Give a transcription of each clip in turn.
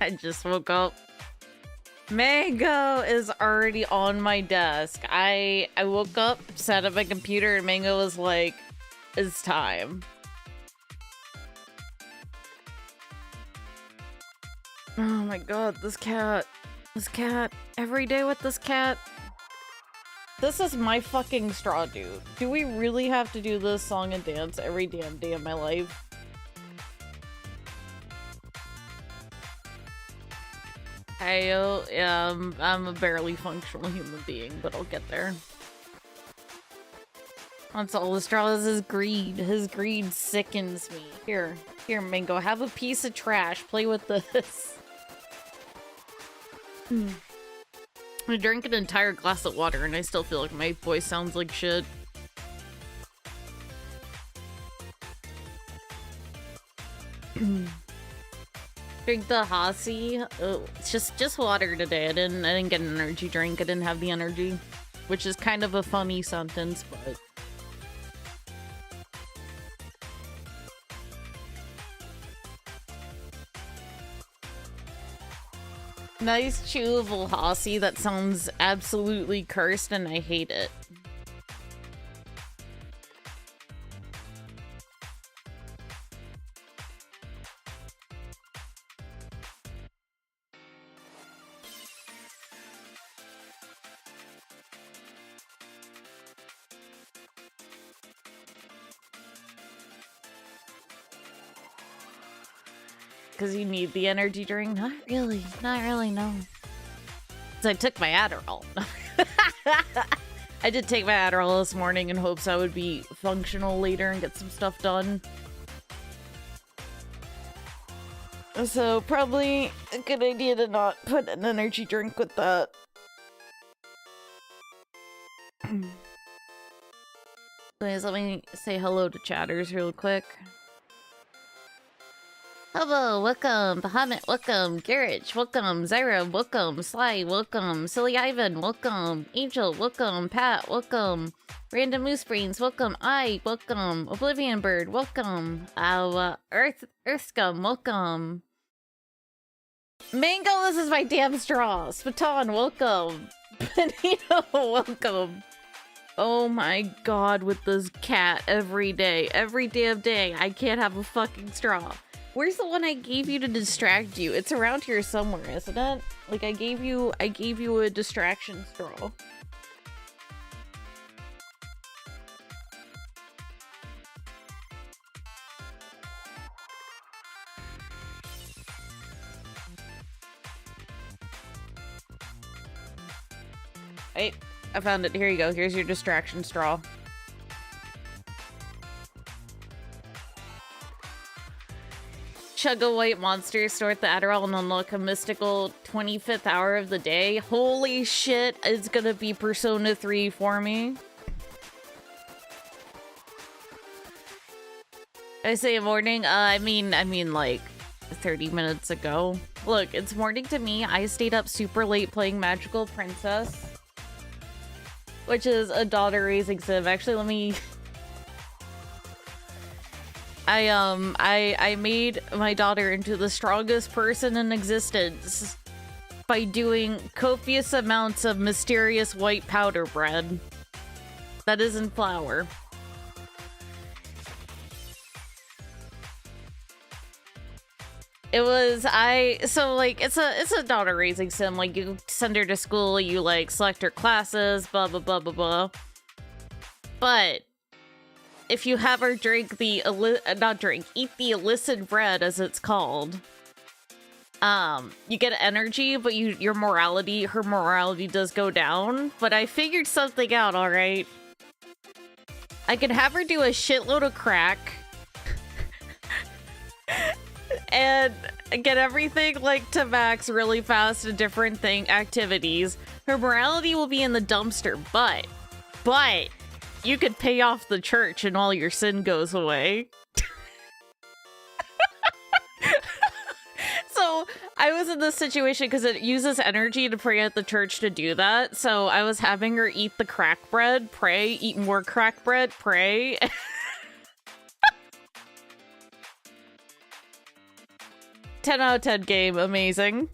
I just woke up. Mango is already on my desk. I woke up, sat at my computer, and Mango was like, it's time. Oh my god, this cat. This cat. Every day with this cat. This is my fucking straw, dude. Do we really have to do this song and dance every damn day of my life? I'm a barely functional human being, but I'll get there. That's all the straw is his greed. His greed sickens me. Here, Mango, have a piece of trash. Play with this. I drank an entire glass of water and I still feel like my voice sounds like shit. Drink the Hasi. Oh, it's just water today. I didn't get an energy drink. I didn't have the energy, which is kind of a funny sentence, but nice chewable Hasi. That sounds absolutely cursed, and I hate it. Because you need the energy drink? Not really, no. So I took my Adderall. I did take my Adderall this morning in hopes I would be functional later and get some stuff done. So probably a good idea to not put an energy drink with that. Please let me say hello to chatters real quick. Hello, welcome, Bahamut, welcome, Garrett, welcome, Zyra, welcome, Sly, welcome, Silly Ivan, welcome, Angel, welcome, Pat, welcome, Random Moose Brains, welcome, welcome, Oblivion Bird, welcome, Earthscum, welcome, Mango, this is my damn straw, Spaton, welcome, Benito, welcome. Oh my god, with this cat every damn day, I can't have a fucking straw. Where's the one I gave you to distract you? It's around here somewhere, isn't it? Like I gave you a distraction straw. Wait, I found it. Here you go. Here's your distraction straw. Chug a white monster, snort the Adderall, and unlock a mystical 25th hour of the day. Holy shit, it's gonna be Persona 3 for me. I say morning? I mean like 30 minutes ago. Look, it's morning to me. I stayed up super late playing Magical Princess, which is a daughter raising sim. Actually, let me... I made my daughter into the strongest person in existence by doing copious amounts of mysterious white powder bread that isn't flour. It's a daughter raising sim. Like, you send her to school, you like select her classes, blah blah blah blah blah. But if you have her eat the illicit bread, as it's called, you get energy, but her morality does go down. But I figured something out, alright? I can have her do a shitload of crack and get everything like to max really fast in different activities. Her morality will be in the dumpster, but you could pay off the church and all your sin goes away. So So I was in this situation because it uses energy to pray at the church to do that. So I was having her eat the crack bread, pray, eat more crack bread, pray. 10 out of 10 game, amazing.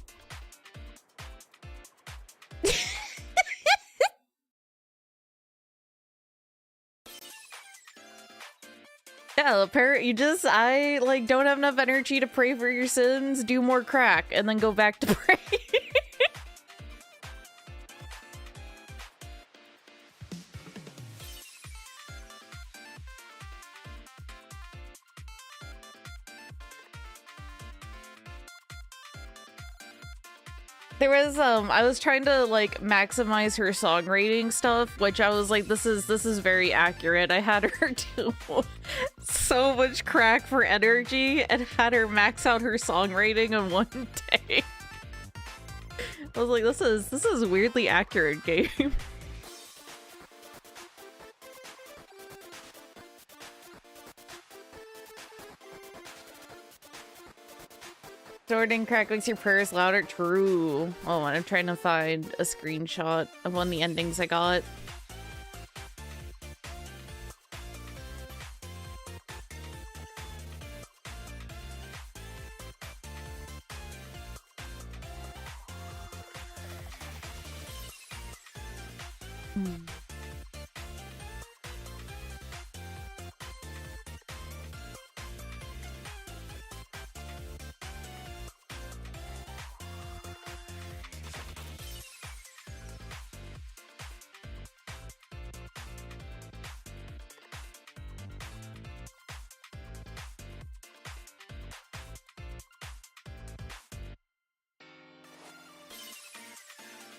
Yeah, apparently I like don't have enough energy to pray for your sins, do more crack, and then go back to pray. There was I was trying to like maximize her song rating stuff, which I was like, this is very accurate. I had her do so much crack for energy and had her max out her song rating in one day. I was like, this is weirdly accurate game. Snorting crack makes your prayers louder. True. Oh, and I'm trying to find a screenshot of one of the endings I got.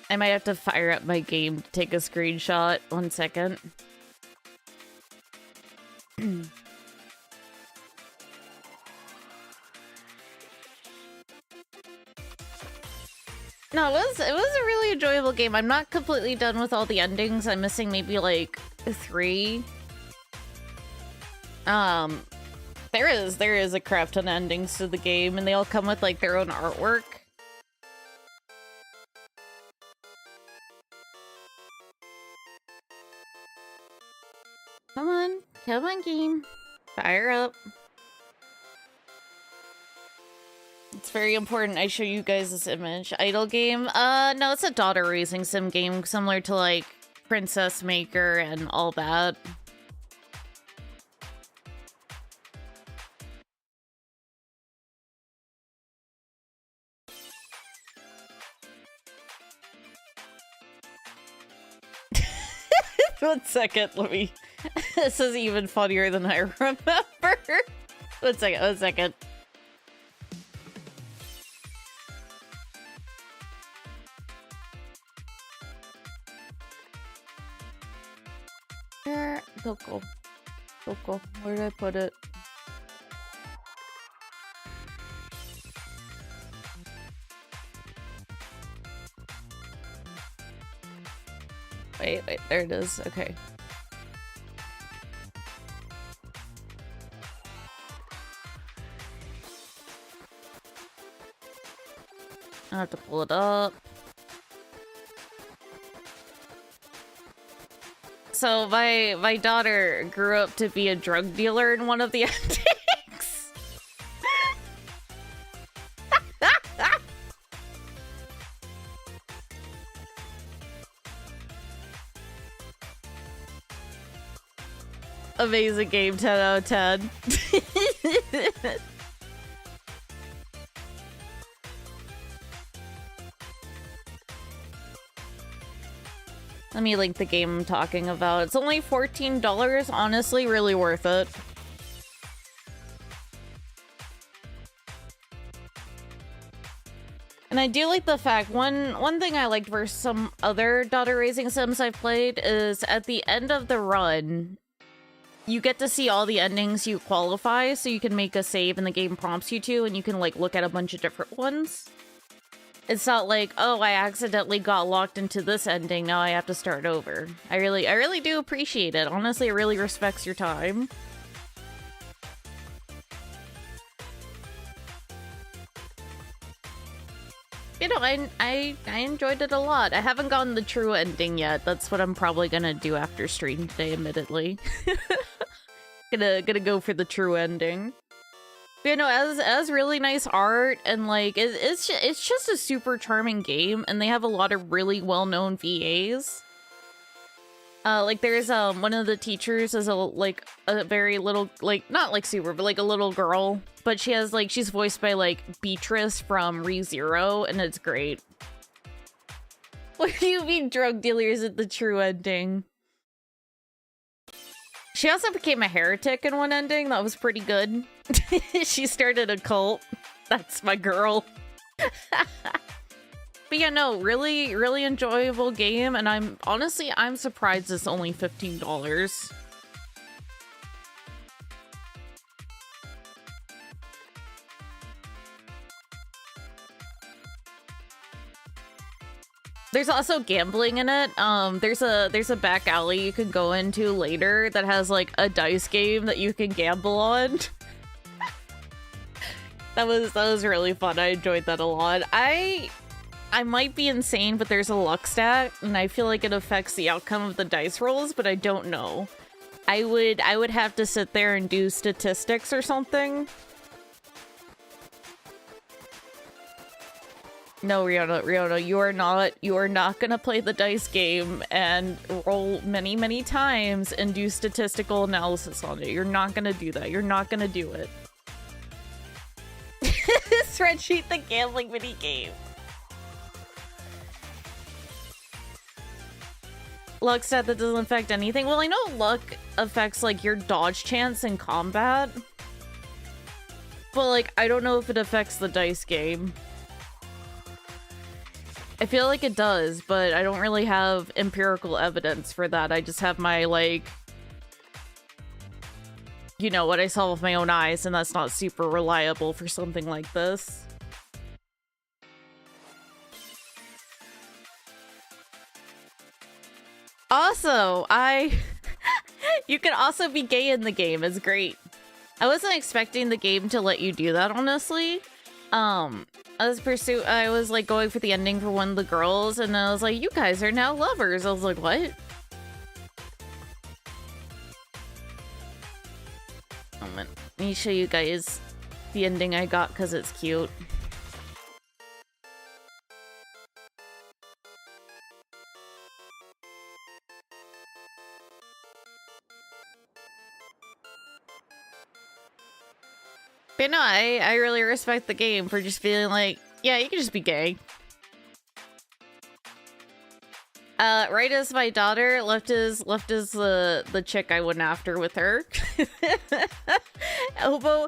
I might have to fire up my game to take a screenshot. 1 second. No, it was a really enjoyable game. I'm not completely done with all the endings. I'm missing maybe like 3. There is a crap ton of endings to the game, and they all come with like their own artwork. Come on, game. Fire up. It's very important I show you guys this image. Idle game? No, it's a daughter raising sim game, similar to like Princess Maker and all that. One second, let me... This is even funnier than I remember. One second. Coco. Where did I put it? Wait, there it is. Okay. I have to pull it up. So my daughter grew up to be a drug dealer in one of the endings. Amazing game, 10 out of 10. Let me link the game I'm talking about. It's only $14, honestly, really worth it. And I do like the fact, one thing I liked versus some other daughter raising sims I've played is at the end of the run, you get to see all the endings you qualify, so you can make a save and the game prompts you to, and you can like look at a bunch of different ones. It's not like, oh, I accidentally got locked into this ending, now I have to start over. I really do appreciate it. Honestly, it really respects your time. I enjoyed it a lot. I haven't gotten the true ending yet. That's what I'm probably gonna do after stream today, admittedly. gonna go for the true ending. But, you know, as really nice art, and like it's just a super charming game, and they have a lot of really well-known VAs. Like there's one of the teachers is a very little, like, not like super, but like a little girl, but she has like, she's voiced by like Beatrice from ReZero, and it's great. What do you mean drug dealers at the true ending? She also became a heretic in one ending. That was pretty good. She started a cult. That's my girl. But yeah, no, really, really enjoyable game, and I'm surprised it's only $15. There's also gambling in it. There's a back alley you can go into later that has like a dice game that you can gamble on. That was really fun. I enjoyed that a lot. I might be insane, but there's a luck stat, and I feel like it affects the outcome of the dice rolls, but I don't know. I would have to sit there and do statistics or something. No, Riona, you are not gonna play the dice game and roll many, many times and do statistical analysis on it. You're not gonna do that. You're not gonna do it. Spreadsheet the gambling mini game. Luck stat that doesn't affect anything. Well, I know luck affects like your dodge chance in combat, but like I don't know if it affects the dice game. I feel like it does, but I don't really have empirical evidence for that. I just have my, like, you know, what I saw with my own eyes, and that's not super reliable for something like this. Also, you can also be gay in the game. It's great. I wasn't expecting the game to let you do that, honestly. I was like going for the ending for one of the girls, and I was like, you guys are now lovers. I was like, what? Moment. Let me show you guys the ending I got because it's cute. But no, I really respect the game for just feeling like, yeah, you can just be gay. Right as my daughter left as the chick I went after with her. Obo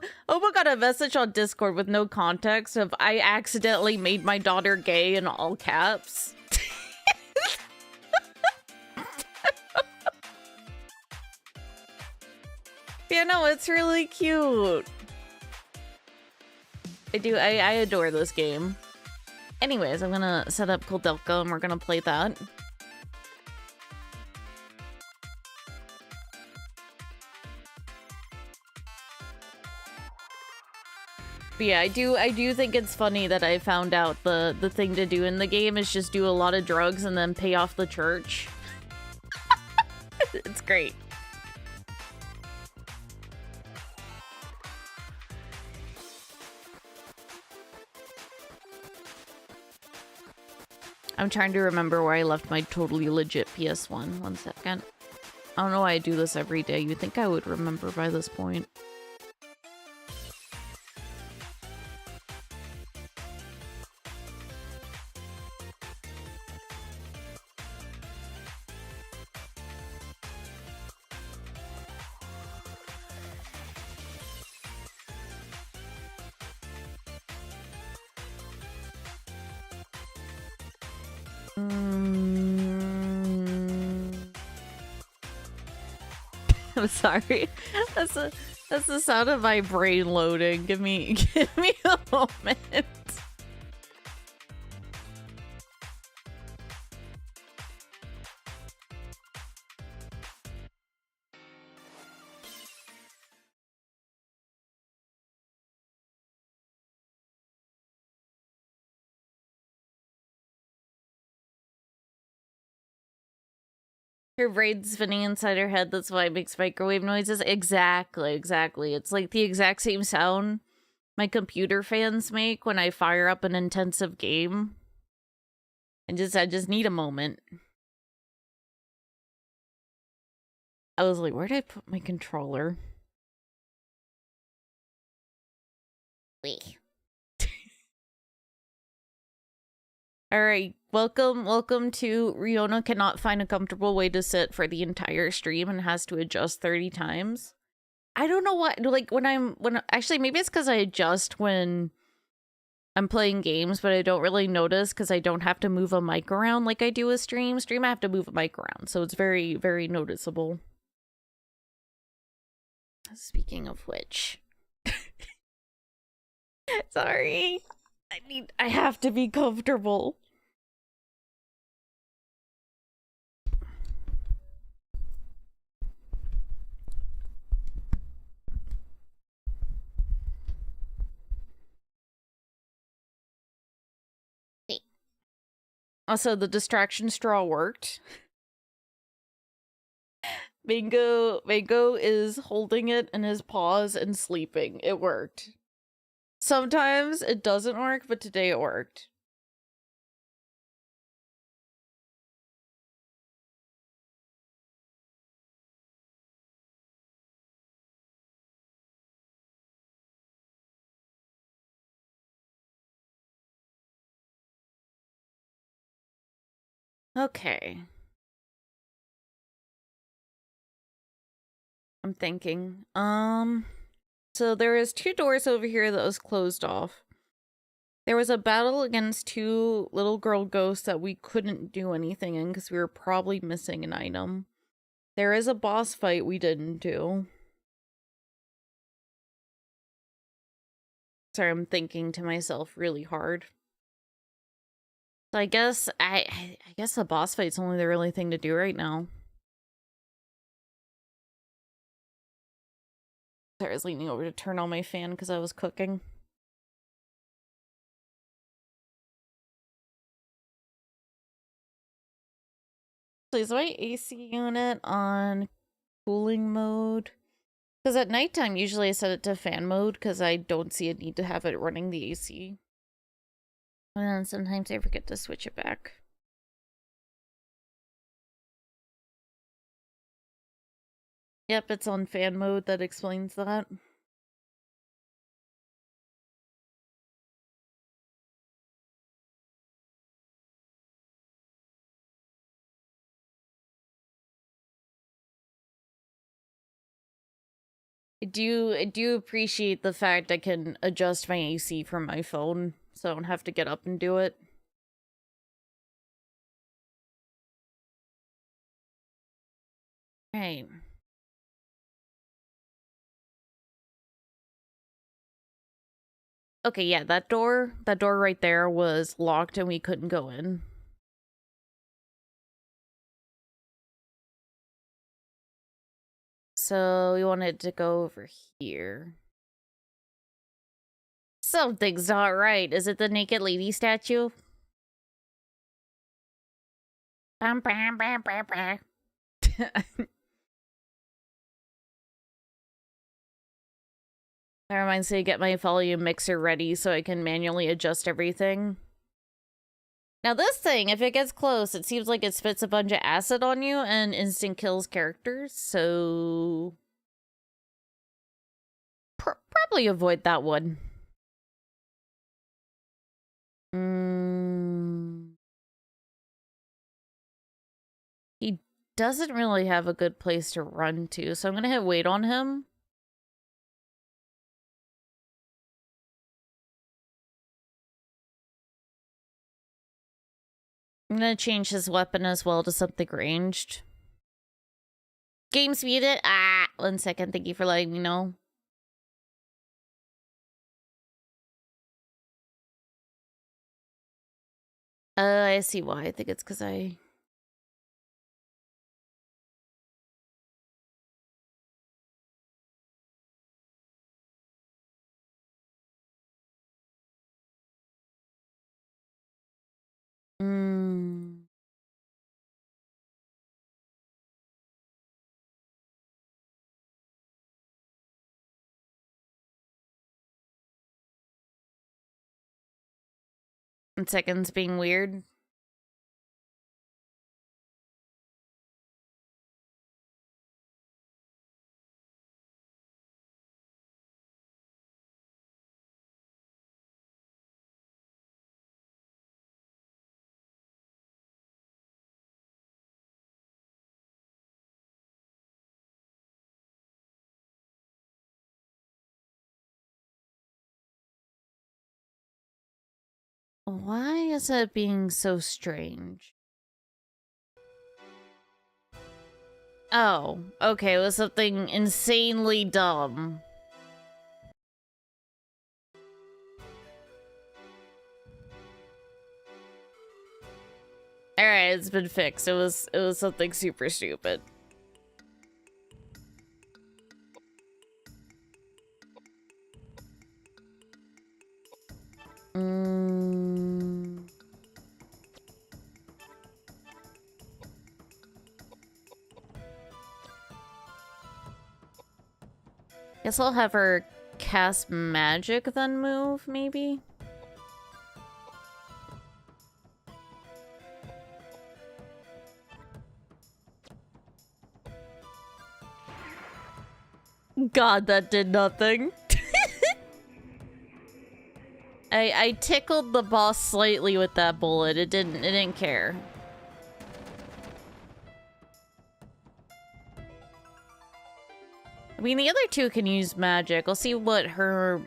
got a message on Discord with no context of I accidentally made my daughter gay in all caps. Yeah, no, it's really cute. I adore this game. Anyways, I'm gonna set up Koudelka and we're gonna play that. But yeah, I do think it's funny that I found out the thing to do in the game is just do a lot of drugs and then pay off the church. It's great. I'm trying to remember where I left my totally legit PS1. 1 second. I don't know why I do this every day. You'd think I would remember by this point. I'm sorry. That's the sound of my brain loading. Give me a moment. Her brain's spinning inside her head, that's why it makes microwave noises. Exactly, exactly. It's like the exact same sound my computer fans make when I fire up an intensive game. I just need a moment. I was like, where did I put my controller? Wait. Alright, welcome to Riona cannot find a comfortable way to sit for the entire stream and has to adjust 30 times. I don't know what, like, actually, maybe it's because I adjust when I'm playing games, but I don't really notice because I don't have to move a mic around like I do with stream. Stream, I have to move a mic around, so it's very, very noticeable. Speaking of which... Sorry. I have to be comfortable. Also, the distraction straw worked. Mango is holding it in his paws and sleeping. It worked. Sometimes it doesn't work, but today it worked. Okay. I'm thinking. So there is 2 doors over here that was closed off. There was a battle against 2 little girl ghosts that we couldn't do anything in because we were probably missing an item. There is a boss fight we didn't do. Sorry, I'm thinking to myself really hard. So I guess I guess the boss fight's only the really thing to do right now. Sorry, I was leaning over to turn on my fan because I was cooking. So is my AC unit on cooling mode? Because at nighttime, usually I set it to fan mode because I don't see a need to have it running the AC. And then sometimes I forget to switch it back. Yep, it's on fan mode. That explains that. I do appreciate the fact I can adjust my AC from my phone, so I don't have to get up and do it. Right. Okay, yeah, that door right there was locked and we couldn't go in. So we wanted to go over here. Something's not right. Is it the naked lady statue? Bam, bam, bam, bam, bam. That reminds me to get my volume mixer ready so I can manually adjust everything. Now this thing, if it gets close, it seems like it spits a bunch of acid on you and instant kills characters, so... probably avoid that one. He doesn't really have a good place to run to, so I'm gonna hit wait on him. I'm gonna change his weapon as well to something ranged. Game's muted. 1 second. Thank you for letting me know. I see why. I think it's because I... And seconds being weird. Why is it being so strange? Oh, okay, it was something insanely dumb. Alright, it's been fixed. It was something super stupid. Guess I'll have her cast magic, then move, maybe? God, that did nothing. I tickled the boss slightly with that bullet. It didn't care. I mean, the other two can use magic. I'll see what her...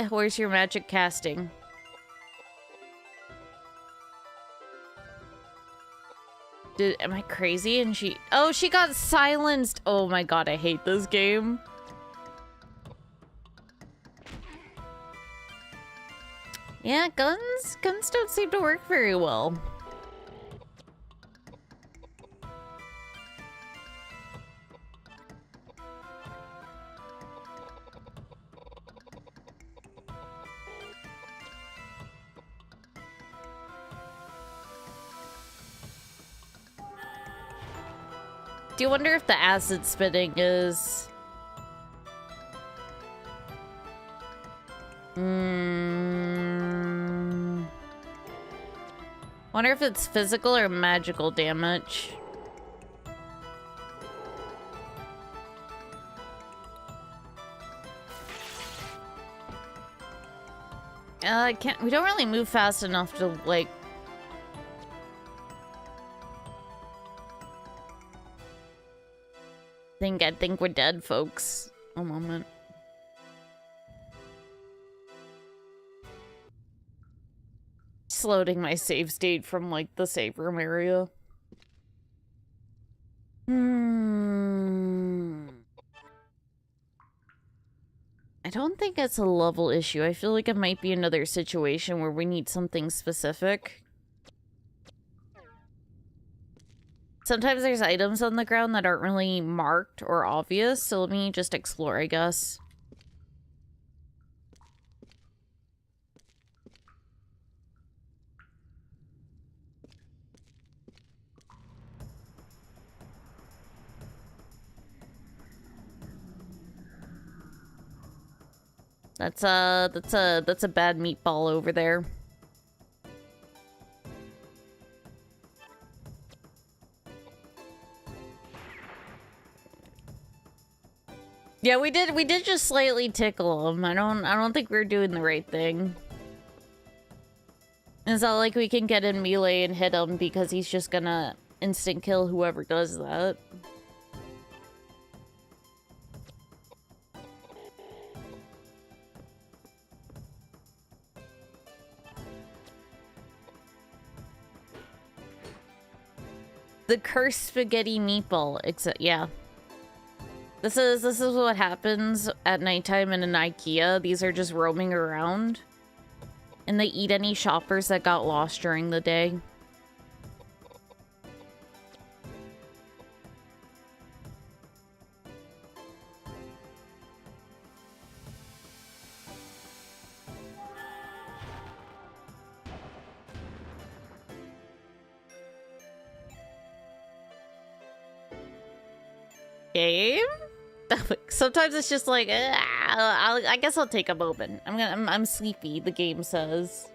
where's your magic casting? Am I crazy? And she... Oh, she got silenced! Oh my god, I hate this game. Yeah, guns don't seem to work very well. Do you wonder if the acid spitting is... Wonder if it's physical or magical damage. We don't really move fast enough to, like... I think we're dead, folks. A moment. Just loading my save state from, like, the save room area. I don't think it's a level issue. I feel like it might be another situation where we need something specific. Sometimes there's items on the ground that aren't really marked or obvious, so let me just explore, I guess. That's a bad meatball over there. Yeah, we did just slightly tickle him. I don't think we're doing the right thing. It's not like we can get in melee and hit him because he's just gonna instant kill whoever does that. The cursed spaghetti meatball, except yeah. This is what happens at nighttime in an IKEA. These are just roaming around. And they eat any shoppers that got lost during the day. Game? Sometimes it's just like, ah. I guess I'll take a moment. I'm sleepy, the game says.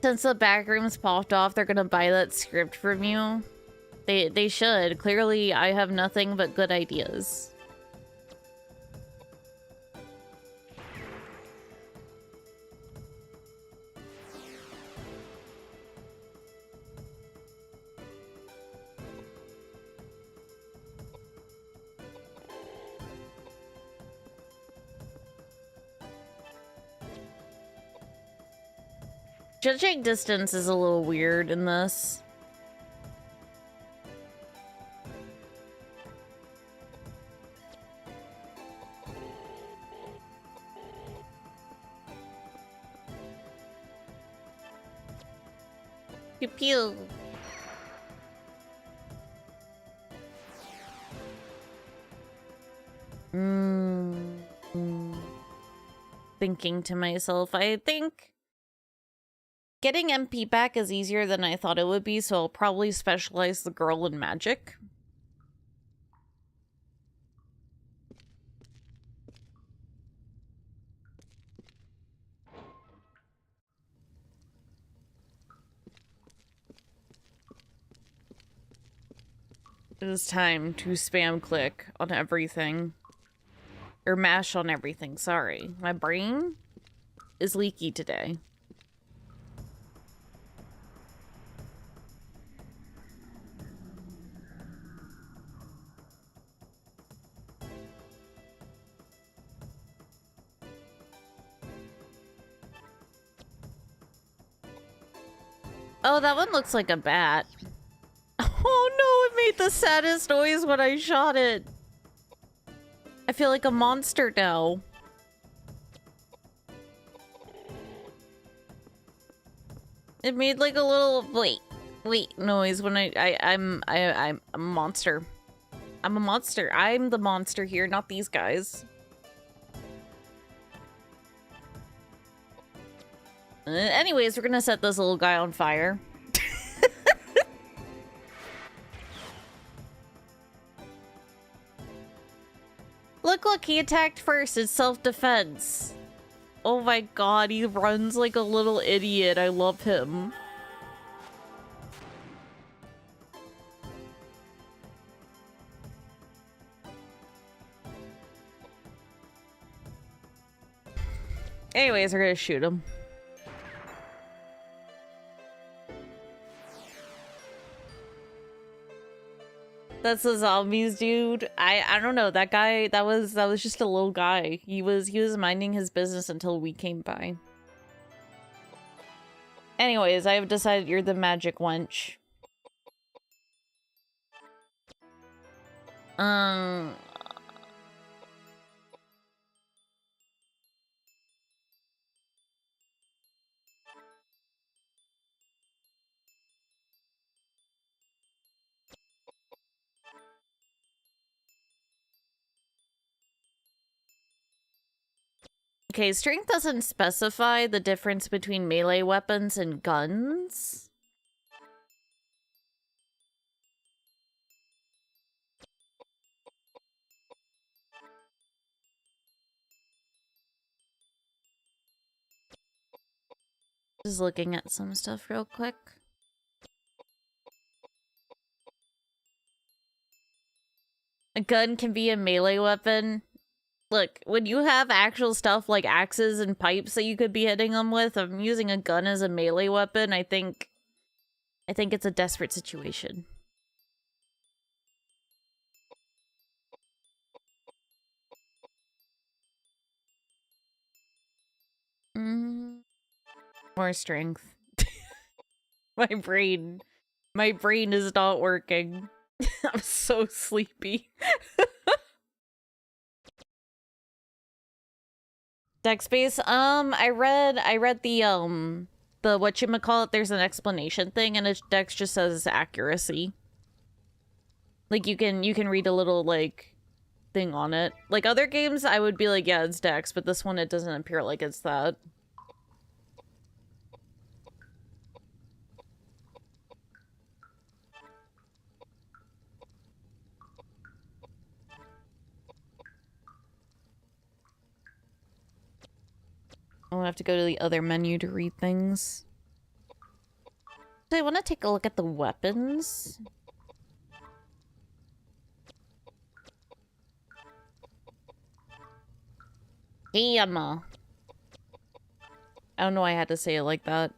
Since the back room's popped off, they're gonna buy that script from you. They should. Clearly, I have nothing but good ideas. Judging distance is a little weird in this. Pew pew. Thinking to myself, I think getting MP back is easier than I thought it would be, so I'll probably specialize the girl in magic. It is time to spam click on everything. Or mash on everything, sorry. My brain is leaky today. Oh, that one looks like a bat. Oh no, it made the saddest noise when I shot it. I feel like a monster now. It made like a little wait noise when I'm a monster. I'm a monster. I'm the monster here, not these guys. Anyways, we're gonna set this little guy on fire. Look, he attacked first. It's self-defense. Oh my god, he runs like a little idiot. I love him. Anyways, we're gonna shoot him. That's the zombies, dude. I don't know. That guy, that was just a little guy. He was minding his business until we came by. Anyways, I have decided you're the magic wench. Okay, strength doesn't specify the difference between melee weapons and guns. Just looking at some stuff real quick. A gun can be a melee weapon. Look, when you have actual stuff like axes and pipes that you could be hitting them with, I'm using a gun as a melee weapon. I think it's a desperate situation. More strength. My brain is not working. I'm so sleepy. Dex base. I read the whatchamacallit, there's an explanation thing, and Dex just says accuracy. Like you can read a little like thing on it. Like other games I would be like, yeah, it's Dex, but this one it doesn't appear like it's that. I'll have to go to the other menu to read things. So I want to take a look at the weapons. Hammer. I don't know why I had to say it like that.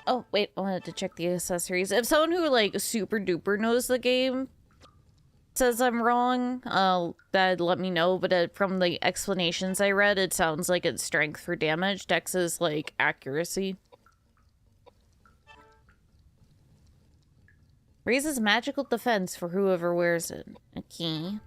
Oh, wait, I wanted to check the accessories. If someone who, like, super duper knows the game says I'm wrong, that'd let me know, but from the explanations I read, it sounds like it's strength for damage. Dex is, like, accuracy. Raises magical defense for whoever wears it. A key.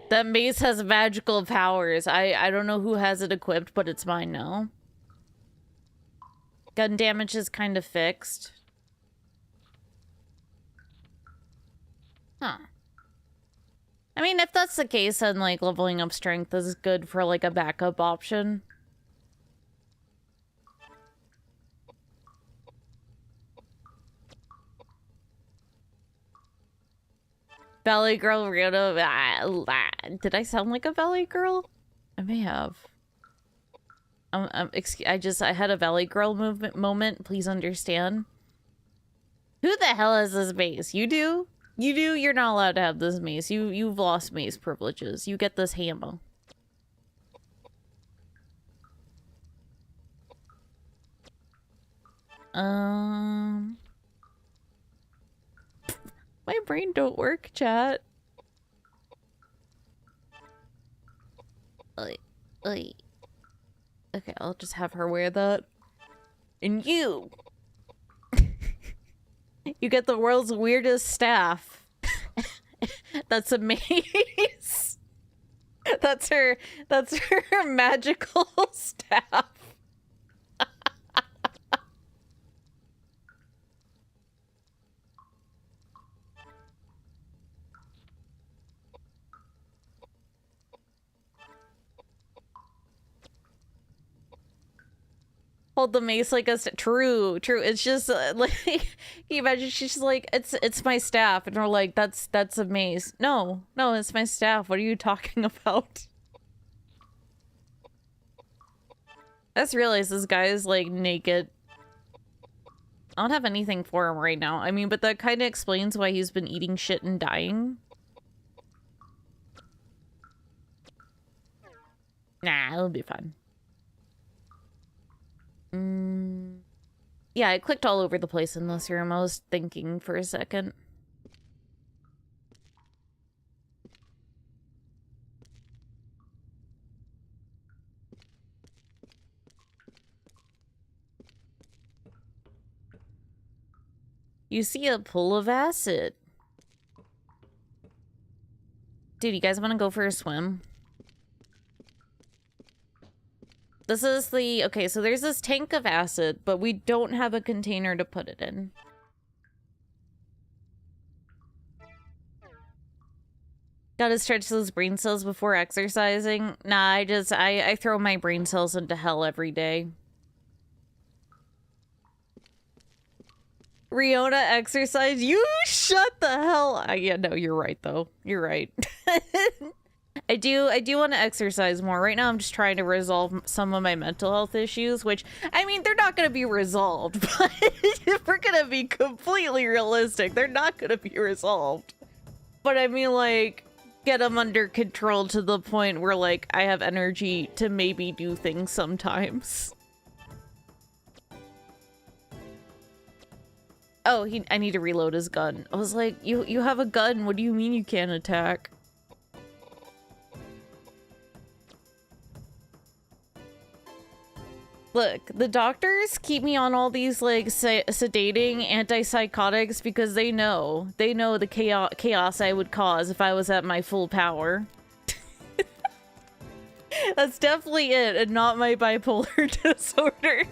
That mace has magical powers. I don't know who has it equipped, but it's mine now. Gun damage is kind of fixed. Huh. I mean, if that's the case, then, like, leveling up strength is good for, like, a backup option. Valley Girl weirdo. Did I sound like a Valley Girl? I may have. I had a Valley Girl moment. Please understand. Who the hell has this mace? You do? You do? You're not allowed to have this mace. You've lost mace privileges. You get this hammer. My brain don't work, chat. Okay, I'll just have her wear that. And you! You get the world's weirdest staff. That's a mace. That's her magical staff. Hold the mace like a true. It's just like, can you imagine? She's like, it's my staff, and we're like, that's a mace. No, it's my staff. What are you talking about? I just realized this guy is like naked. I don't have anything for him right now. I mean, but that kind of explains why he's been eating shit and dying. Nah, it'll be fine. Yeah, I clicked all over the place in this room. I was thinking for a second. You see a pool of acid. Dude, you guys want to go for a swim? This is the... Okay, so there's this tank of acid, but we don't have a container to put it in. Gotta stretch those brain cells before exercising. Nah, I throw my brain cells into hell every day. Riona exercise? You shut the hell... yeah, no, you're right, though. You're right. I do want to exercise more. Right now, I'm just trying to resolve some of my mental health issues, which, I mean, they're not going to be resolved, but if we're going to be completely realistic, they're not going to be resolved. But I mean, like, get them under control to the point where, like, I have energy to maybe do things sometimes. Oh, I need to reload his gun. I was like, you have a gun. What do you mean you can't attack? Look, the doctors keep me on all these, like, sedating antipsychotics because they know the chaos I would cause if I was at my full power. That's definitely it, and not my bipolar disorder.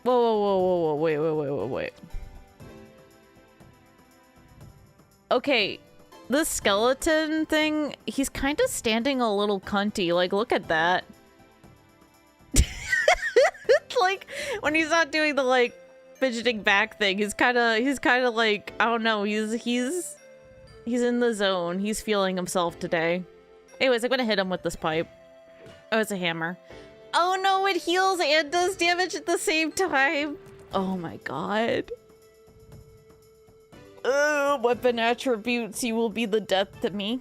Whoa, whoa, whoa, whoa, whoa, wait, wait, wait, wait, wait. Okay, this skeleton thing, he's kind of standing a little cunty. Like, look at that. Like, when he's not doing the, like, fidgeting back thing, he's kind of like, I don't know, he's in the zone. He's feeling himself today. Anyways, I'm gonna hit him with this pipe. Oh, it's a hammer. Oh no, it heals and does damage at the same time. Oh my god. Weapon attributes, you will be the death to me.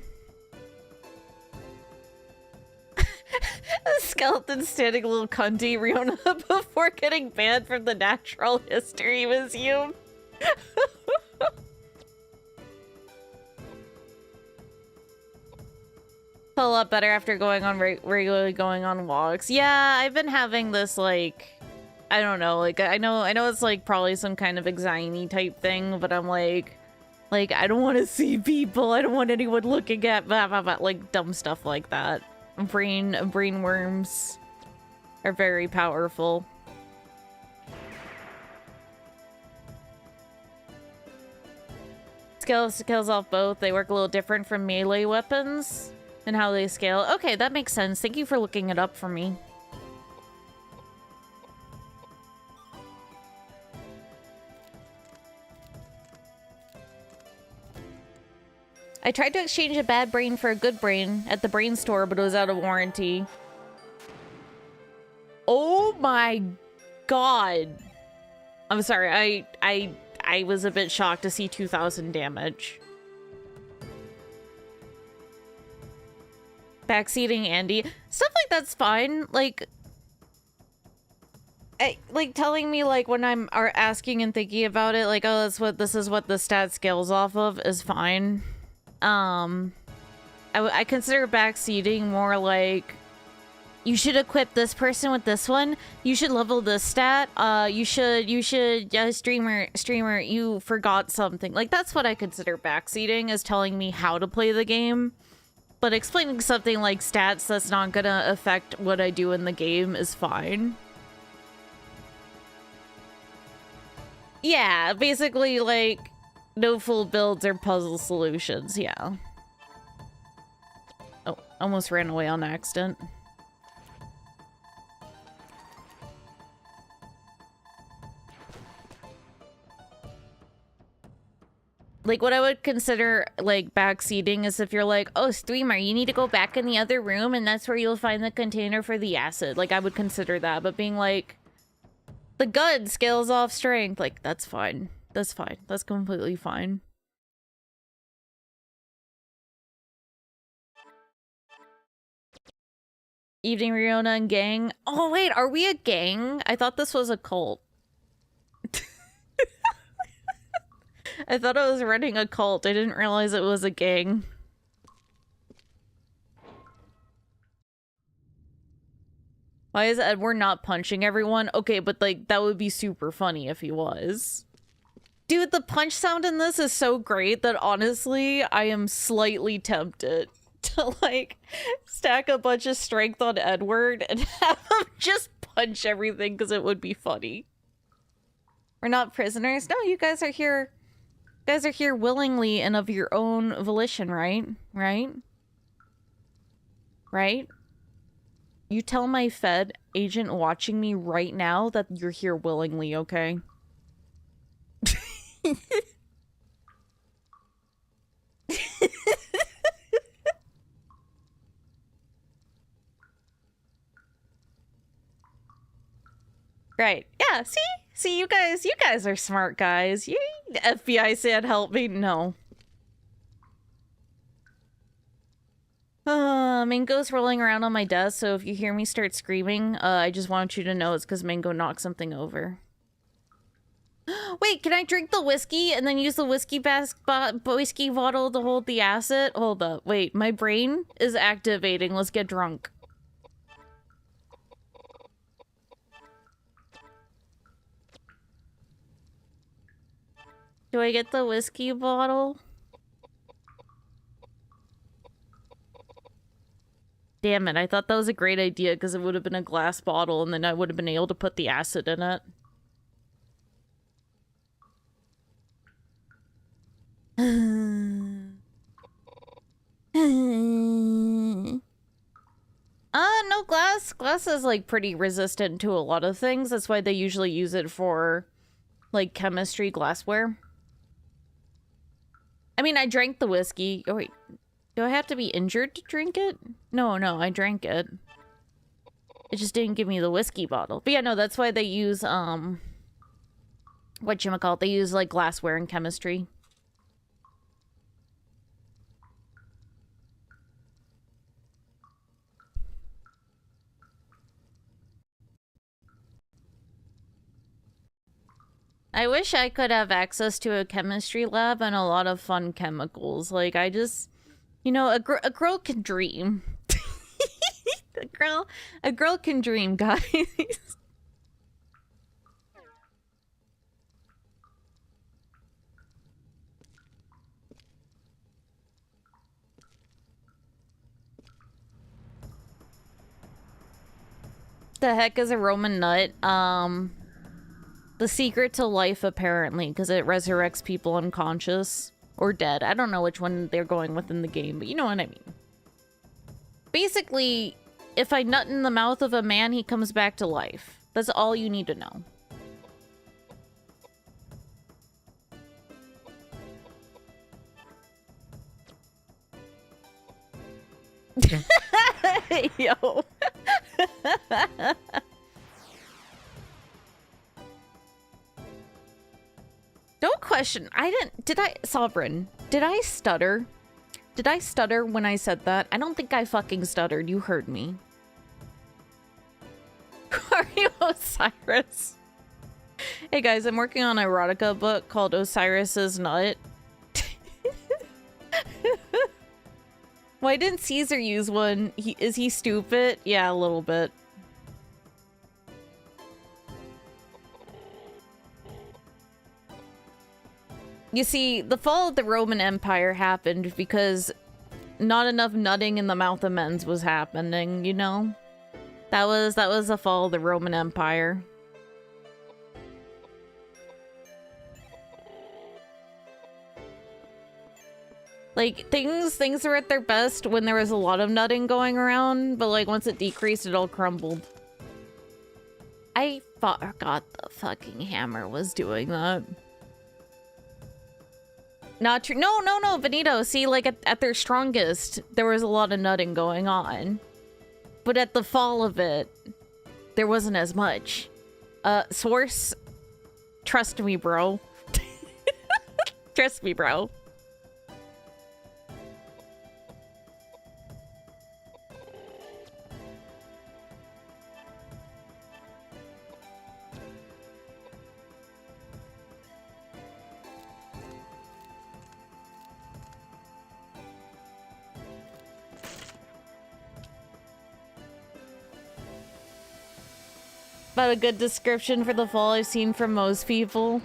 The skeleton standing a little cunty, Riona, before getting banned from the Natural History Museum. A lot better after going on regularly going on walks. Yeah, I've been having this, like, I don't know, like, I know it's like probably some kind of anxiety type thing, but I'm like I don't want to see people. I don't want anyone looking at blah, blah, blah, like dumb stuff like that. Brain worms are very powerful. Scales off both. They work a little different from melee weapons and how they scale. Okay, that makes sense. Thank you for looking it up for me. I tried to exchange a bad brain for a good brain at the brain store, but it was out of warranty. Oh my god. I'm sorry, I was a bit shocked to see 2,000 damage. Backseating Andy. Stuff like that's fine. Like telling me, like, when I'm asking and thinking about it, like, oh, this is what the stat scales off of is fine. I consider backseating more like, you should equip this person with this one. You should level this stat. You should, streamer, you forgot something. Like, that's what I consider backseating, is telling me how to play the game. But explaining something like stats that's not gonna affect what I do in the game is fine. Yeah, basically, like, no full builds or puzzle solutions, yeah. Oh, almost ran away on accident. Like, what I would consider, like, backseating is if you're like, oh, streamer, you need to go back in the other room and that's where you'll find the container for the acid. Like, I would consider that. But being like, the gun scales off strength, like, that's fine. That's fine. That's completely fine. Evening, Riona and gang. Oh, wait, are we a gang? I thought this was a cult. I thought I was running a cult. I didn't realize it was a gang. Why is Edward not punching everyone? Okay, but, like, that would be super funny if he was. Dude, the punch sound in this is so great that honestly, I am slightly tempted to, like, stack a bunch of strength on Edward and have him just punch everything because it would be funny. We're not prisoners. No, you guys are here. You guys are here willingly and of your own volition, right? Right? Right? You tell my Fed agent watching me right now that you're here willingly, okay? Right. Yeah, see, you guys are smart guys. You FBI said help me. No. Mango's rolling around on my desk, so if you hear me start screaming, I just want you to know it's because Mango knocked something over. Wait, can I drink the whiskey and then use the whiskey bottle to hold the acid? Hold up. Wait, my brain is activating. Let's get drunk. Do I get the whiskey bottle? Damn it, I thought that was a great idea because it would have been a glass bottle and then I would have been able to put the acid in it. no, glass is like pretty resistant to a lot of things. That's why they usually use it for like chemistry glassware. I mean, I drank the whiskey. Oh wait, do I have to be injured to drink it? No, I drank it. It just didn't give me the whiskey bottle. But yeah, no, that's why they use whatchamacallit, they use like glassware in chemistry. I wish I could have access to a chemistry lab and a lot of fun chemicals. Like, I just, you know, a girl can dream. a girl can dream, guys. The heck is a Roman nut? The secret to life, apparently, because it resurrects people unconscious or dead. I don't know which one they're going with in the game, but you know what I mean. Basically, if I nut in the mouth of a man, he comes back to life. That's all you need to know. Yo. Don't question. Sovereign, did I stutter? Did I stutter when I said that? I don't think I fucking stuttered. You heard me. Are you Osiris? Hey guys, I'm working on an erotica book called Osiris's Nut. Why didn't Caesar use one? Is he stupid? Yeah, a little bit. You see, the fall of the Roman Empire happened because not enough nutting in the mouth of men's was happening, you know? That was the fall of the Roman Empire. Like, things were at their best when there was a lot of nutting going around, but like once it decreased, it all crumbled. I forgot the fucking hammer was doing that. Not true. No, Benito. See, like, at their strongest, there was a lot of nutting going on. But at the fall of it, there wasn't as much. Source, trust me, bro. Trust me, bro. About a good description for the fall I've seen from most people.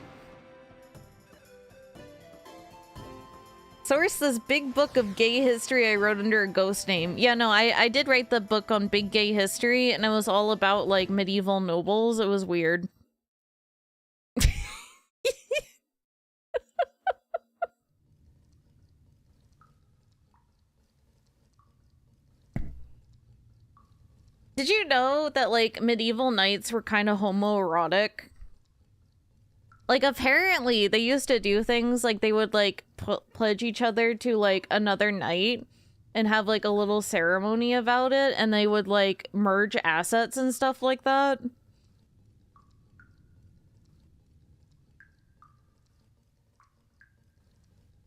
Source, this big book of gay history I wrote under a ghost name. Yeah, no, I did write the book on big gay history, and it was all about, like, medieval nobles. It was weird. Did you know that, like, medieval knights were kind of homoerotic? Like, apparently, they used to do things like they would, like, pledge each other to, like, another knight and have, like, a little ceremony about it, and they would, like, merge assets and stuff like that.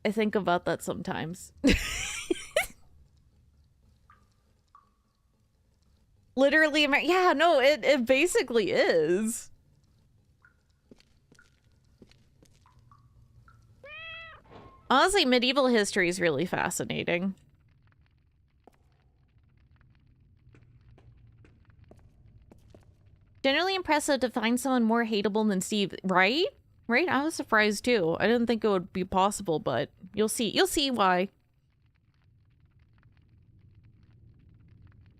I think about that sometimes. Literally, yeah, no, it basically is. Honestly, medieval history is really fascinating. Generally impressive to find someone more hateable than Steve, right? Right? I was surprised too. I didn't think it would be possible, but you'll see. You'll see why.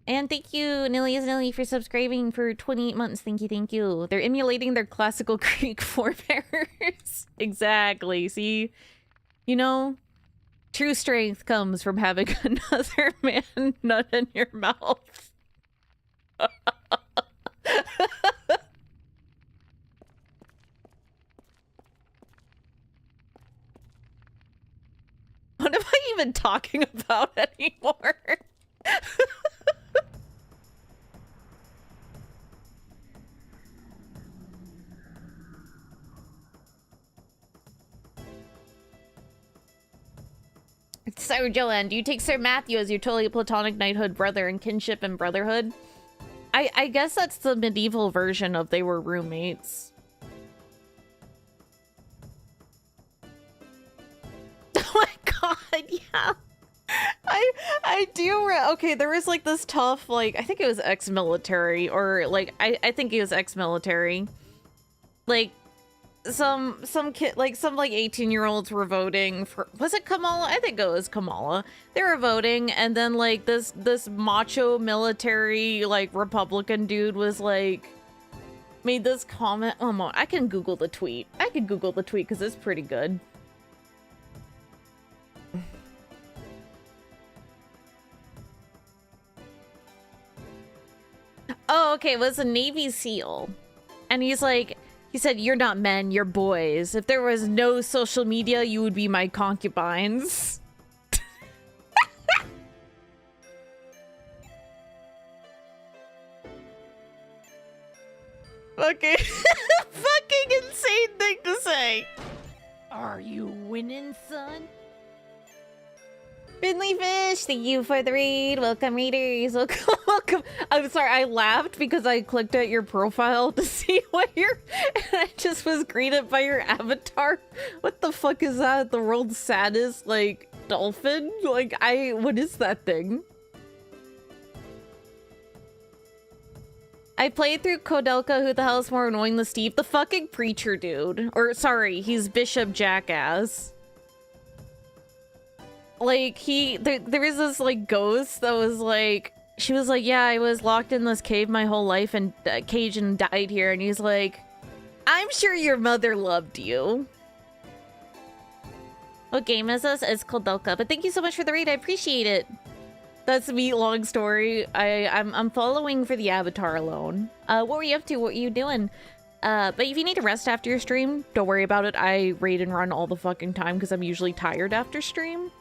And thank you, Nilly, for subscribing for 28 months. Thank you. They're emulating their classical Greek forebears. Exactly. See? You know, true strength comes from having another man nut in your mouth. What am I even talking about anymore? Sir Joanne, do you take Sir Matthew as your totally platonic knighthood brother in kinship and brotherhood? I guess that's the medieval version of they were roommates. Oh my god, yeah. I do okay, there was like this tough, like, I think it was ex-military, or like I think he was ex-military. Like some kid, like some like 18-year-olds were voting for, was it Kamala? I think it was Kamala. They were voting, and then like this macho military like Republican dude was like made this comment. Oh, I can Google the tweet. I can Google the tweet because it's pretty good. Oh, okay, it was a Navy SEAL. And he's like, he said, "You're not men, you're boys. If there was no social media, you would be my concubines." Okay. Fucking insane thing to say. Are you winning, son? Finley Fish, thank you for the raid. Welcome, readers. Welcome, welcome. I'm sorry, I laughed because I clicked at your profile to see what you're... And I just was greeted by your avatar. What the fuck is that? The world's saddest, like, dolphin? Like, what is that thing? I played through Koudelka. Who the hell is more annoying than Steve? The fucking preacher dude. Or, sorry, he's Bishop Jackass. Like, there was this, like, ghost that was, like, she was like, yeah, I was locked in this cave my whole life and cage and died here. And he's like, I'm sure your mother loved you. What game is this? It's Koudelka. But thank you so much for the raid. I appreciate it. That's a meat long story. I'm following for the avatar alone. What were you up to? What were you doing? But if you need to rest after your stream, don't worry about it. I raid and run all the fucking time because I'm usually tired after stream.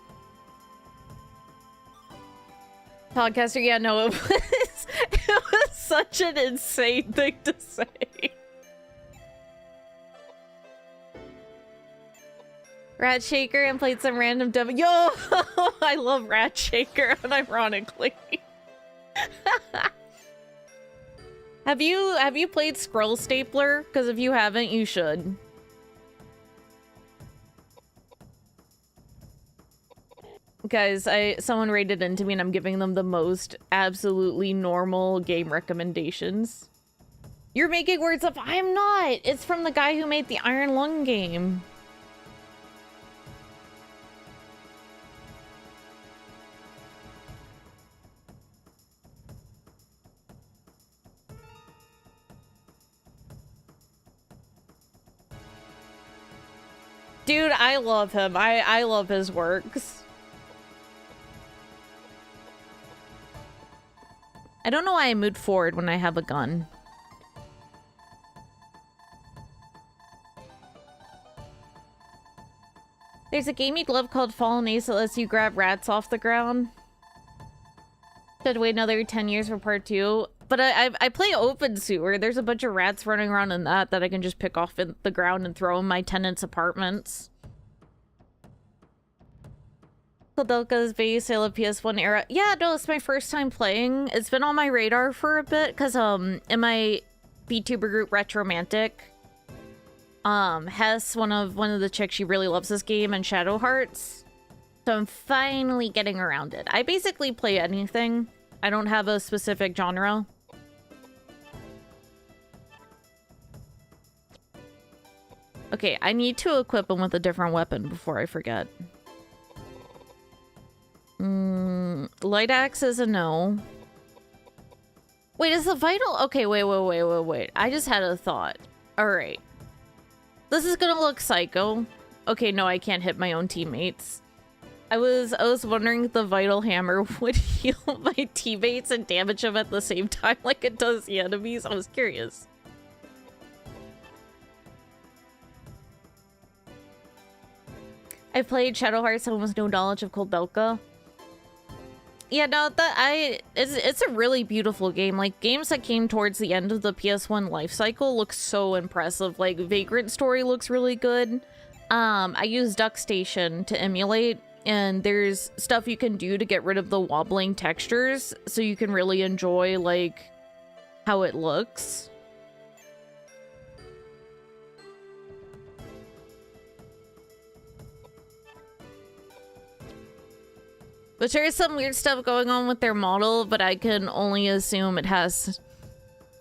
Podcaster, yeah, no, it was such an insane thing to say. Rat Shaker and played some random dumb. Yo, I love Rat Shaker, unironically. Have you played Scroll Stapler? Because if you haven't, you should. Guys, someone rated into me and I'm giving them the most absolutely normal game recommendations. You're making words up. I'm not. It's from the guy who made the Iron Lung game. Dude, I love him. I love his works. I don't know why I moved forward when I have a gun. There's a game you'd love called Fallen Ace that lets you grab rats off the ground. Should wait another 10 years for part 2. But I play Open Sewer. There's a bunch of rats running around in that I can just pick off in the ground and throw in my tenants' apartments. Koudelka's base, I love PS1 era. Yeah, no, it's my first time playing. It's been on my radar for a bit, because, in my VTuber group, Retromantic, Hess, one of the chicks, she really loves this game, and Shadow Hearts. So I'm finally getting around it. I basically play anything. I don't have a specific genre. Okay, I need to equip him with a different weapon before I forget. Light axe is a no. Wait, is the vital? Okay, wait. I just had a thought. Alright. This is gonna look psycho. Okay, no, I can't hit my own teammates. I was wondering if the Vital Hammer would heal my teammates and damage them at the same time like it does the enemies. I was curious. I played Shadow Hearts and almost no knowledge of Koudelka. Yeah, no, it's a really beautiful game. Like, games that came towards the end of the PS1 life cycle look so impressive. Like, Vagrant Story looks really good. I use DuckStation to emulate, and there's stuff you can do to get rid of the wobbling textures, so you can really enjoy, like, how it looks. But there is some weird stuff going on with their model, but I can only assume it has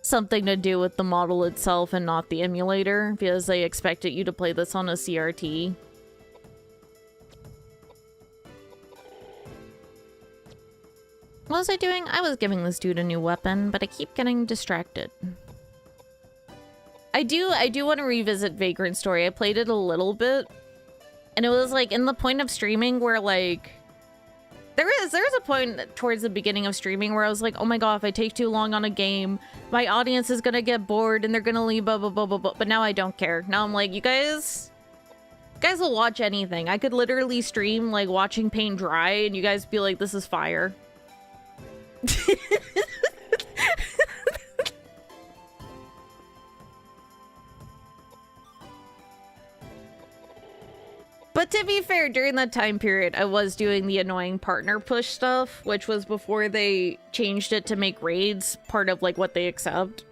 something to do with the model itself and not the emulator, because they expected you to play this on a CRT. What was I doing? I was giving this dude a new weapon, but I keep getting distracted. I do want to revisit Vagrant Story. I played it a little bit, and it was like in the point of streaming where like there's a point towards the beginning of streaming where I was like, oh my god, if I take too long on a game, my audience is gonna get bored and they're gonna leave, blah blah blah blah blah. But now I don't care. Now I'm like, you guys will watch anything. I could literally stream like watching paint dry and you guys be like, this is fire. But to be fair, during that time period, I was doing the annoying partner push stuff, which was before they changed it to make raids part of like what they accept.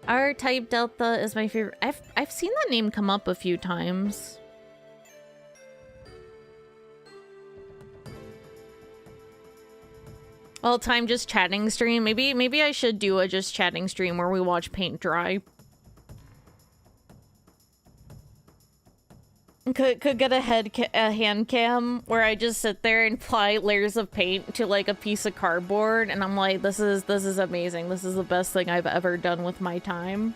R-Type Delta is my favorite. I've seen that name come up a few times. All-time just chatting stream. Maybe I should do a just chatting stream where we watch paint dry. Could get a hand cam where I just sit there and apply layers of paint to like a piece of cardboard, and I'm like, this is amazing. This is the best thing I've ever done with my time.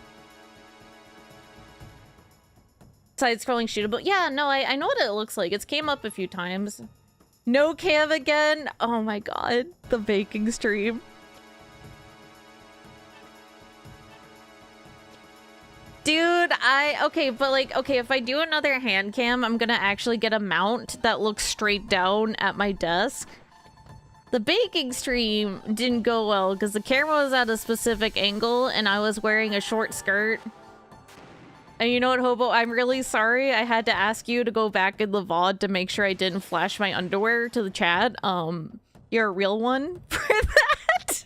Side-scrolling shootable. Yeah, no, I know what it looks like. It's came up a few times. No cam again. Oh my god, the baking stream. Dude, okay, but like, okay, if I do another hand cam, I'm gonna actually get a mount that looks straight down at my desk. The baking stream didn't go well because the camera was at a specific angle and I was wearing a short skirt. And you know what, Hobo? I'm really sorry. I had to ask you to go back in the VOD to make sure I didn't flash my underwear to the chat. You're a real one for that.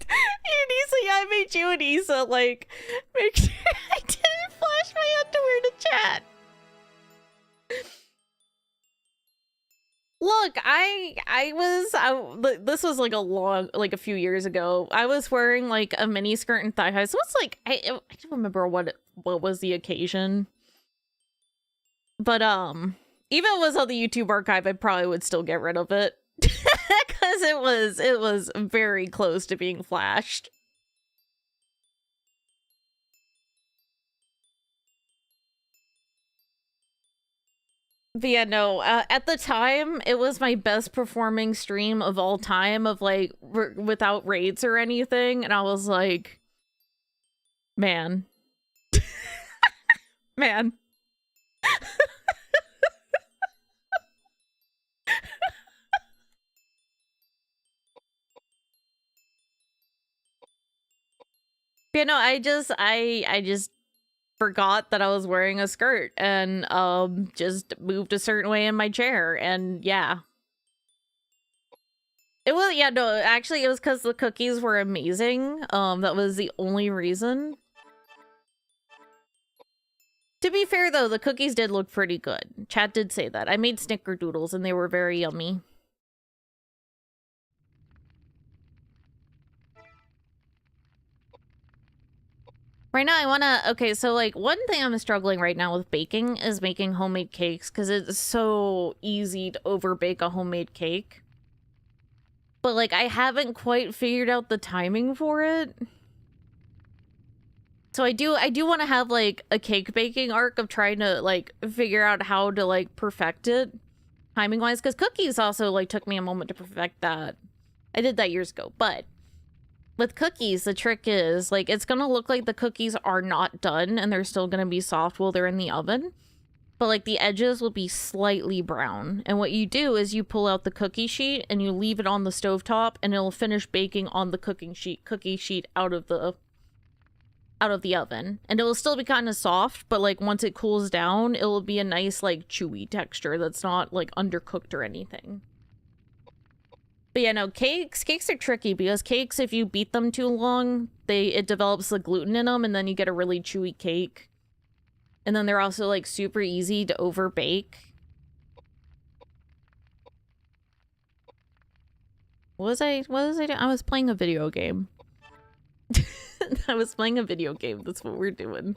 Anissa, yeah, I made you and Issa, like, make sure I didn't flash my underwear to chat. Look, this was like a few years ago. I was wearing like a mini skirt and thigh highs. So it's like, I don't remember what was the occasion. But, even if it was on the YouTube archive, I probably would still get rid of it. Because it was very close to being flashed. But yeah, no, at the time, it was my best performing stream of all time of like, without raids or anything. And I was like, man. Man. You know, I just forgot that I was wearing a skirt and just moved a certain way in my chair, and yeah. It was, yeah, no, actually it was because the cookies were amazing. That was the only reason. To be fair though, the cookies did look pretty good. Chat did say that. I made snickerdoodles and they were very yummy. Right now I wanna, okay, so like one thing I'm struggling right now with baking is making homemade cakes because it's so easy to overbake a homemade cake. But like I haven't quite figured out the timing for it. So I do want to have like a cake baking arc of trying to like figure out how to like perfect it timing wise, because cookies also like took me a moment to perfect that. I did that years ago, but with cookies, the trick is like it's gonna look like the cookies are not done and they're still gonna be soft while they're in the oven, but like the edges will be slightly brown. And what you do is you pull out the cookie sheet and you leave it on the stovetop, and it'll finish baking on the cookie sheet out of the oven, and it will still be kind of soft, but like once it cools down, it will be a nice like chewy texture that's not like undercooked or anything. But yeah, no, cakes are tricky because cakes, if you beat them too long, it develops the gluten in them, and then you get a really chewy cake. And then they're also like super easy to over bake. What was I doing? I was playing a video game. I was playing a video game. That's what we're doing.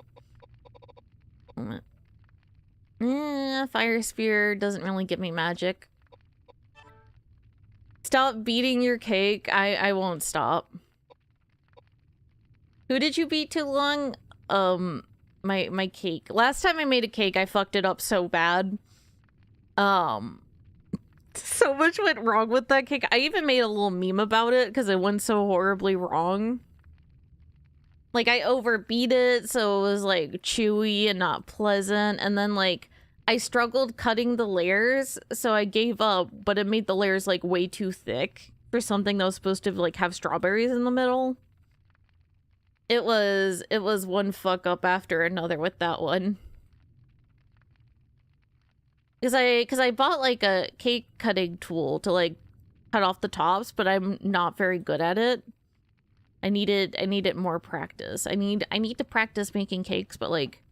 Fire spear doesn't really give me magic. Stop beating your cake. I won't stop. Who did you beat too long? My cake. Last time I made a cake, I fucked it up so bad. So much went wrong with that cake. I even made a little meme about it because it went so horribly wrong. Like, I overbeat it, so it was, like, chewy and not pleasant. And then, like, I struggled cutting the layers, so I gave up. But it made the layers, like, way too thick for something that was supposed to, like, have strawberries in the middle. It was one fuck up after another with that one. Because I bought, like, a cake cutting tool to, like, cut off the tops, but I'm not very good at it. I needed more practice. I need to practice making cakes, but like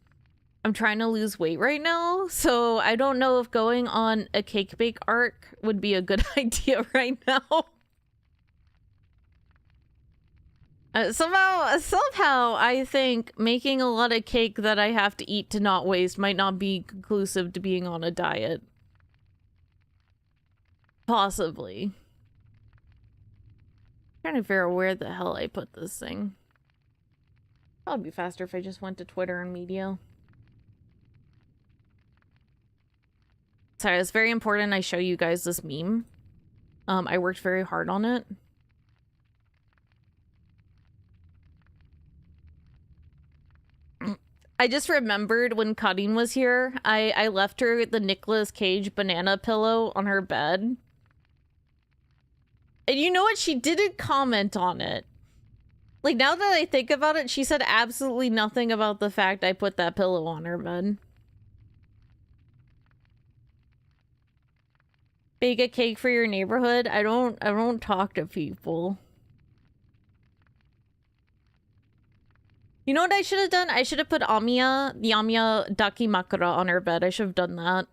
I'm trying to lose weight right now, so I don't know if going on a cake bake arc would be a good idea right now. Somehow I think making a lot of cake that I have to eat to not waste might not be conclusive to being on a diet. Possibly. Trying to figure out where the hell I put this thing. Probably be faster if I just went to Twitter and media. Sorry, it's very important I show you guys this meme. I worked very hard on it. I just remembered when Cutting was here, I left her the Nicolas Cage banana pillow on her bed. And you know what? She didn't comment on it. Like, now that I think about it, she said absolutely nothing about the fact I put that pillow on her bed. Bake a cake for your neighborhood? I don't talk to people. You know what I should have done? I should have put Amiya, the Amiya Dakimakura on her bed. I should have done that.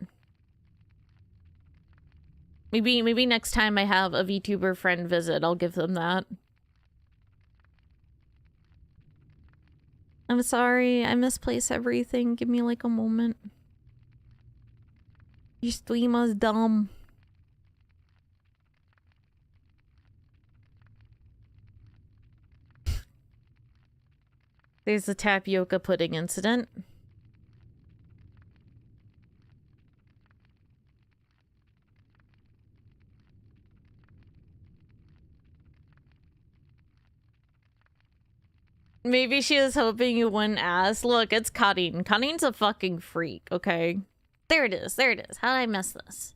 Maybe next time I have a VTuber friend visit, I'll give them that. I'm sorry, I misplace everything. Give me like a moment. Your stream is dumb. There's the tapioca pudding incident. Maybe she was hoping you wouldn't ask. Look, it's Cutting. Cutting's a fucking freak, okay? There it is. There it is. How did I miss this?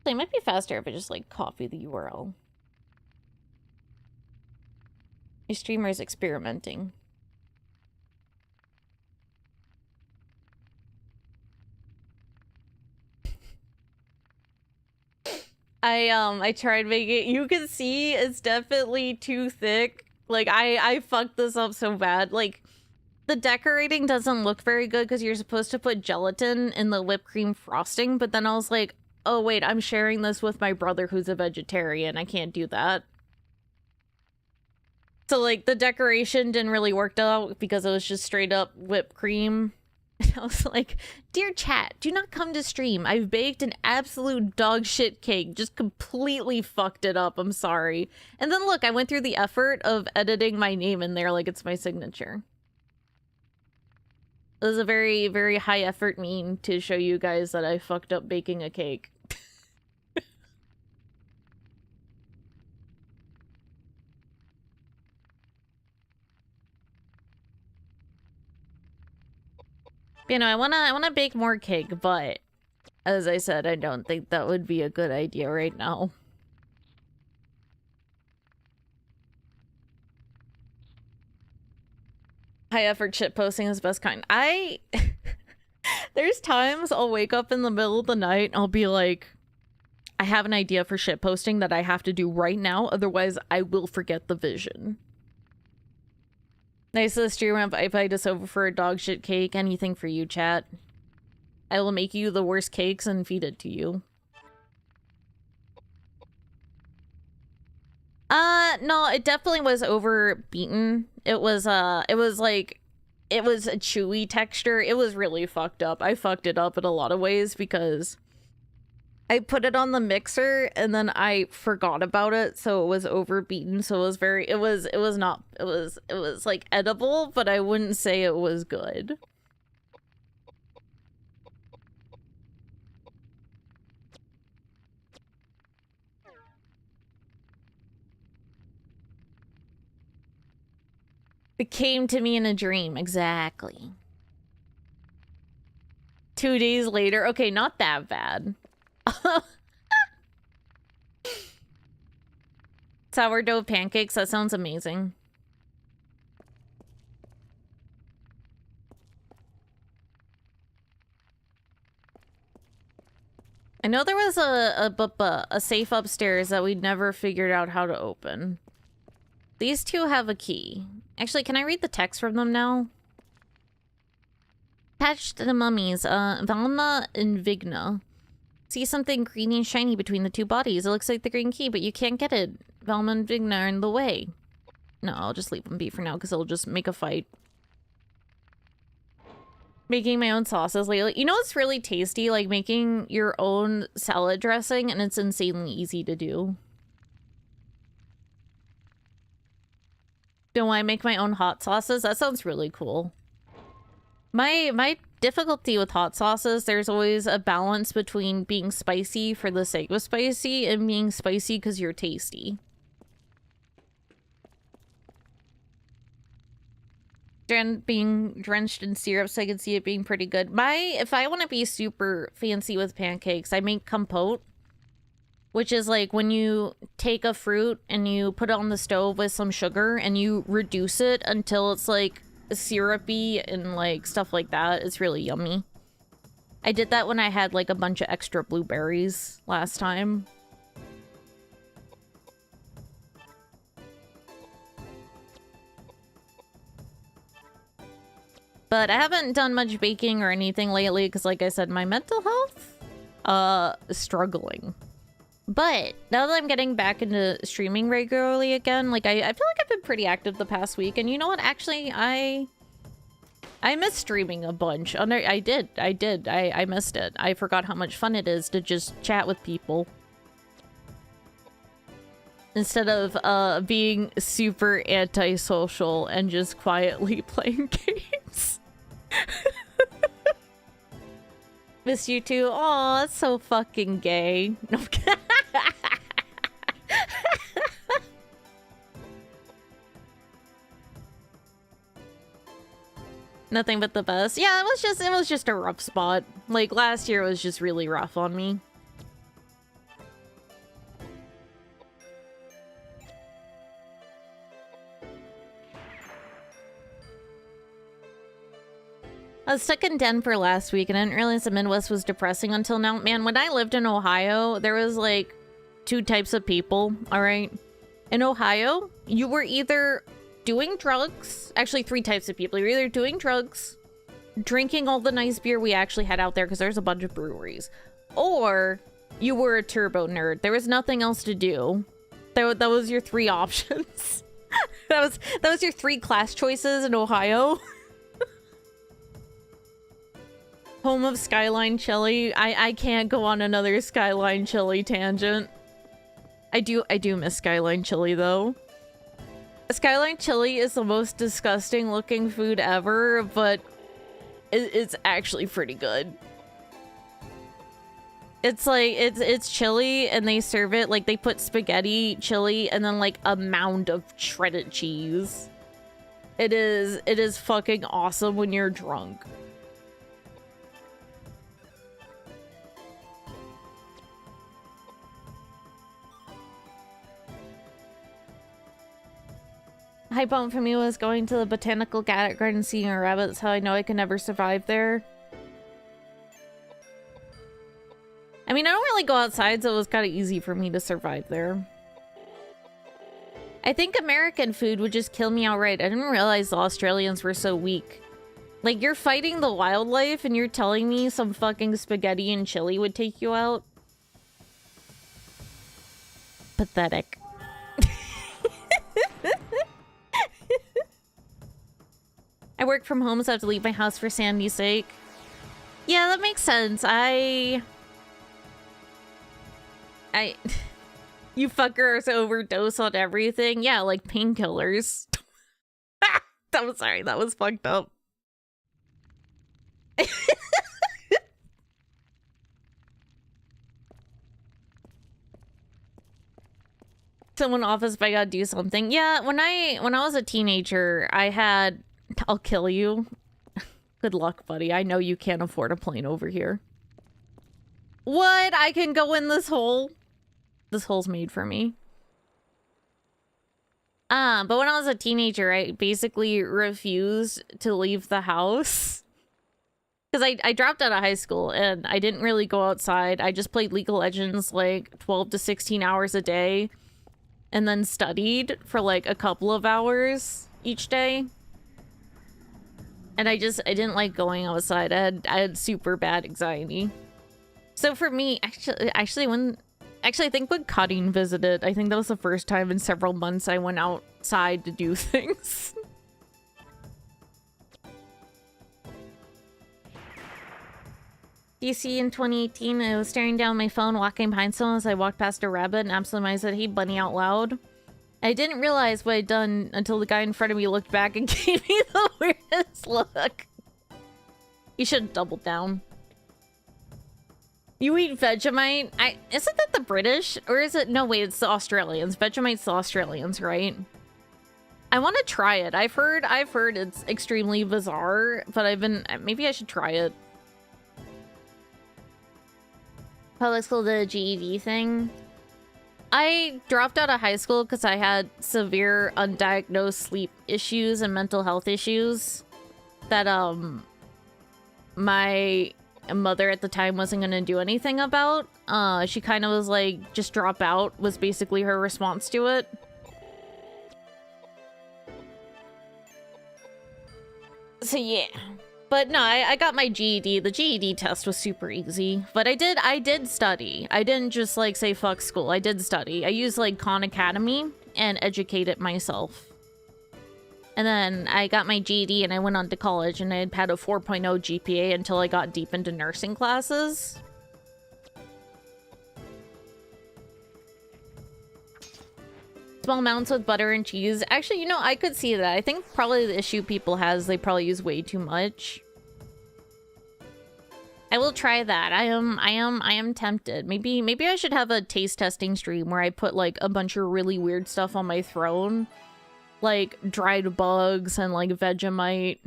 It might be faster if I just, like, copy the URL. Your streamer is experimenting. I tried making it. You can see it's definitely too thick. Like, I fucked this up so bad. Like, the decorating doesn't look very good because you're supposed to put gelatin in the whipped cream frosting, but then I was like, oh wait, I'm sharing this with my brother who's a vegetarian. I can't do that. So, like, the decoration didn't really work out because it was just straight up whipped cream And I was like, dear chat, do not come to stream. I've baked an absolute dog shit cake. Just completely fucked it up. I'm sorry. And then look, I went through the effort of editing my name in there like it's my signature. It was a very, very high effort meme to show you guys that I fucked up baking a cake. You know, I wanna bake more cake, but as I said, I don't think that would be a good idea right now. High effort shit posting is the best kind. There's times I'll wake up in the middle of the night and I'll be like, I have an idea for shit posting that I have to do right now, otherwise I will forget the vision. Nice to stream if I invite us over for a dog shit cake. Anything for you, chat. I will make you the worst cakes and feed it to you. No, it definitely was overbeaten. It was a chewy texture. It was really fucked up. I fucked it up in a lot of ways because I put it on the mixer and then I forgot about it, so it was overbeaten. So it was like edible, but I wouldn't say it was good. It came to me in a dream, exactly. 2 days later, okay, not that bad. Sourdough pancakes, that sounds amazing. I know there was a safe upstairs that we'd never figured out how to open. These two have a key. Actually, can I read the text from them now? Attached to the mummies, Valna and Vigna. See something green and shiny between the two bodies. It looks like the green key, but you can't get it. Valna and Vigna are in the way. No, I'll just leave them be for now, because it'll just make a fight. Making my own sauces lately. You know what's really tasty? Like making your own salad dressing, and it's insanely easy to do. Do I make my own hot sauces? That sounds really cool. My difficulty with hot sauces, there's always a balance between being spicy for the sake of spicy and being spicy because you're tasty. Being drenched in syrups, I can see it being pretty good. If I want to be super fancy with pancakes, I make compote. Which is like when you take a fruit and you put it on the stove with some sugar and you reduce it until it's like syrupy and like stuff like that. It's really yummy. I did that when I had like a bunch of extra blueberries last time. But I haven't done much baking or anything lately because like I said, my mental health is struggling. But now that I'm getting back into streaming regularly again, like I feel like I've been pretty active the past week. And you know what? Actually, I miss streaming a bunch. Oh, no, I did. I missed it. I forgot how much fun it is to just chat with people. Instead of being super antisocial and just quietly playing games. Miss you too. Aw, that's so fucking gay. No, nothing but the best. Yeah, it was just a rough spot. Like last year was just really rough on me. I was stuck in Denver last week and I didn't realize the Midwest was depressing until now. Man, when I lived in Ohio, there was like 2 types of people, all right? In Ohio, you were either doing drugs, actually 3 types of people. You're either doing drugs, drinking all the nice beer we actually had out there because there's a bunch of breweries, or you were a turbo nerd. There was nothing else to do. That was your 3 options. that was your 3 class choices in Ohio. Home of Skyline Chili. I can't go on another Skyline Chili tangent. I do miss Skyline Chili though. Skyline Chili is the most disgusting looking food ever, but it's actually pretty good. It's like it's chili and they serve it like they put spaghetti, chili, and then like a mound of shredded cheese. It is fucking awesome when you're drunk. High point for me was going to the botanical garden, seeing a rabbit. That's how I know I can never survive there. I mean, I don't really go outside, so it was kind of easy for me to survive there. I think American food would just kill me outright. I didn't realize the Australians were so weak. Like, you're fighting the wildlife and you're telling me some fucking spaghetti and chili would take you out? Pathetic. I work from home, so I have to leave my house for Sandy's sake. Yeah, that makes sense. You fuckers overdose on everything. Yeah, like painkillers. I'm sorry, that was fucked up. Someone office, but I gotta do something. Yeah, when I was a teenager, I had... I'll kill you. Good luck, buddy. I know you can't afford a plane over here. What? I can go in this hole? This hole's made for me. But when I was a teenager, I basically refused to leave the house. Because I dropped out of high school and I didn't really go outside. I just played League of Legends like 12 to 16 hours a day. And then studied for like a couple of hours each day. And I didn't like going outside. I had super bad anxiety. So for me, actually, I think when Cutting visited, I think that was the first time in several months I went outside to do things. DC in 2018, I was staring down my phone, walking behind someone as I walked past a rabbit and absolutely said, "Hey, bunny," out loud. I didn't realize what I'd done until the guy in front of me looked back and gave me the weirdest look. You should have doubled down. You eat Vegemite? Isn't that the British? Or is it... No, wait, it's the Australians. Vegemite's the Australians, right? I want to try it. I've heard it's extremely bizarre, but maybe I should try it. Public school, the GED thing. I dropped out of high school because I had severe undiagnosed sleep issues and mental health issues that my mother at the time wasn't going to do anything about. She kind of was like, just drop out was basically her response to it. So yeah. But no, I got my GED. The GED test was super easy. But I did study. I didn't just like say fuck school. I did study. I used like Khan Academy and educated myself. And then I got my GED and I went on to college and I had a 4.0 GPA until I got deep into nursing classes. Small amounts with butter and cheese. Actually, you know, I could see that. I think probably the issue people has, they probably use way too much. I will try that. I am tempted. Maybe I should have a taste testing stream where I put like a bunch of really weird stuff on my throne. Like dried bugs and like Vegemite.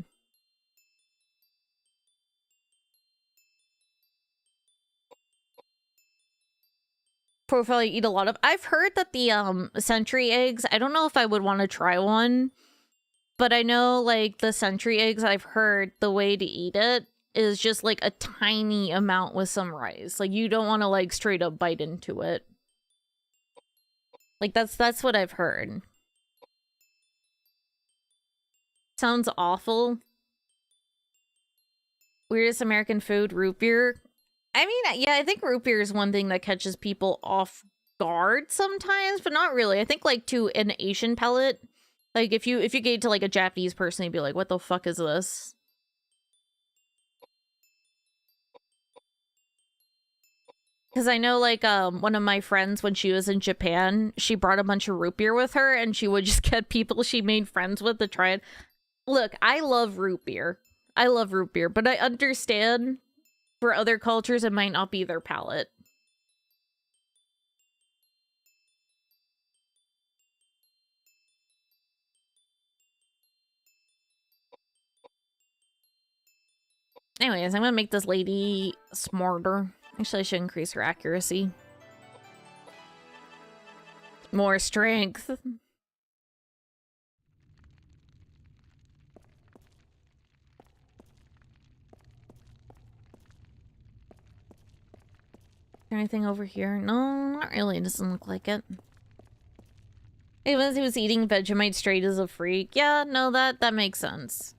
Profile you eat a lot of. I've heard that the century eggs, I don't know if I would want to try one, but I know like the century eggs, I've heard the way to eat it is just like a tiny amount with some rice. Like you don't want to like straight up bite into it. Like that's what I've heard. Sounds awful. Weirdest American food, root beer. I mean, yeah, I think root beer is one thing that catches people off guard sometimes, but not really. I think like to an Asian palate, like if you gave to like a Japanese person, you'd be like, "What the fuck is this?" Because I know, like, one of my friends, when she was in Japan, she brought a bunch of root beer with her, and she would just get people she made friends with to try it. Look, I love root beer. I love root beer, but I understand for other cultures it might not be their palate. Anyways, I'm gonna make this lady smarter. Actually, I should increase her accuracy. More strength. Anything over here? No, not really. It doesn't look like it. Even if he was eating Vegemite straight as a freak. Yeah, no, that makes sense.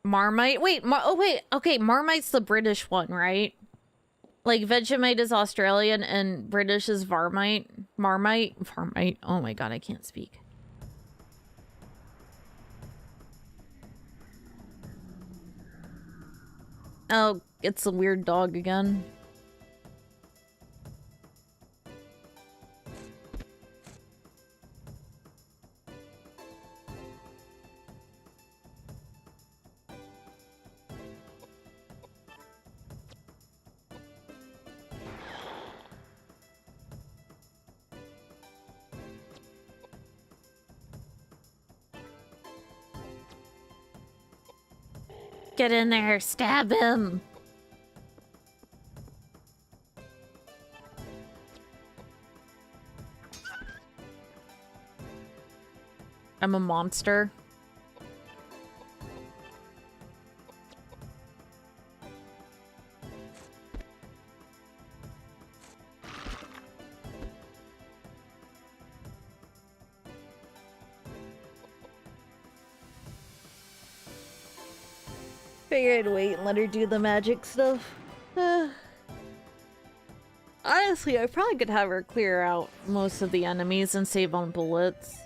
Marmite? Wait, oh wait, okay, Marmite's the British one, right? Like, Vegemite is Australian and British is Varmite. Marmite? Varmite. Oh my god, I can't speak. Oh, it's a weird dog again. Get in there, stab him! I'm a monster. Figured I'd wait and let her do the magic stuff. Honestly, I probably could have her clear out most of the enemies and save on bullets.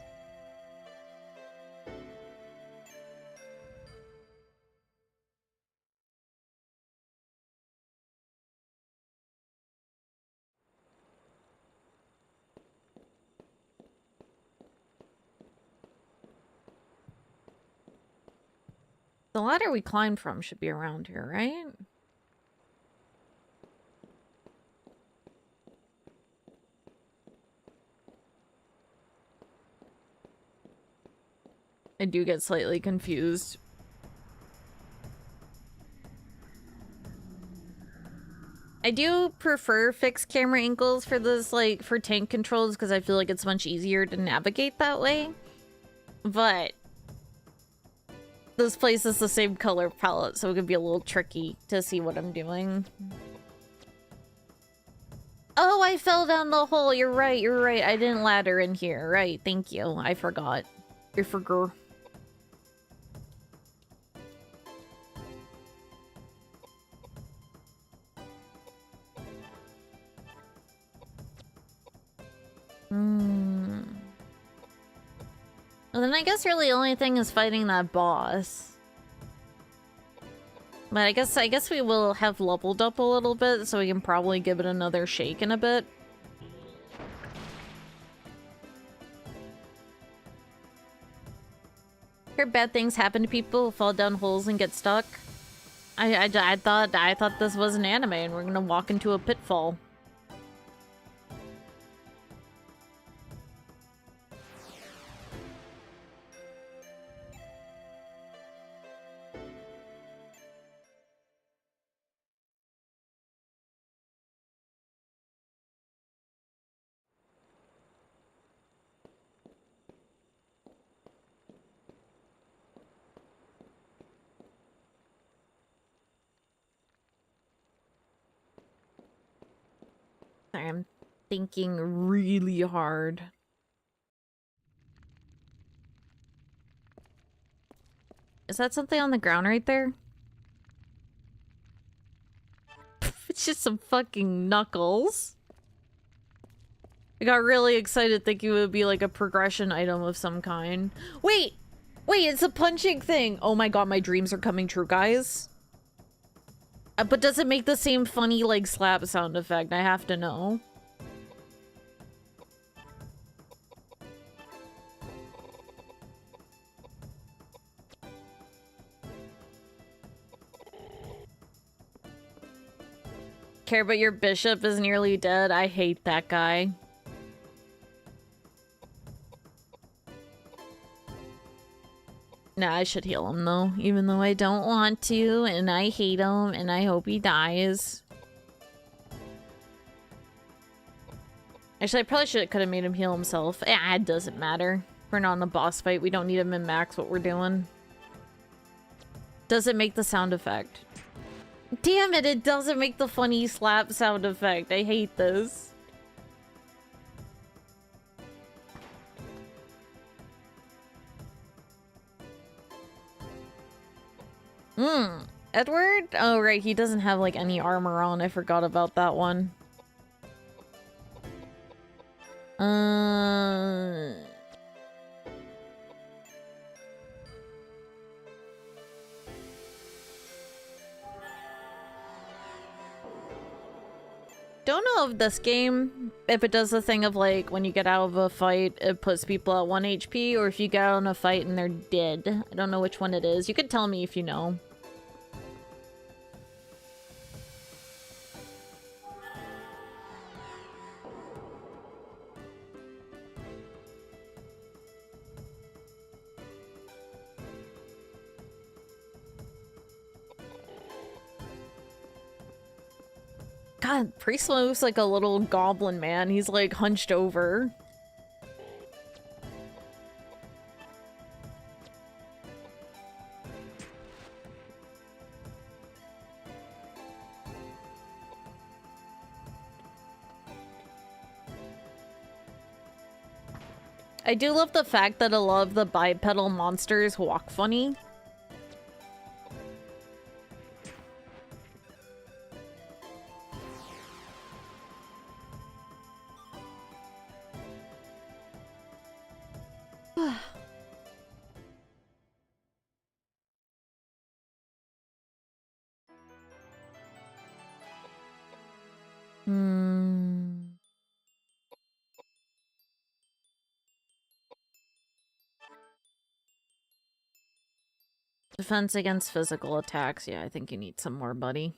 The ladder we climbed from should be around here, right? I do get slightly confused. I do prefer fixed camera angles for this, like, for tank controls, because I feel like it's much easier to navigate that way. But this place is the same color palette, so it could be a little tricky to see what I'm doing. Oh, I fell down the hole. You're right, you're right. I didn't ladder in here. Right, thank you. I forgot. I forgot. Well, then I guess really the only thing is fighting that boss. But I guess we will have leveled up a little bit, so we can probably give it another shake in a bit. Heard bad things happen to people who fall down holes and get stuck. I thought this was an anime and we're gonna walk into a pitfall. Sorry, I'm thinking really hard. Is that something on the ground right there? It's just some fucking knuckles. I got really excited thinking it would be like a progression item of some kind. Wait! Wait, it's a punching thing! Oh my god, my dreams are coming true, guys. But does it make the same funny, like, slap sound effect? I have to know. Care but your bishop is nearly dead? I hate that guy. Nah, I should heal him though, even though I don't want to, and I hate him, and I hope he dies. Actually, I probably could have made him heal himself. It doesn't matter. We're not in a boss fight. We don't need him in max what we're doing. Does it make the sound effect? Damn it, it doesn't make the funny slap sound effect. I hate this. Edward? Oh, right, he doesn't have, like, any armor on. I forgot about that one. Don't know if this game, if it does the thing of, like, when you get out of a fight, it puts people at 1 HP, or if you get out in a fight and they're dead. I don't know which one it is. You could tell me if you know. God, Priest looks like a little goblin man. He's like hunched over. I do love the fact that a lot of the bipedal monsters walk funny. Defense against physical attacks. Yeah, I think you need some more, buddy.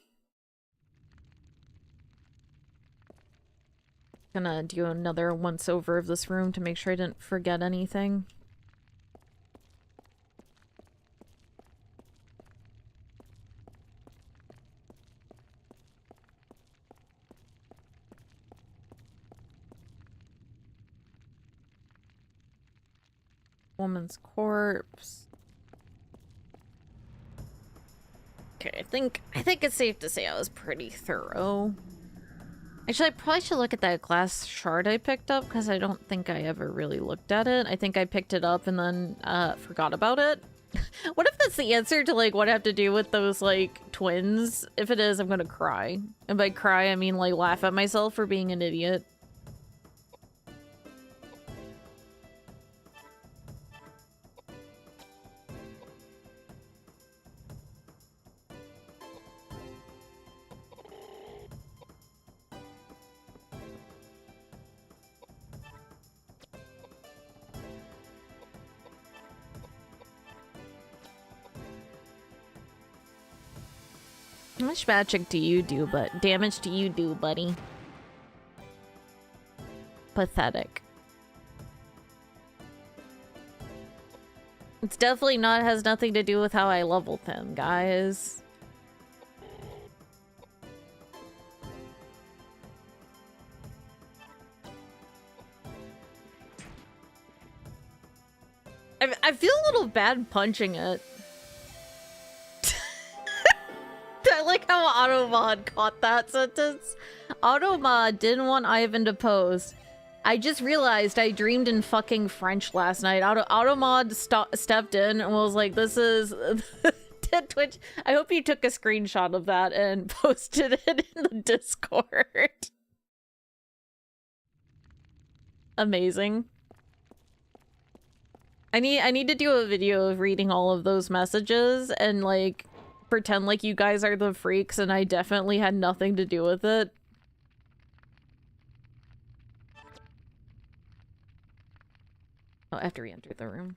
Gonna do another once over of this room to make sure I didn't forget anything. Woman's corpse. Okay, I think it's safe to say I was pretty thorough. Actually, I probably should look at that glass shard I picked up, because I don't think I ever really looked at it. I think I picked it up and then forgot about it. What if that's the answer to, like, what I have to do with those, like, twins? If it is, I'm gonna cry. And by cry, I mean, like, laugh at myself for being an idiot. How much magic do you do, but damage do you do, buddy? Pathetic. It's definitely not, has nothing to do with how I leveled him, guys. I feel a little bad punching it. I like how Automod caught that sentence. Automod didn't want Ivan to pose. I just realized I dreamed in fucking French last night. Automod stepped in and was like, this is... Twitch. I hope you took a screenshot of that and posted it in the Discord. Amazing. I need to do a video of reading all of those messages and like pretend like you guys are the freaks and I definitely had nothing to do with it. Oh, after we enter the room.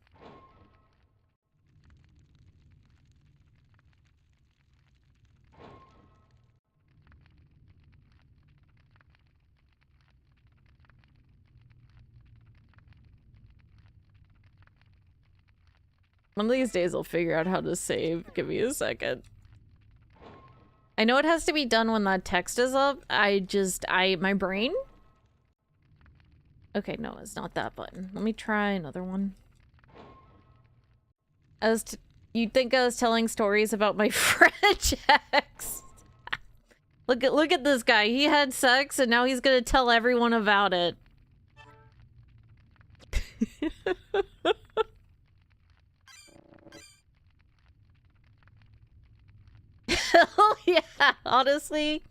One of these days I'll figure out how to save. Give me a second. I know it has to be done when that text is up. My brain? Okay, no, it's not that button. Let me try another one. You'd think I was telling stories about my French ex. Look at this guy. He had sex and now he's gonna tell everyone about it. Hell yeah, honestly.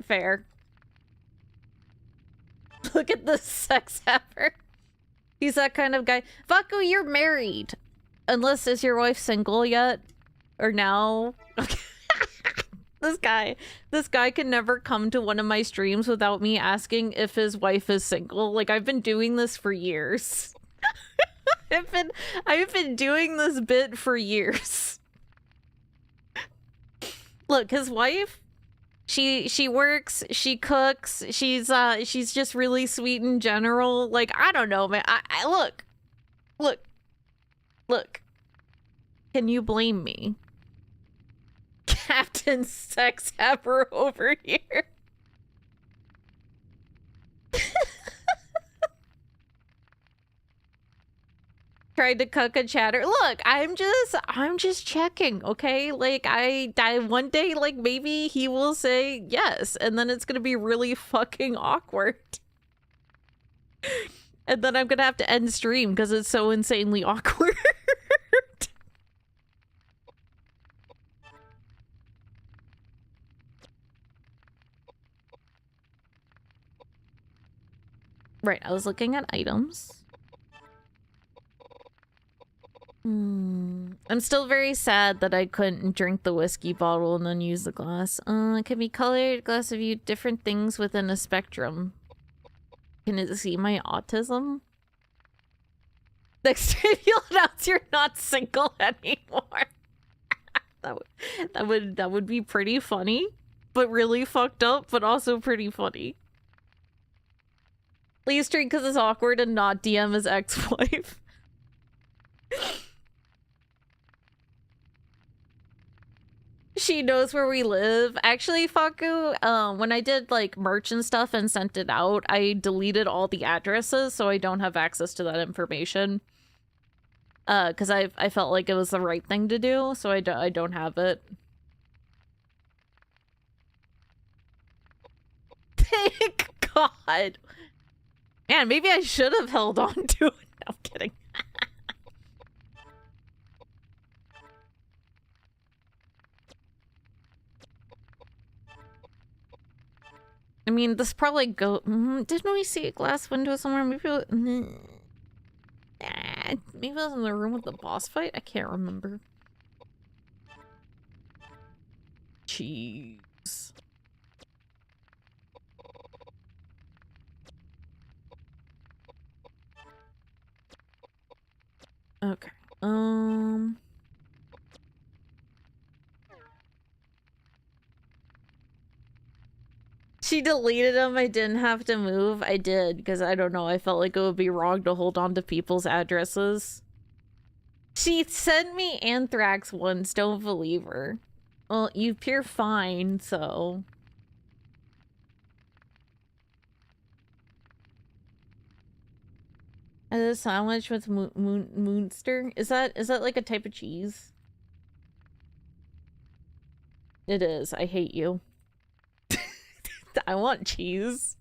Fair. Look at this sex haver. He's that kind of guy. Vaku, you're married. Unless, is your wife single yet? Or now? Okay. This guy can never come to one of my streams without me asking if his wife is single. Like, I've been doing this for years. I've been doing this bit for years. Look, his wife, she works, she cooks, she's just really sweet in general. Like, I don't know, man. Look. Can you blame me? Captain Sex Haver over here. Tried to cuck a chatter. Look, I'm just checking, okay? Like, I one day, like, maybe he will say yes, and then it's gonna be really fucking awkward. And then I'm gonna have to end stream because it's so insanely awkward. Right, I was looking at items. I'm still very sad that I couldn't drink the whiskey bottle and then use the glass. It can be colored. Glass of you different things within a spectrum. Can it see my autism? Next time you'll announce you're not single anymore. that would be pretty funny, but really fucked up, but also pretty funny. Please drink because it's awkward and not DM his ex-wife. She knows where we live. Actually, Faku, when I did like merch and stuff and sent it out, I deleted all the addresses so I don't have access to that information. Because I felt like it was the right thing to do, so I don't have it. Thank God. Man, maybe I should have held on to it. No, I'm kidding. I mean, this probably didn't we see a glass window somewhere? Maybe maybe it was in the room with the boss fight? I can't remember. Jeez. Okay. She deleted them. I didn't have to move. I did, because I don't know. I felt like it would be wrong to hold on to people's addresses. She sent me anthrax once. Don't believe her. Well, you appear fine, so... A sandwich with Moonster? Is that like a type of cheese? It is. I hate you. I want cheese.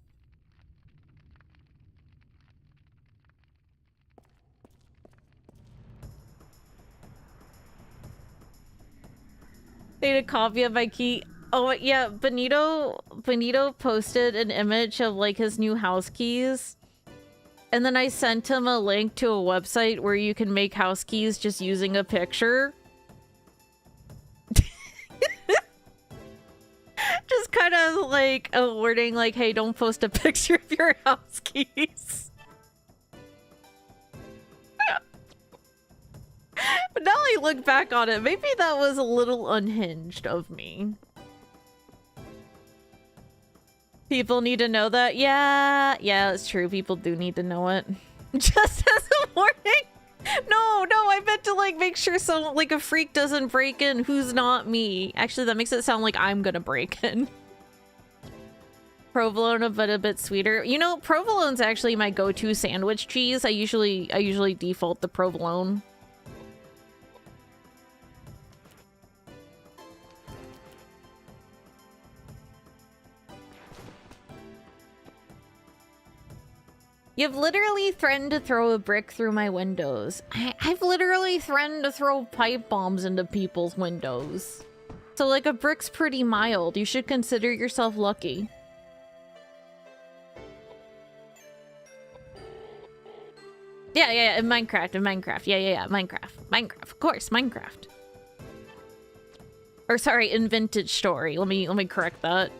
Made a copy of my key. Oh yeah, Benito posted an image of like his new house keys. And then I sent him a link to a website where you can make house keys just using a picture. Just kind of like a warning, like, hey, don't post a picture of your house keys. But now I look back on it, maybe that was a little unhinged of me. People need to know that. Yeah, it's true. People do need to know it. Just as a warning. No, I meant to like make sure some like a freak doesn't break in who's not me. Actually, that makes it sound like I'm gonna break in. Provolone, but a bit sweeter. You know, provolone's actually my go-to sandwich cheese. I usually default to provolone. You've literally threatened to throw a brick through my windows. I've literally threatened to throw pipe bombs into people's windows. So like a brick's pretty mild. You should consider yourself lucky. Yeah, in Minecraft. Yeah, Minecraft. Of course, Minecraft. Or sorry, in Vintage Story. Let me correct that.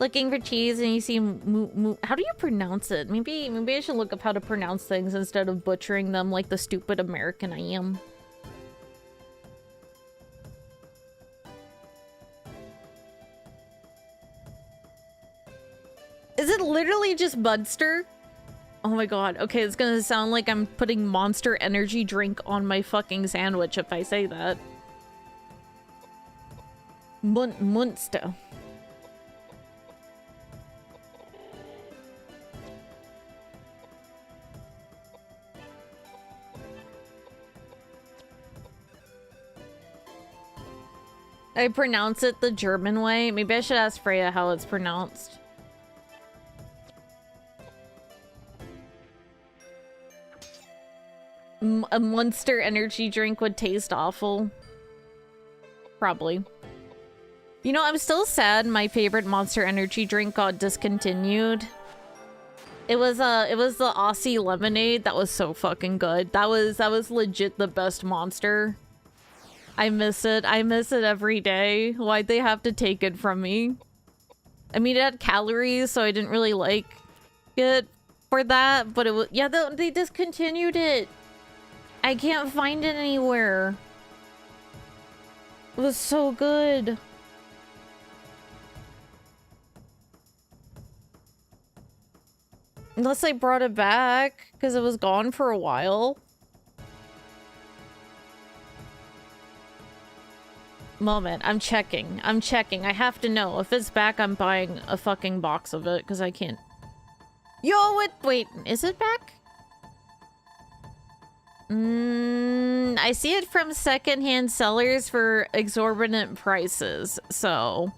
Looking for cheese and you see how do you pronounce it? Maybe I should look up how to pronounce things instead of butchering them like the stupid American I am. Is it literally just Mudster? Oh my god. Okay, it's gonna sound like I'm putting Monster Energy drink on my fucking sandwich if I say that. Munster. I pronounce it the German way. Maybe I should ask Freya how it's pronounced. A Monster Energy drink would taste awful. Probably. You know, I'm still sad my favorite Monster Energy drink got discontinued. It was the Aussie lemonade that was so fucking good. That was legit the best Monster. I miss it. I miss it every day. Why'd they have to take it from me? I mean, it had calories, so I didn't really like it for that, but it was, yeah, they discontinued it. I can't find it anywhere. It was so good. Unless I brought it back, because it was gone for a while. Moment, I'm checking. I have to know. If it's back, I'm buying a fucking box of it, because I can't. Yo, wait, is it back? I see it from secondhand sellers for exorbitant prices, so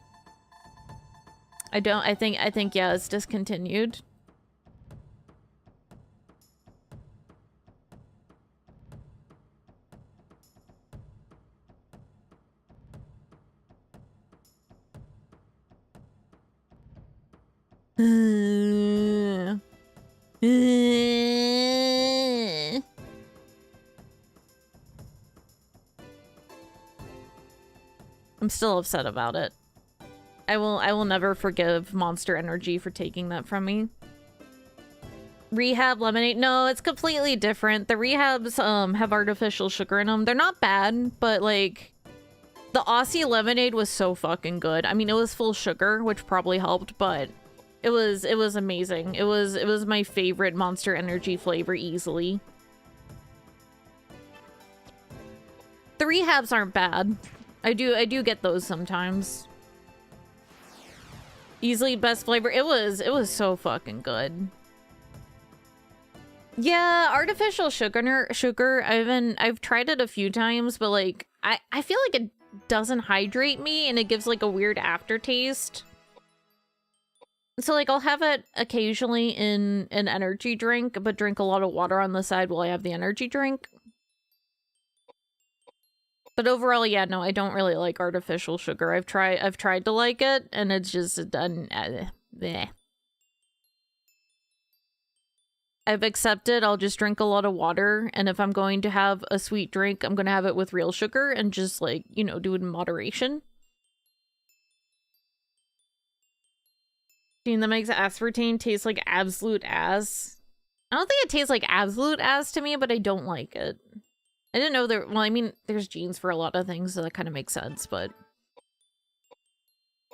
I think yeah, it's discontinued. I'm still upset about it. I will never forgive Monster Energy for taking that from me. Rehab lemonade? No, it's completely different. The Rehabs have artificial sugar in them. They're not bad, but like the Aussie lemonade was so fucking good. I mean, it was full sugar, which probably helped, but it was amazing. It was my favorite Monster Energy flavor easily. The Rehabs aren't bad. I do get those sometimes. Easily best flavor. It was so fucking good. Yeah, artificial sugar. I've tried it a few times, but like I feel like it doesn't hydrate me and it gives like a weird aftertaste. So like I'll have it occasionally in an energy drink, but drink a lot of water on the side while I have the energy drink. But overall, yeah, no, I don't really like artificial sugar. I've tried to like it, and it's just done. Bleh. I've accepted I'll just drink a lot of water, and if I'm going to have a sweet drink, I'm gonna have it with real sugar and just, like, you know, do it in moderation. That makes aspartame taste like absolute ass. I don't think it tastes like absolute ass to me, but I don't like it. I didn't know there... Well, I mean, there's genes for a lot of things, so that kind of makes sense, but...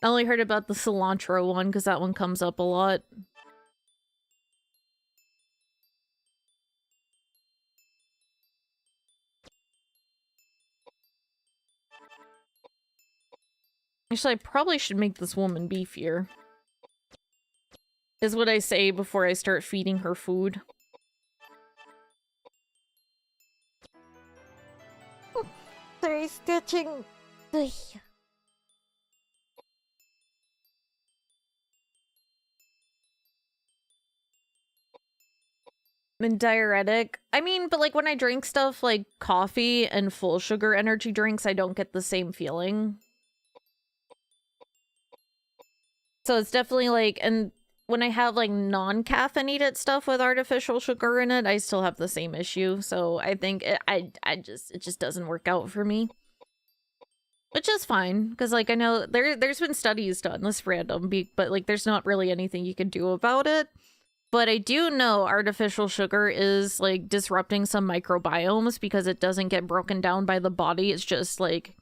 I only heard about the cilantro one, because that one comes up a lot. Actually, I probably should make this woman beefier. Is what I say before I start feeding her food. Sorry, stitching. I'm diuretic. I mean, but like when I drink stuff like coffee and full sugar energy drinks, I don't get the same feeling. So it's definitely like, and when I have like non-caffeinated stuff with artificial sugar in it, I still have the same issue. So I think it just doesn't work out for me. Which is fine, because like I know there's been studies done, this random, but like there's not really anything you can do about it. But I do know artificial sugar is like disrupting some microbiomes because it doesn't get broken down by the body. It's just like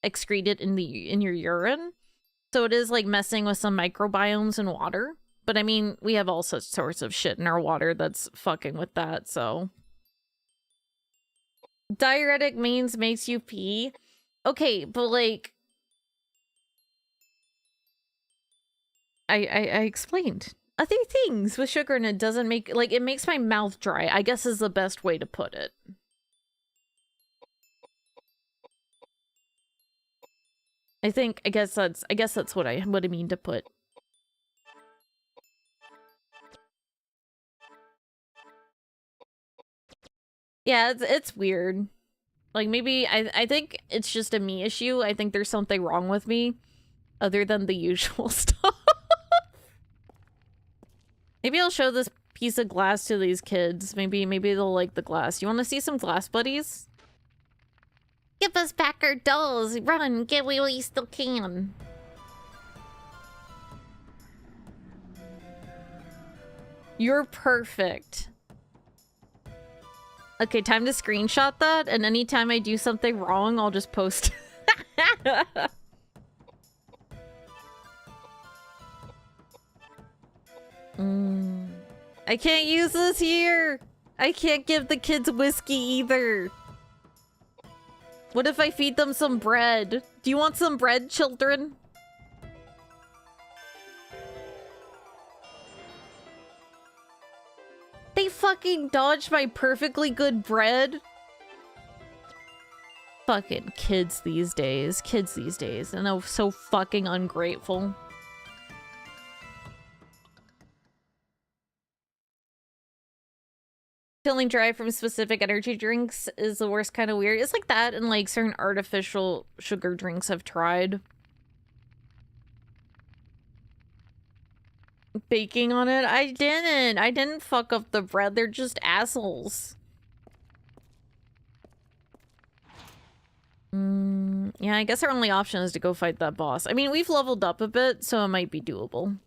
excreted in your urine. So it is like messing with some microbiomes in water. But I mean, we have all such sorts of shit in our water that's fucking with that, so. Diuretic means makes you pee. Okay, but like... I explained. Other things with sugar in it doesn't make... Like, it makes my mouth dry, I guess is the best way to put it. I guess that's what I mean to put. Yeah, it's weird. Like, maybe, I think it's just a me issue. I think there's something wrong with me, other than the usual stuff. Maybe I'll show this piece of glass to these kids. Maybe they'll like the glass. You want to see some glass, buddies? Give us back our dolls! Run! Get away while you still can! You're perfect. Okay, time to screenshot that, and anytime I do something wrong, I'll just post. I can't use this here! I can't give the kids whiskey either. What if I feed them some bread? Do you want some bread, children? They fucking dodged my perfectly good bread. Fucking kids these days. Kids these days. And they're so fucking ungrateful. Feeling dry from specific energy drinks is the worst kind of weird. It's like that and like certain artificial sugar drinks I've tried. Baking on it? I didn't fuck up the bread. They're just assholes. Yeah, I guess our only option is to go fight that boss. I mean, we've leveled up a bit, so it might be doable.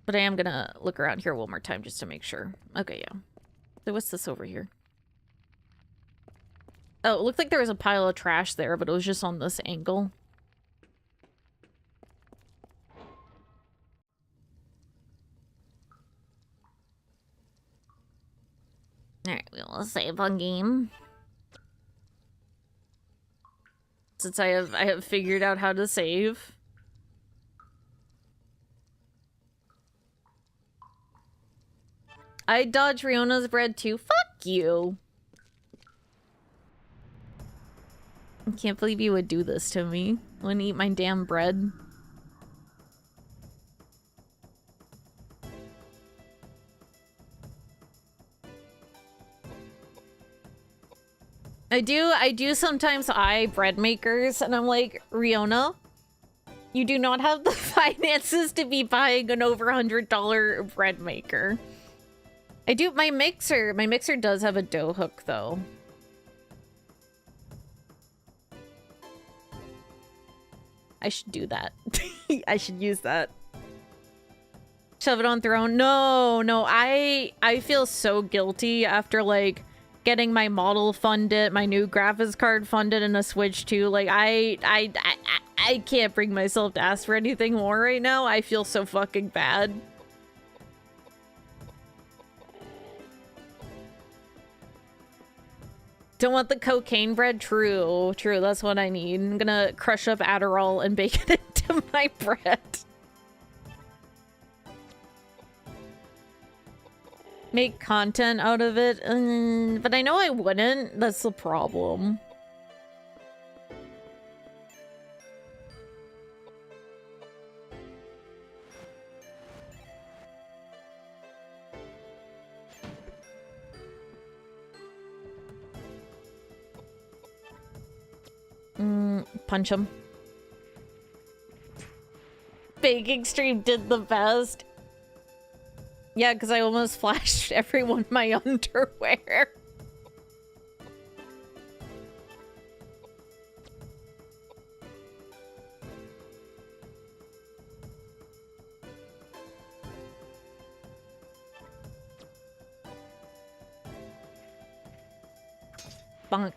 But I am gonna look around here one more time just to make sure. Okay, yeah. So what's this over here? Oh, it looked like there was a pile of trash there, but it was just on this angle. Alright, we will save on game. Since I have figured out how to save. I dodge Riona's bread too. Fuck you. I can't believe you would do this to me. I wouldn't eat my damn bread. I do sometimes eye bread makers, and I'm like, Riona, you do not have the finances to be buying an over $100 bread maker. I do, my mixer does have a dough hook though. I should do that. I should use that. Shove it on throne. No, I feel so guilty after like getting my model funded, my new graphics card funded, and a Switch too. Like I can't bring myself to ask for anything more right now. I feel so fucking bad. Don't want the cocaine bread? True. That's what I need. I'm gonna crush up Adderall and bake it into my bread. Make content out of it? But I know I wouldn't. That's the problem. Punch him. Baking stream did the best. Yeah, because I almost flashed everyone my underwear. Bonk.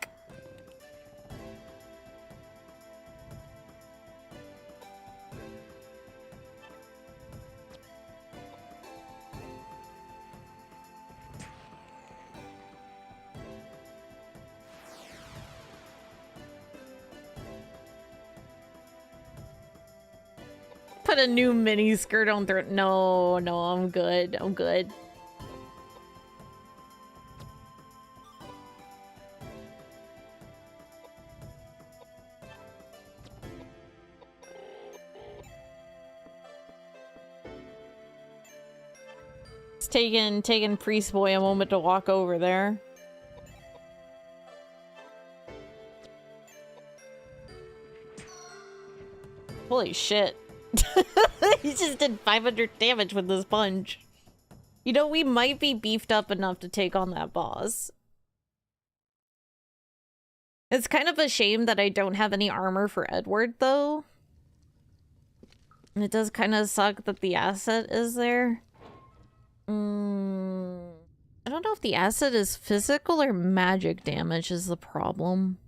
Put a new mini skirt on there. No, I'm good. I'm good. It's taking Priest Boy a moment to walk over there. Holy shit. He just did 500 damage with this punch. You know, we might be beefed up enough to take on that boss. It's kind of a shame that I don't have any armor for Edward, though. And it does kind of suck that the asset is there. I don't know if the asset is physical or magic damage is the problem.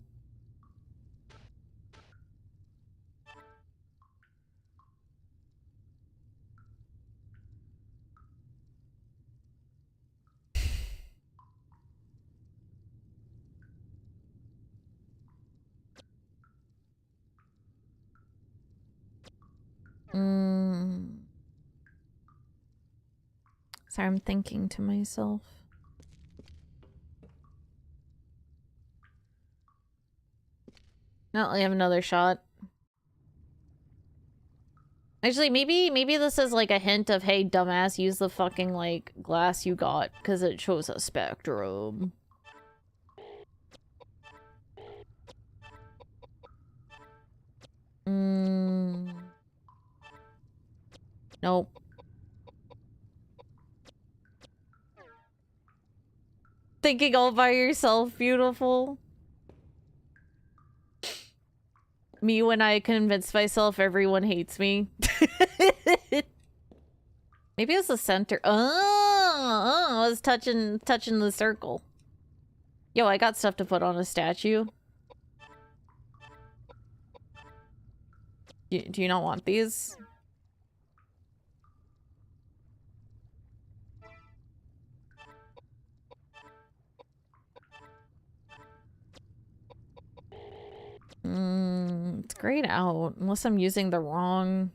Sorry, I'm thinking to myself. No, I have another shot. Actually, maybe this is like a hint of, hey, dumbass, use the fucking, like, glass you got, because it shows a spectrum. Nope. Thinking all by yourself, beautiful. Me when I convince myself everyone hates me. Maybe it's the center. Oh, I was touching the circle. Yo, I got stuff to put on a statue. Do you not want these? It's grayed out, unless I'm using the wrong...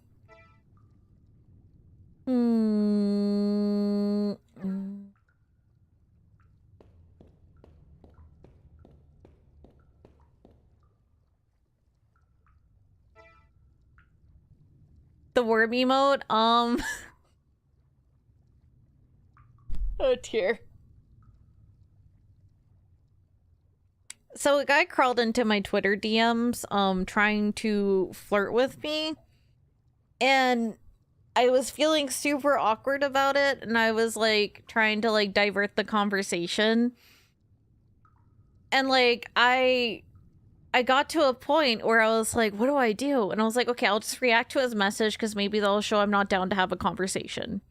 The worm emote? Oh dear. So a guy crawled into my Twitter DMs, trying to flirt with me, and I was feeling super awkward about it, and I was like trying to like divert the conversation. And like I got to a point where I was like, what do I do? And I was like, okay, I'll just react to his message because maybe that'll show I'm not down to have a conversation.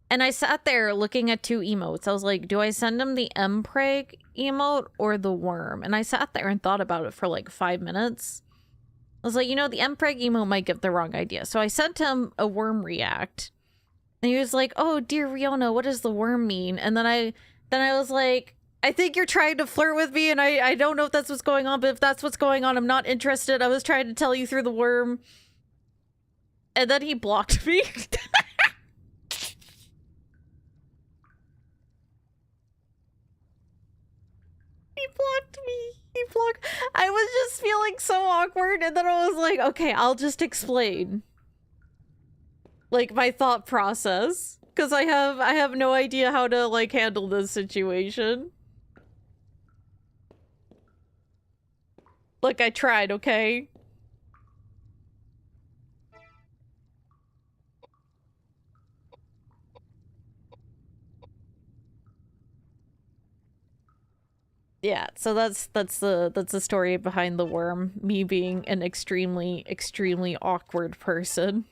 And I sat there looking at two emotes. I was like, do I send him the mpreg emote or the worm? And I sat there and thought about it for like 5 minutes. I was like, you know, the mpreg emote might give the wrong idea. So I sent him a worm react. And he was like, oh, dear Riona, what does the worm mean? And then I was like, I think you're trying to flirt with me, and I don't know if that's what's going on, but if that's what's going on, I'm not interested. I was trying to tell you through the worm. And then he blocked me. He blocked me. I was just feeling so awkward, and then I was like, okay, I'll just explain. Like, my thought process. Because I have no idea how to, like, handle this situation. Look, I tried, okay? Yeah, so that's the story behind the worm, me being an extremely awkward person.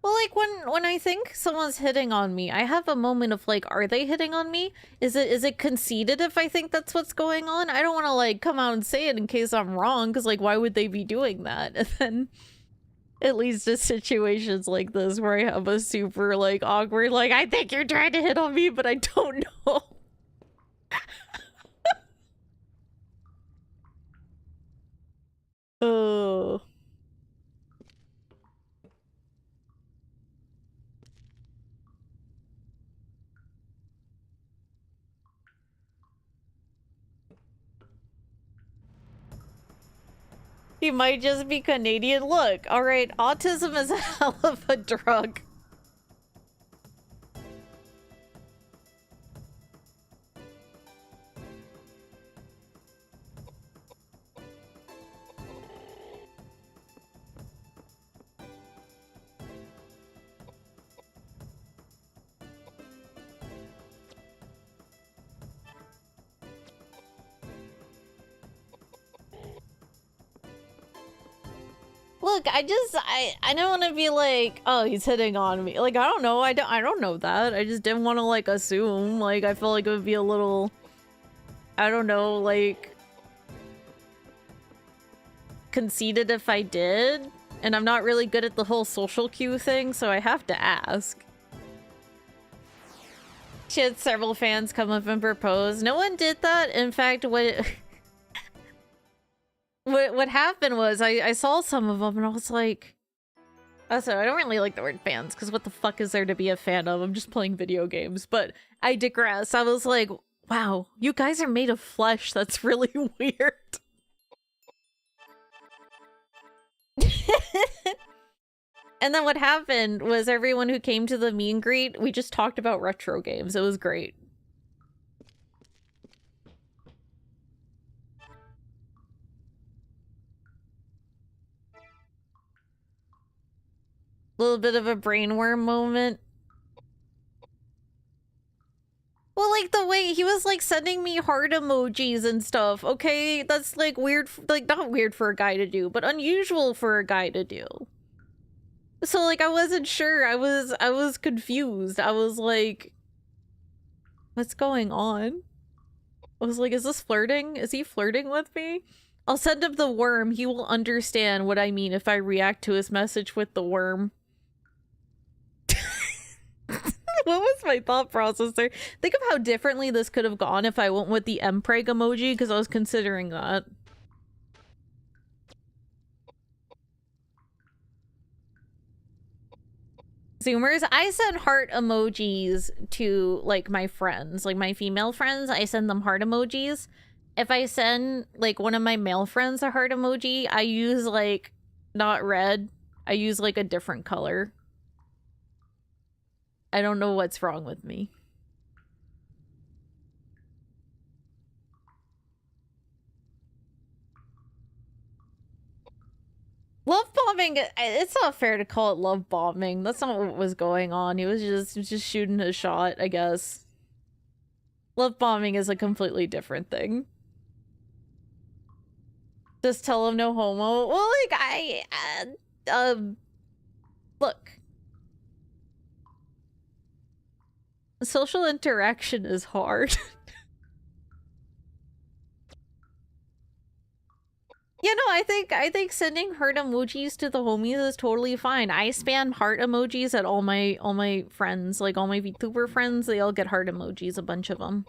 Well, like when I think someone's hitting on me, I have a moment of like, are they hitting on me? Is it conceited if I think that's what's going on? I don't want to like come out and say it in case I'm wrong, because like why would they be doing that? And then it leads to situations like this where I have a super like awkward like, I think you're trying to hit on me, but I don't know. Oh. He might just be Canadian. Look, all right, autism is a hell of a drug. Look, I don't want to be like, oh, he's hitting on me. Like, I don't know. I don't know that. I just didn't want to like assume. Like, I feel like it would be a little, I don't know, like conceited if I did. And I'm not really good at the whole social cue thing, so I have to ask. She had several fans come up and propose. No one did that. In fact, what happened was I saw some of them and I was like, also, I don't really like the word fans because what the fuck is there to be a fan of? I'm just playing video games, but I digress. I was like, wow, you guys are made of flesh. That's really weird. And then what happened was everyone who came to the meet and greet, we just talked about retro games. It was great. Little bit of a brainworm moment. Well, like the way he was like sending me heart emojis and stuff. Okay, that's like weird, like not weird for a guy to do, but unusual for a guy to do. So like I wasn't sure. I was confused. I was like, what's going on? I was like, is this flirting? Is he flirting with me? I'll send him the worm. He will understand what I mean if I react to his message with the worm. What was my thought process there? Think of how differently this could have gone if I went with the mpreg emoji, because I was considering that. Zoomers, I send heart emojis to like my friends, like my female friends. I send them heart emojis. if I send like one of my male friends a heart emoji, I use like not red. I use like a different color. I don't know what's wrong with me. Love bombing, it's not fair to call it love bombing. That's not what was going on. He was just shooting his shot, I guess. Love bombing is a completely different thing. Just tell him no homo. Well, like, look. Social interaction is hard. Yeah, no, I think sending heart emojis to the homies is totally fine. I spam heart emojis at all my friends, like all my VTuber friends. They all get heart emojis, a bunch of them.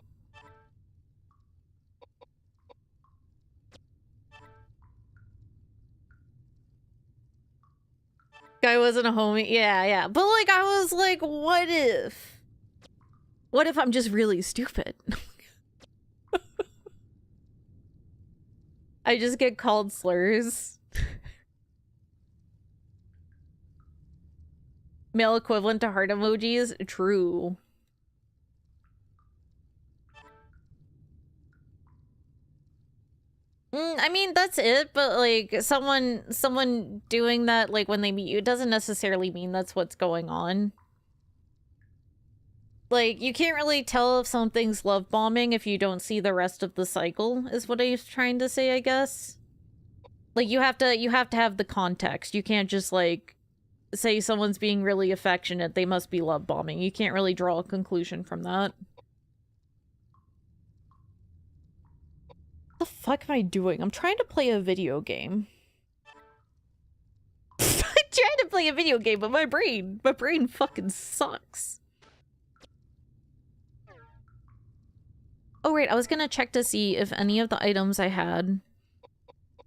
Guy wasn't a homie. Yeah. But like, I was like, what if? What if I'm just really stupid? I just get called slurs. Male equivalent to heart emojis? True. I mean, that's it, but like someone doing that like when they meet you, it doesn't necessarily mean that's what's going on. Like, you can't really tell if something's love bombing if you don't see the rest of the cycle, is what I was trying to say, I guess. Like, you have to have the context. You can't just like say someone's being really affectionate, they must be love bombing. You can't really draw a conclusion from that. What the fuck am I doing? I'm trying to play a video game. I'm trying to play a video game, but my brain fucking sucks. Oh, right, I was gonna check to see if any of the items I had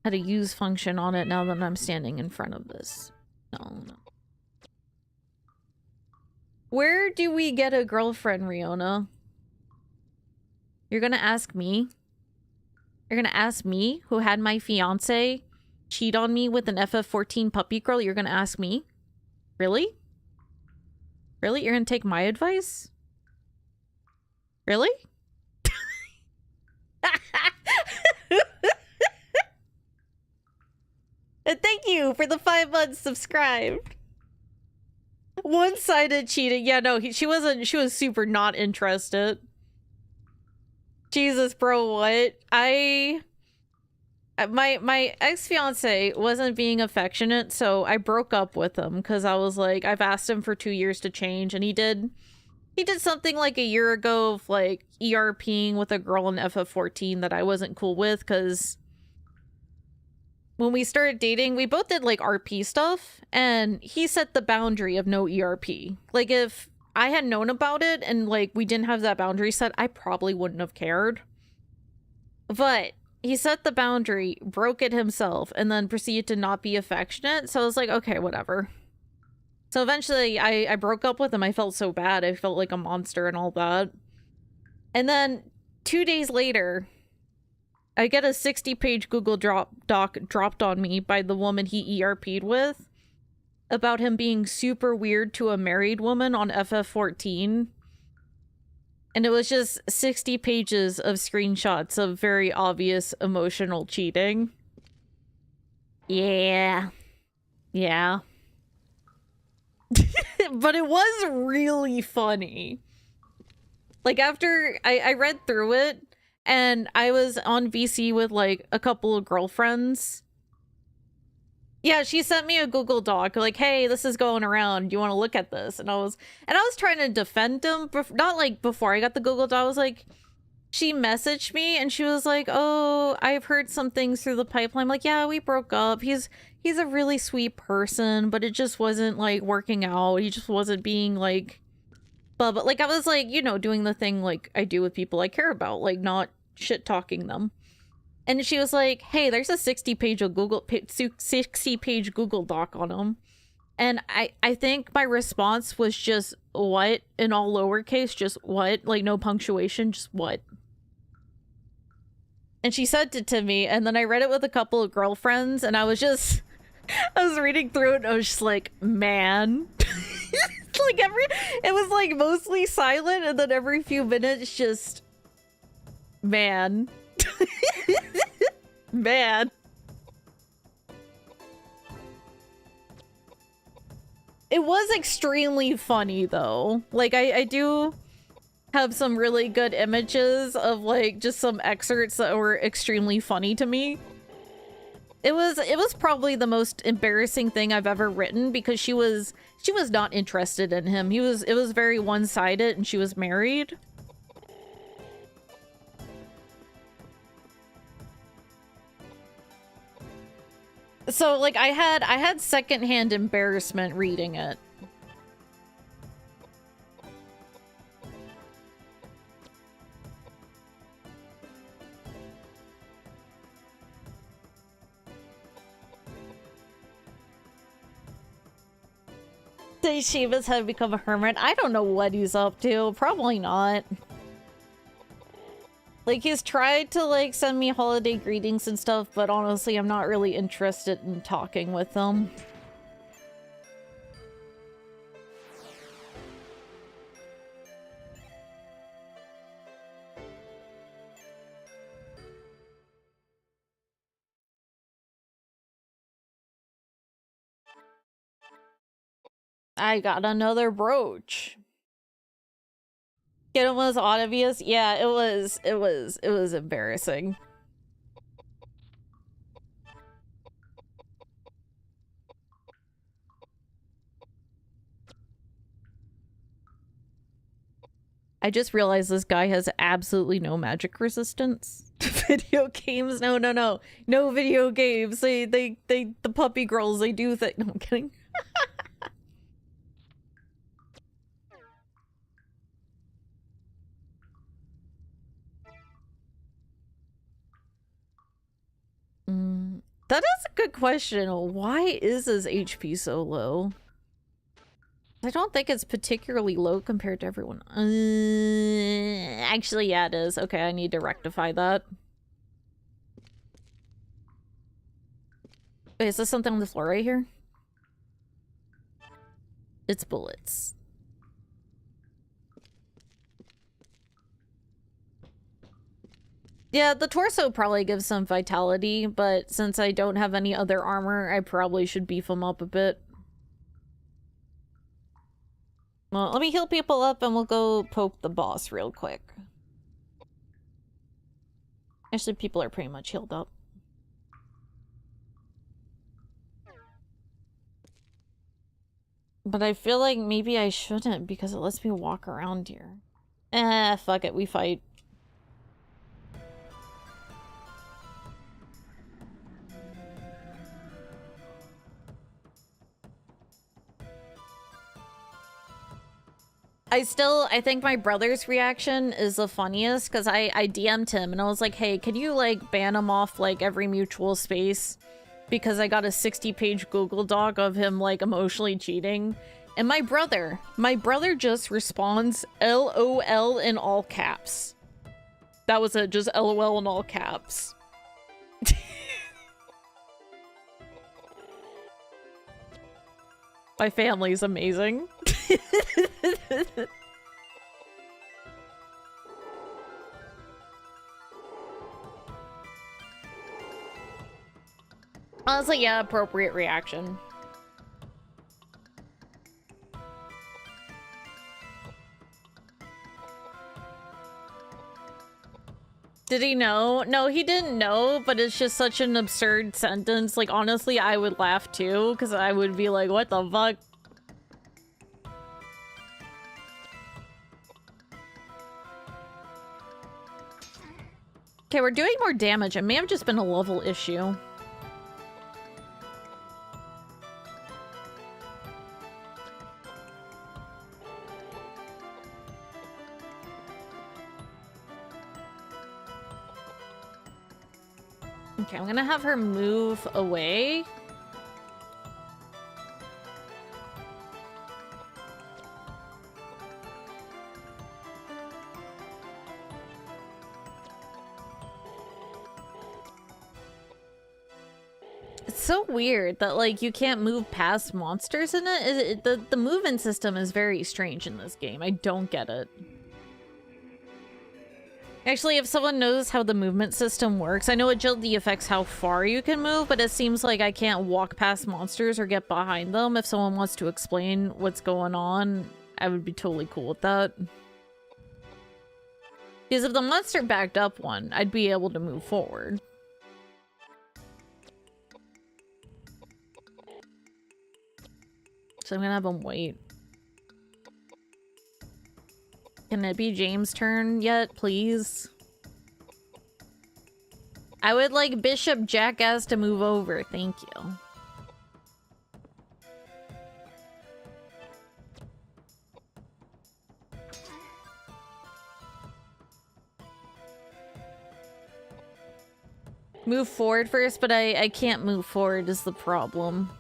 a use function on it now that I'm standing in front of this. No. Where do we get a girlfriend, Riona? You're gonna ask me? You're gonna ask me, who had my fiance cheat on me with an FF14 puppy girl? You're gonna ask me? Really? Really? You're gonna take my advice? Really? And thank you for the 5 months subscribed. One-sided cheating. Yeah, no, she was super not interested. Jesus, bro, what? My ex-fiance wasn't being affectionate, so I broke up with him because I was like, I've asked him for 2 years to change, and he did something like a year ago of like ERPing with a girl in FF14 that I wasn't cool with, because when we started dating, we both did like RP stuff, and he set the boundary of no ERP. Like, if I had known about it and like we didn't have that boundary set, I probably wouldn't have cared. But he set the boundary, broke it himself, and then proceeded to not be affectionate. So I was like, okay, whatever. So eventually I broke up with him. I felt so bad. I felt like a monster and all that. And then 2 days later, I get a 60-page Google Doc dropped on me by the woman he ERP'd with about him being super weird to a married woman on FF14. And it was just 60 pages of screenshots of very obvious emotional cheating. Yeah. But it was really funny. Like, after I read through it, and I was on VC with like a couple of girlfriends. Yeah, she sent me a Google Doc, like, hey, this is going around. Do you want to look at this? And I was trying to defend him, not like before I got the Google Doc. I was like, she messaged me and she was like, oh, I've heard some things through the pipeline. I'm like, yeah, we broke up. He's a really sweet person, but it just wasn't like working out. He just wasn't being like, but like, I was like, you know, doing the thing like I do with people I care about, like not shit talking them. And she was like, hey, there's a 60-page Google Doc on him. And I think my response was just, what? In all lowercase, just what? Like, no punctuation, just what? And she sent it to me, and then I read it with a couple of girlfriends, and I was just... I was reading through it, and I was just like, man. Like it was like mostly silent, and then every few minutes just... Man. Man. It was extremely funny, though. Like, I do have some really good images of, like, just some excerpts that were extremely funny to me. It was probably the most embarrassing thing I've ever written, because she was not interested in him. It was very one-sided, and she was married. So, like, I had secondhand embarrassment reading it. Does Shiva's have become a hermit? I don't know what he's up to. Probably not. Like, he's tried to, like, send me holiday greetings and stuff, but honestly, I'm not really interested in talking with them. I got another brooch. It was obvious. Yeah, it was embarrassing. I just realized this guy has absolutely no magic resistance. Video games? No, no, no. No video games. The puppy girls, they do think. No, I'm kidding. That is a good question. Why is his HP so low? I don't think it's particularly low compared to everyone. Actually, yeah, it is. Okay, I need to rectify that. Wait, is this something on the floor right here? It's bullets. Yeah, the torso probably gives some vitality, but since I don't have any other armor, I probably should beef him up a bit. Well, let me heal people up and we'll go poke the boss real quick. Actually, people are pretty much healed up. But I feel like maybe I shouldn't because it lets me walk around here. Fuck it, we fight. I think my brother's reaction is the funniest because I DM'd him and I was like, hey, can you like ban him off like every mutual space? Because I got a 60-page Google Doc of him like emotionally cheating. And my brother just responds LOL in all caps. That was it, just LOL in all caps. My family's amazing. Honestly, yeah, appropriate reaction. Did he know? No, he didn't know, but it's just such an absurd sentence. Like, honestly, I would laugh too, because I would be like, what the fuck? Okay, we're doing more damage. It may have just been a level issue. Okay, I'm gonna have her move away. It's so weird that, like, you can't move past monsters in it. The movement system is very strange in this game. I don't get it. Actually, if someone knows how the movement system works, I know agility affects how far you can move, but it seems like I can't walk past monsters or get behind them. If someone wants to explain what's going on, I would be totally cool with that. Because if the monster backed up one, I'd be able to move forward. So I'm gonna have him wait. Can it be James' turn yet, please? I would like Bishop Jackass to move over, thank you. Move forward first, but I can't move forward is the problem.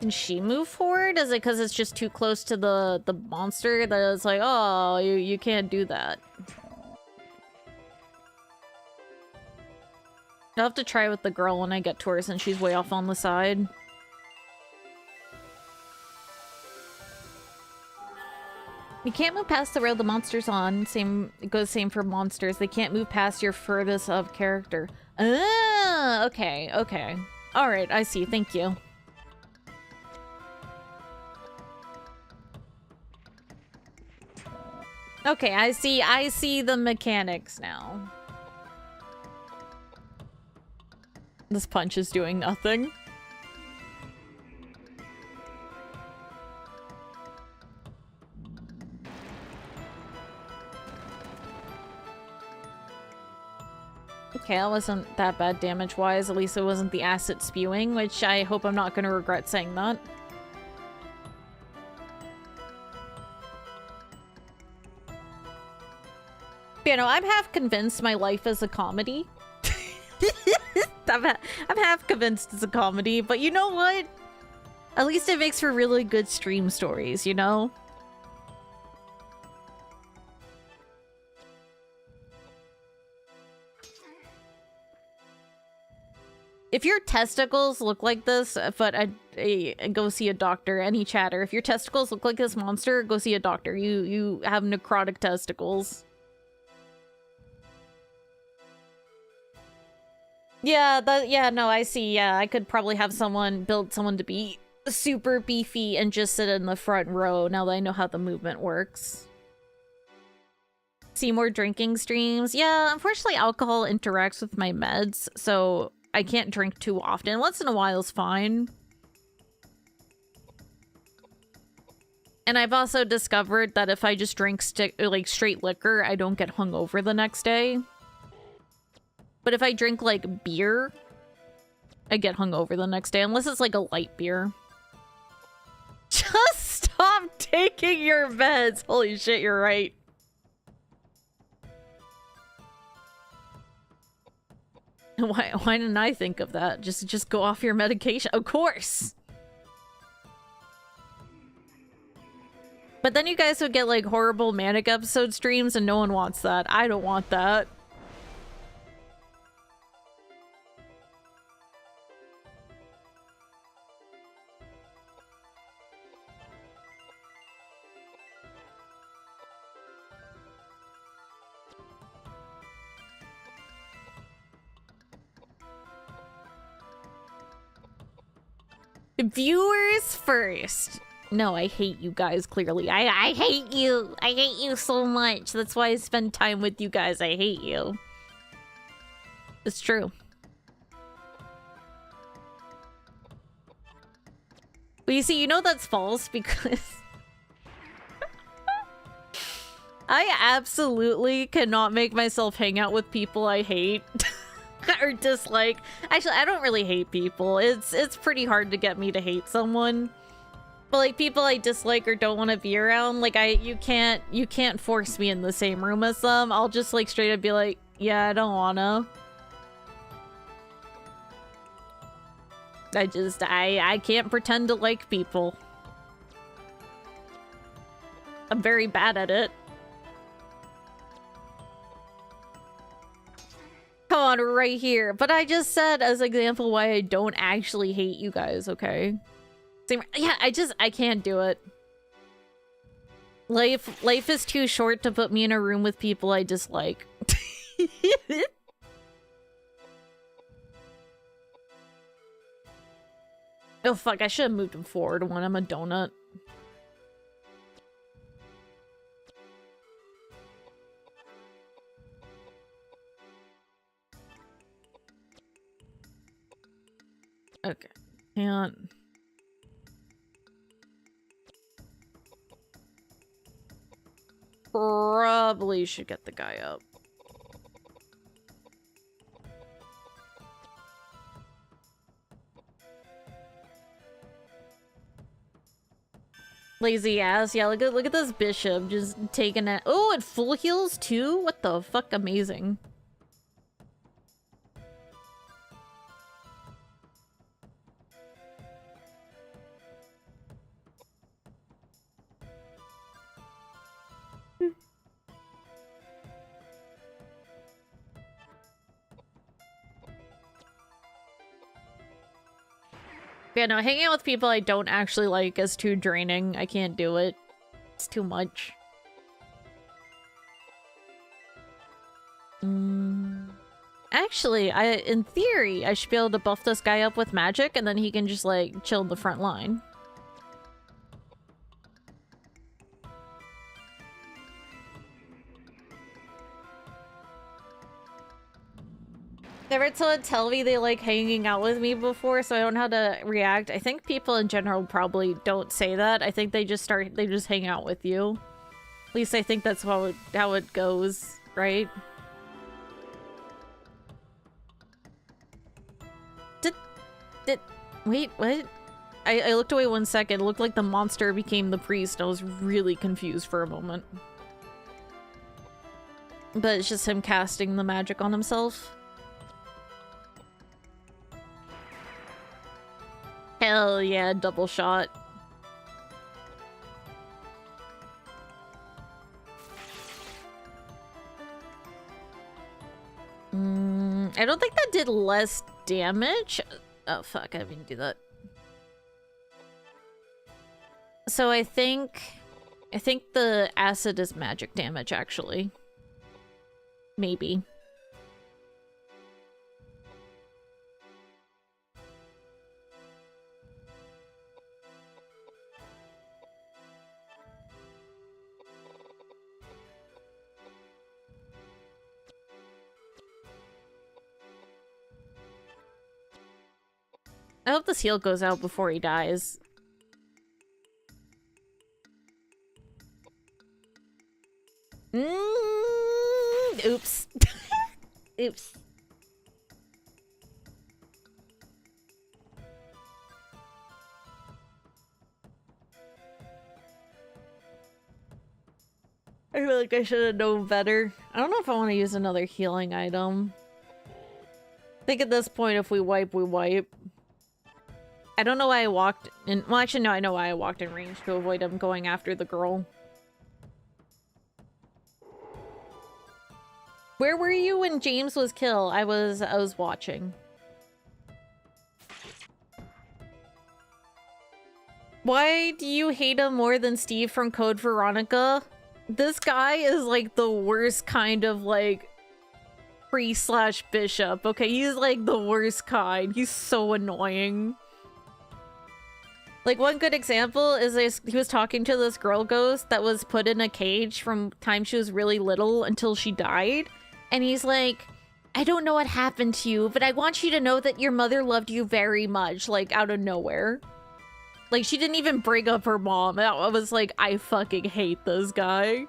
Can she move forward? Is it because it's just too close to the monster that it's like, oh, you can't do that? I'll have to try with the girl when I get to her since she's way off on the side. You can't move past the rail the monster's on. It goes same for monsters. They can't move past your furthest of character. Ah, okay, okay. All right, I see. Thank you. Okay, I see the mechanics now. This punch is doing nothing. Okay, that wasn't that bad damage-wise. At least it wasn't the acid spewing, which I hope I'm not going to regret saying that. You know, I'm half convinced my life is a comedy. I'm half convinced it's a comedy, but you know what? At least it makes for really good stream stories, you know? If your testicles look like this, but go see a doctor, any chatter. If your testicles look like this monster, go see a doctor. You have necrotic testicles. Yeah, no, I see. Yeah, I could probably have build someone to be super beefy and just sit in the front row now that I know how the movement works. See more drinking streams. Yeah, unfortunately alcohol interacts with my meds, so I can't drink too often. Once in a while is fine. And I've also discovered that if I just drink straight liquor, I don't get hungover the next day. But if I drink, like, beer, I get hungover the next day, unless it's, like, a light beer. Just stop taking your meds! Holy shit, you're right. Why didn't I think of that? Just go off your medication. Of course! But then you guys would get, like, horrible manic episode streams, and no one wants that. I don't want that. Viewers first. No, I hate you guys, clearly. I hate you. I hate you so much. That's why I spend time with you guys. I hate you. It's true. But you see, you know that's false because I absolutely cannot make myself hang out with people I hate. Or dislike. Actually, I don't really hate people. It's pretty hard to get me to hate someone. But like people I dislike or don't want to be around, like you can't force me in the same room as them. I'll just like straight up be like, yeah, I don't wanna. I can't pretend to like people. I'm very bad at it. Come on, right here. But I just said as an example why I don't actually hate you guys, okay? Same, yeah, I can't do it. Life is too short to put me in a room with people I dislike. Oh fuck, I should have moved him forward when I'm a donut. Okay, can't. Probably should get the guy up. Lazy ass. Yeah, look at this bishop just taking it. Oh, and full heals too? What the fuck? Amazing. Yeah, no, hanging out with people I don't actually like is too draining. I can't do it. It's too much. Actually, in theory, I should be able to buff this guy up with magic, and then he can just, like, chill in the front line. Never someone tell me they like hanging out with me before, so I don't know how to react. I think people in general probably don't say that. I think they just hang out with you. At least I think that's how it goes, right? Wait, what? I looked away 1 second. It looked like the monster became the priest. I was really confused for a moment. But it's just him casting the magic on himself. Hell yeah, double shot. I don't think that did less damage. Oh fuck, I didn't mean to do that. So I think the acid is magic damage, actually. Maybe. I hope this heal goes out before he dies. Oops. Oops. I feel like I should have known better. I don't know if I want to use another healing item. I think at this point, if we wipe, we wipe. I don't know why I walked in. Well, actually, no, I know why I walked in range to avoid him going after the girl. Where were you when James was killed? I was watching. Why do you hate him more than Steve from Code Veronica? This guy is like the worst kind of like priest/bishop. Okay, he's like the worst kind. He's so annoying. Like, one good example is he was talking to this girl ghost that was put in a cage from time she was really little until she died. And he's like, I don't know what happened to you, but I want you to know that your mother loved you very much, like, out of nowhere. Like, she didn't even bring up her mom. I was like, I fucking hate this guy.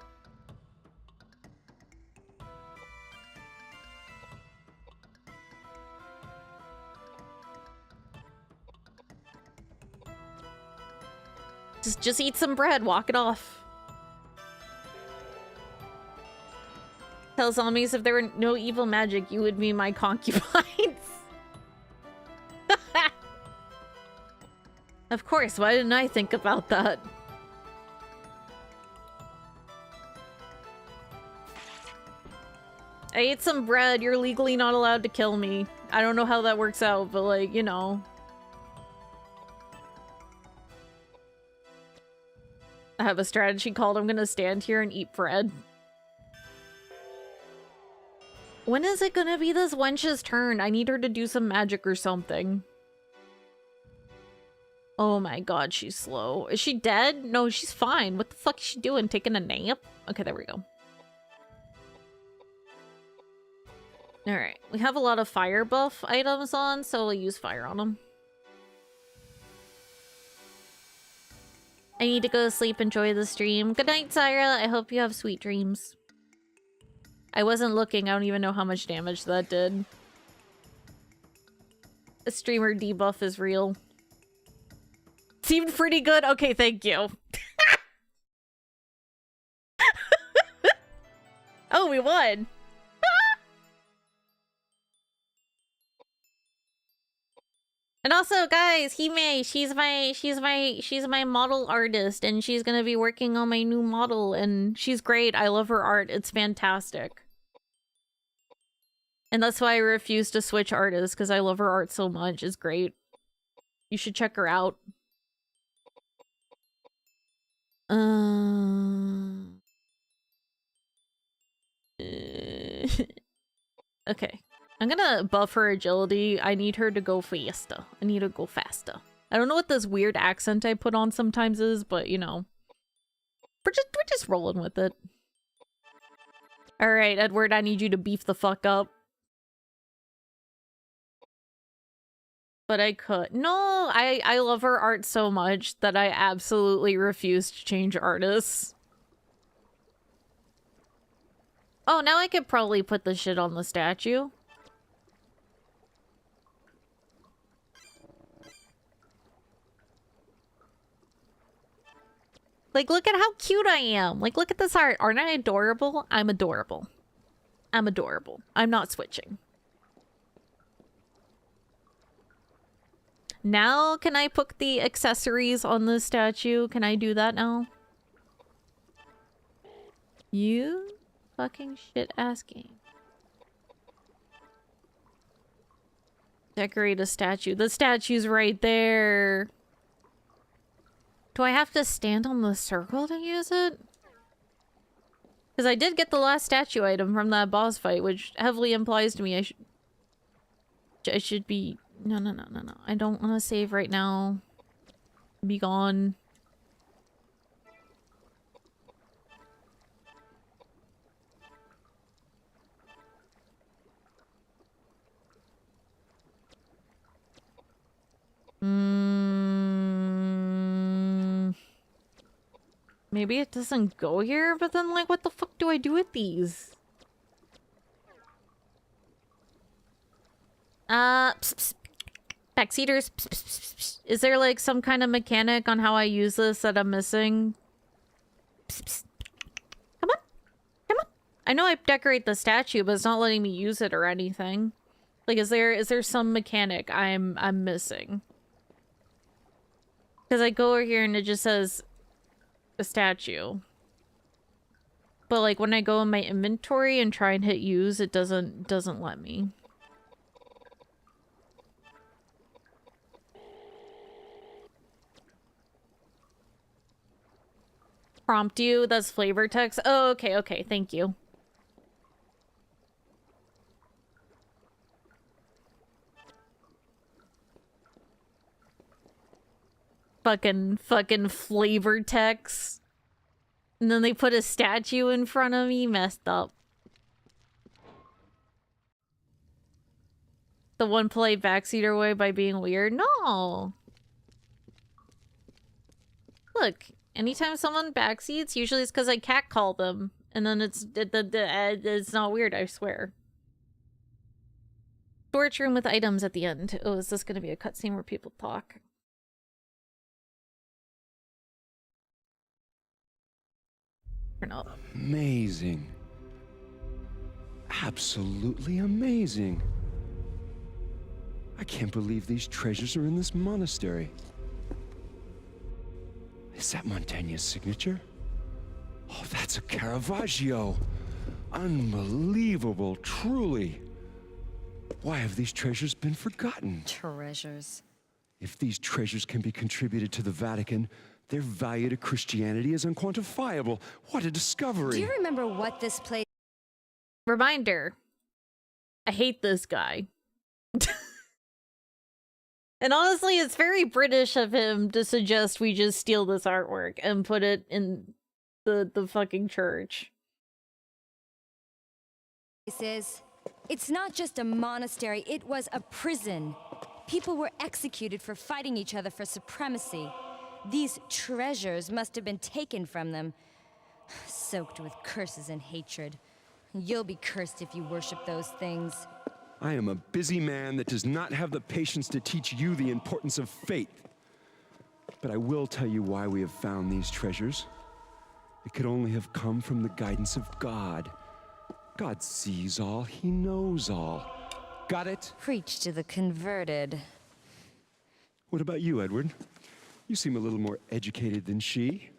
Just eat some bread, walk it off. Tell zombies if there were no evil magic, you would be my concubines. Of course, why didn't I think about that? I ate some bread. You're legally not allowed to kill me. I don't know how that works out, but like, you know. I have a strategy called I'm gonna stand here and eat bread. When is it gonna be this wench's turn? I need her to do some magic or something. Oh my god, she's slow. Is she dead? No, she's fine. What the fuck is she doing? Taking a nap? Okay, there we go. Alright, we have a lot of fire buff items on, so we'll use fire on them. I need to go to sleep, enjoy the stream. Good night, Syra. I hope you have sweet dreams. I wasn't looking, I don't even know how much damage that did. The streamer debuff is real. Seemed pretty good? Okay, thank you. Oh, we won! And also, guys, Hime, she's my model artist, and she's gonna be working on my new model, and she's great. I love her art. It's fantastic. And that's why I refuse to switch artists, because I love her art so much. It's great. You should check her out. Okay. I'm gonna buff her agility. I need her to go faster. I need her to go faster. I don't know what this weird accent I put on sometimes is, but you know. We're just rolling with it. Alright, Edward, I need you to beef the fuck up. But I could. No, I love her art so much that I absolutely refuse to change artists. Oh, now I could probably put the shit on the statue. Like, look at how cute I am. Like, look at this art. Aren't I adorable? I'm adorable. I'm adorable. I'm not switching. Now, can I put the accessories on the statue? Can I do that now? You fucking shit asking. Decorate a statue. The statue's right there. Do I have to stand on the circle to use it? Because I did get the last statue item from that boss fight, which heavily implies to me I should be... No. I don't want to save right now. Be gone. Maybe it doesn't go here, but then, like, what the fuck do I do with these? Backseaters. Is there, like, some kind of mechanic on how I use this that I'm missing? Come on. Come on. I know I decorate the statue, but it's not letting me use it or anything. Like, is there some mechanic I'm missing? Because I go over here and it just says a statue. But like when I go in my inventory and try and hit use, it doesn't let me. Prompt you, that's flavor text. Oh, okay, thank you. Fucking flavor text. And then they put a statue in front of me. Messed up. The one play backseater way by being weird? No. Look, anytime someone backseats, usually it's because I catcall them. And then it's not weird, I swear. Storage room with items at the end. Oh, is this going to be a cutscene where people talk? Or not. Amazing. Absolutely amazing. I can't believe these treasures are in this monastery. Is that Montaigne's signature? Oh, that's a Caravaggio. Unbelievable, truly. Why have these treasures been forgotten? Treasures. If these treasures can be contributed to the Vatican, their value to Christianity is unquantifiable. What a discovery! Do you remember what this place... Reminder. I hate this guy. And honestly, it's very British of him to suggest we just steal this artwork and put it in the fucking church. is? It's not just a monastery, it was a prison. People were executed for fighting each other for supremacy. These treasures must have been taken from them, soaked with curses and hatred. You'll be cursed if you worship those things. I am a busy man that does not have the patience to teach you the importance of faith. But I will tell you why we have found these treasures. It could only have come from the guidance of God. God sees all, He knows all. Got it? Preach to the converted. What about you, Edward? You seem a little more educated than she.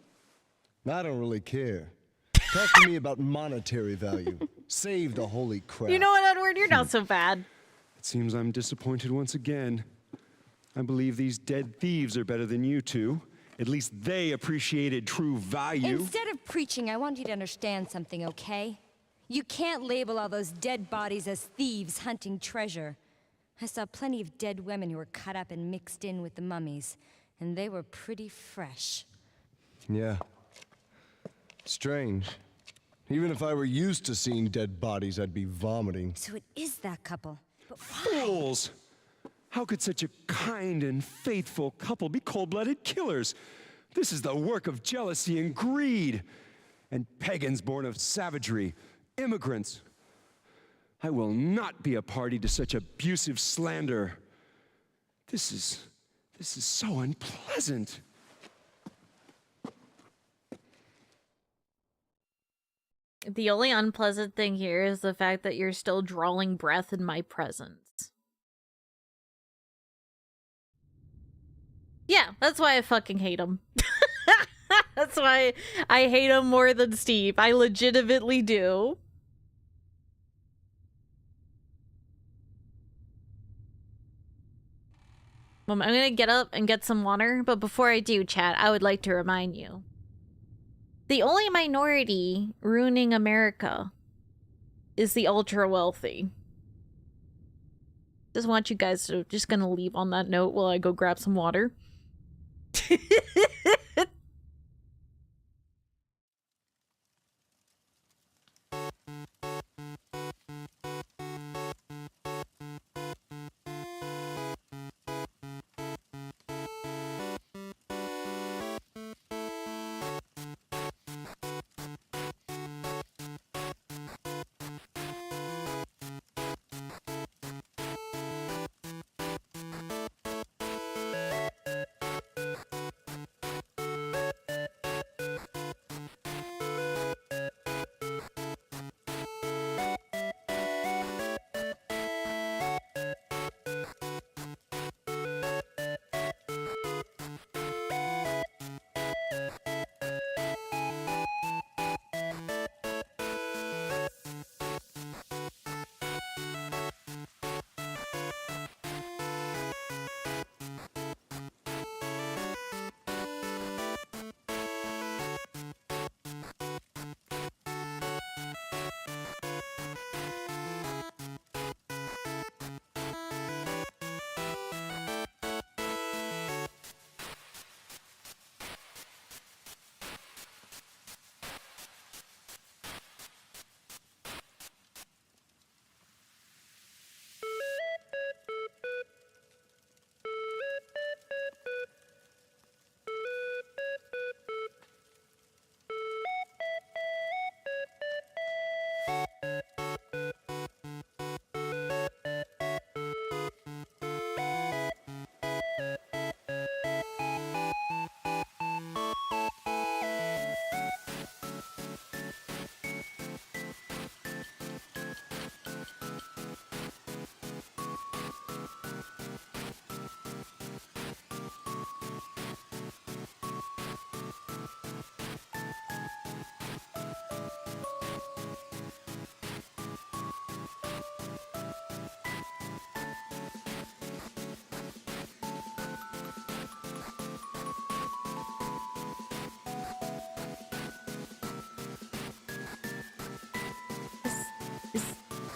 I don't really care. Talk to me about monetary value. Save the holy crap. You know what, Edward? You're not so bad. It seems I'm disappointed once again. I believe these dead thieves are better than you two. At least they appreciated true value. Instead of preaching, I want you to understand something, okay? You can't label all those dead bodies as thieves hunting treasure. I saw plenty of dead women who were cut up and mixed in with the mummies, and they were pretty fresh. Yeah. Strange. Even if I were used to seeing dead bodies, I'd be vomiting. So it is that couple. But Fools! How could such a kind and faithful couple be cold-blooded killers? This is the work of jealousy and greed. And pagans born of savagery, immigrants. I will not be a party to such abusive slander. This is so unpleasant. The only unpleasant thing here is the fact that you're still drawing breath in my presence. Yeah, that's why I fucking hate him. That's why I hate him more than Steve. I legitimately do. I'm gonna get up and get some water, but before I do, chat, I would like to remind you. The only minority ruining America is the ultra-wealthy. Just want you guys to, just gonna leave on that note while I go grab some water.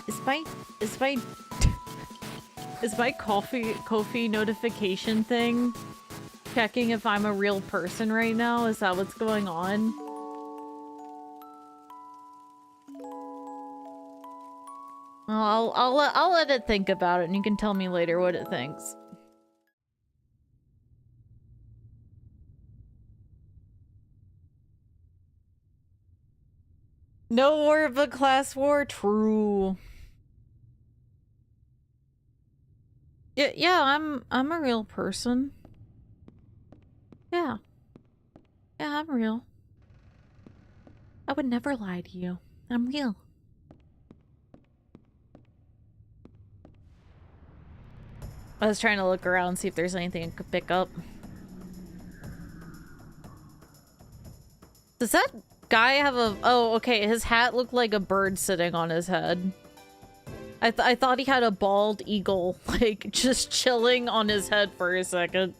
Is my is my Kofi notification thing checking if I'm a real person right now? Is that what's going on? Well, I'll let it think about it, and you can tell me later what it thinks. No war but class war. True. Yeah, I'm a real person. Yeah. Yeah, I'm real. I would never lie to you. I'm real. I was trying to look around, see if there's anything I could pick up. Does that guy have a... Oh, okay, his hat looked like a bird sitting on his head. I thought he had a bald eagle, like, just chilling on his head for a second.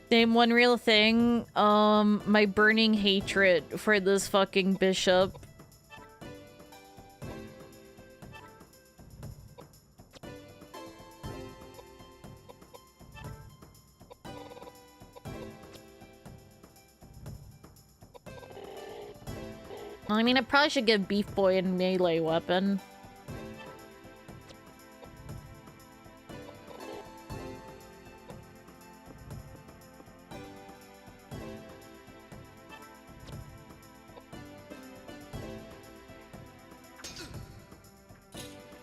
Name one real thing. My burning hatred for this fucking bishop. I mean, I probably should give Beef Boy a melee weapon.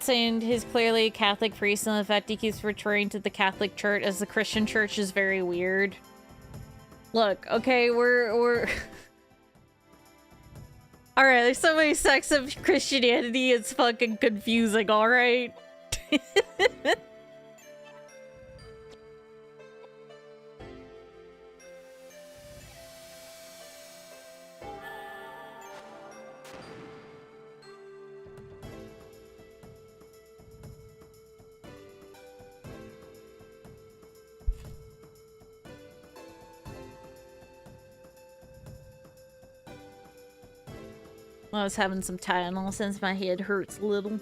Saying he's clearly a Catholic priest, and the fact he keeps returning to the Catholic Church as the Christian Church is very weird. Look, okay, we're alright, there's so many sects of Christianity, it's fucking confusing, alright? I was having some Tylenol since my head hurts a little.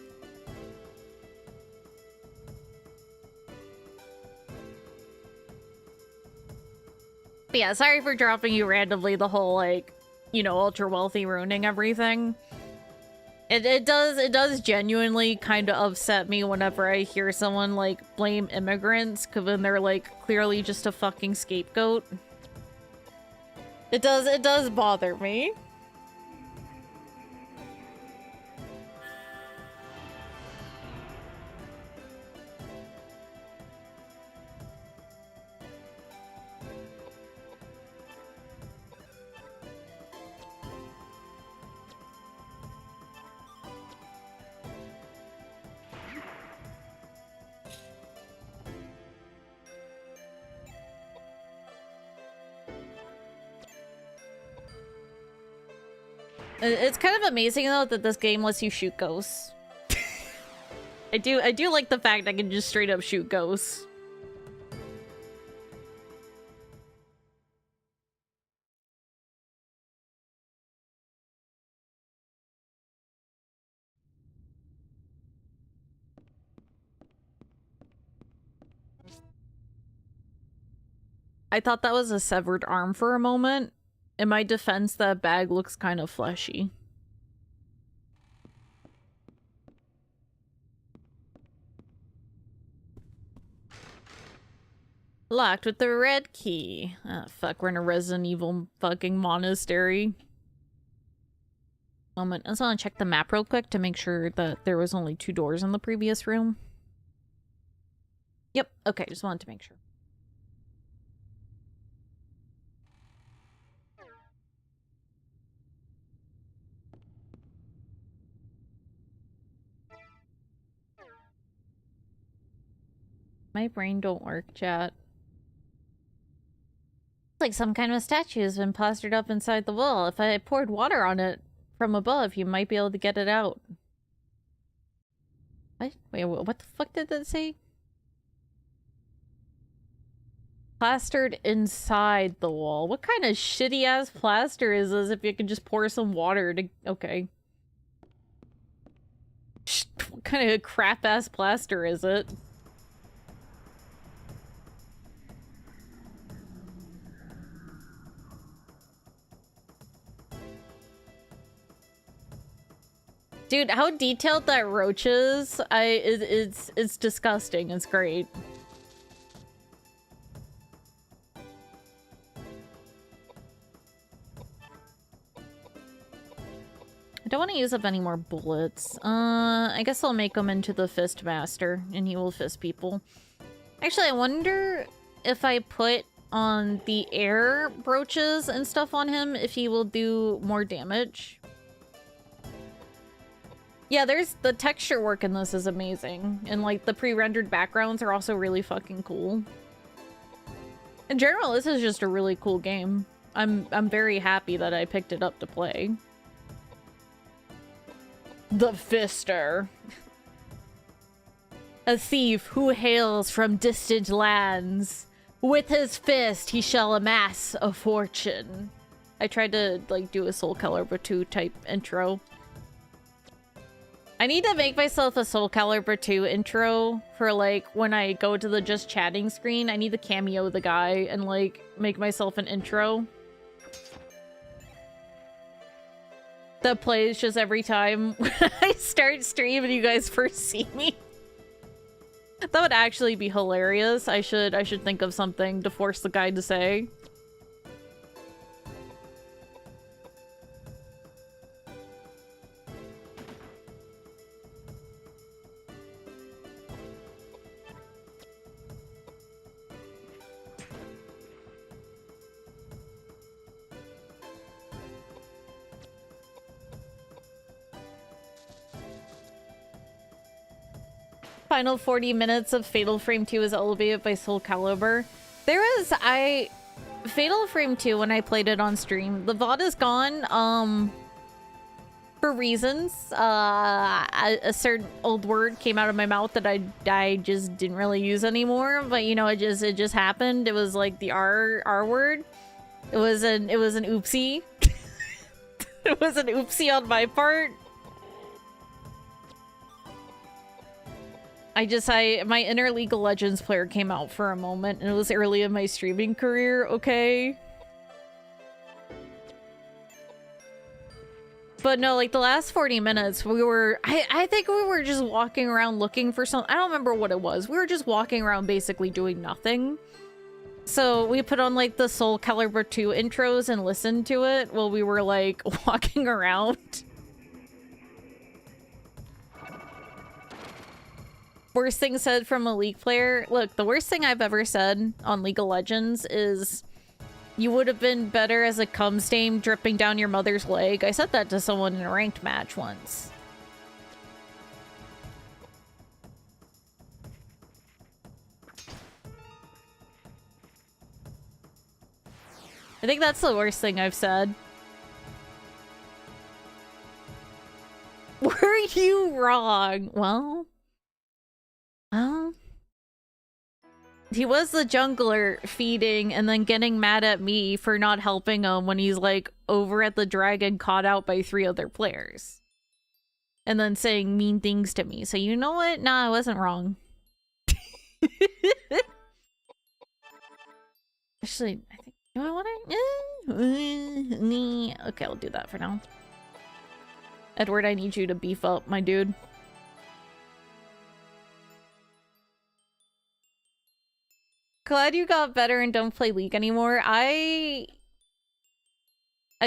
But yeah, sorry for dropping you randomly the whole, like, you know, ultra wealthy ruining everything. It does genuinely kind of upset me whenever I hear someone, like, blame immigrants when they're, like, clearly just a fucking scapegoat. It does bother me. It's kind of amazing though that this game lets you shoot ghosts. I do like the fact I can just straight up shoot ghosts. I thought that was a severed arm for a moment. In my defense, that bag looks kind of fleshy. Locked with the red key. Ah, fuck, we're in a Resident Evil fucking monastery. Moment, I just want to check the map real quick to make sure that there was only 2 doors in the previous room. Yep, okay, just wanted to make sure. My brain don't work, chat. It's like some kind of statue has been plastered up inside the wall. If I poured water on it from above, you might be able to get it out. What? Wait, what the fuck did that say? Plastered inside the wall. What kind of shitty ass plaster is this if you can just pour some water to... Okay. kind of crap-ass plaster is it? Dude, how detailed that roach is, it's disgusting. It's great. I don't want to use up any more bullets. I guess I'll make him into the fist master, and he will fist people. Actually, I wonder if I put on the air brooches and stuff on him, if he will do more damage. Yeah, there's the texture work in this is amazing. And like the pre-rendered backgrounds are also really fucking cool. In general, this is just a really cool game. I'm very happy that I picked it up to play. The Fister. A thief who hails from distant lands. With his fist he shall amass a fortune. I tried to like do a Soul Calibur 2 type intro. I need to make myself a Soul Calibur 2 intro for like when I go to the just chatting screen. I need to cameo the guy and like make myself an intro that plays just every time when I start stream and you guys first see me. That would actually be hilarious. I should think of something to force the guy to say. Final 40 minutes of Fatal Frame 2 is elevated by Soul Calibur. Fatal Frame 2, when I played it on stream, the VOD is gone, for reasons. A certain old word came out of my mouth that I just didn't really use anymore, but you know, it just happened. It was like the R word. It was an oopsie. It was an oopsie on my part. My inner League of Legends player came out for a moment, and it was early in my streaming career, okay? But no, like the last 40 minutes, I think we were just walking around looking for something. I don't remember what it was. We were just walking around basically doing nothing. So we put on like the Soul Calibur 2 intros and listened to it while we were like walking around. Worst thing said from a League player. Look, the worst thing I've ever said on League of Legends is you would have been better as a cum stain dripping down your mother's leg. I said that to someone in a ranked match once. I think that's the worst thing I've said. Were you wrong? Well, he was the jungler feeding and then getting mad at me for not helping him when he's like over at the dragon caught out by 3 other players. And then saying mean things to me. So you know what? Nah, I wasn't wrong. Actually, I think, do I want to? Okay, I'll do that for now. Edward, I need you to beef up, my dude. Glad you got better and don't play League anymore. I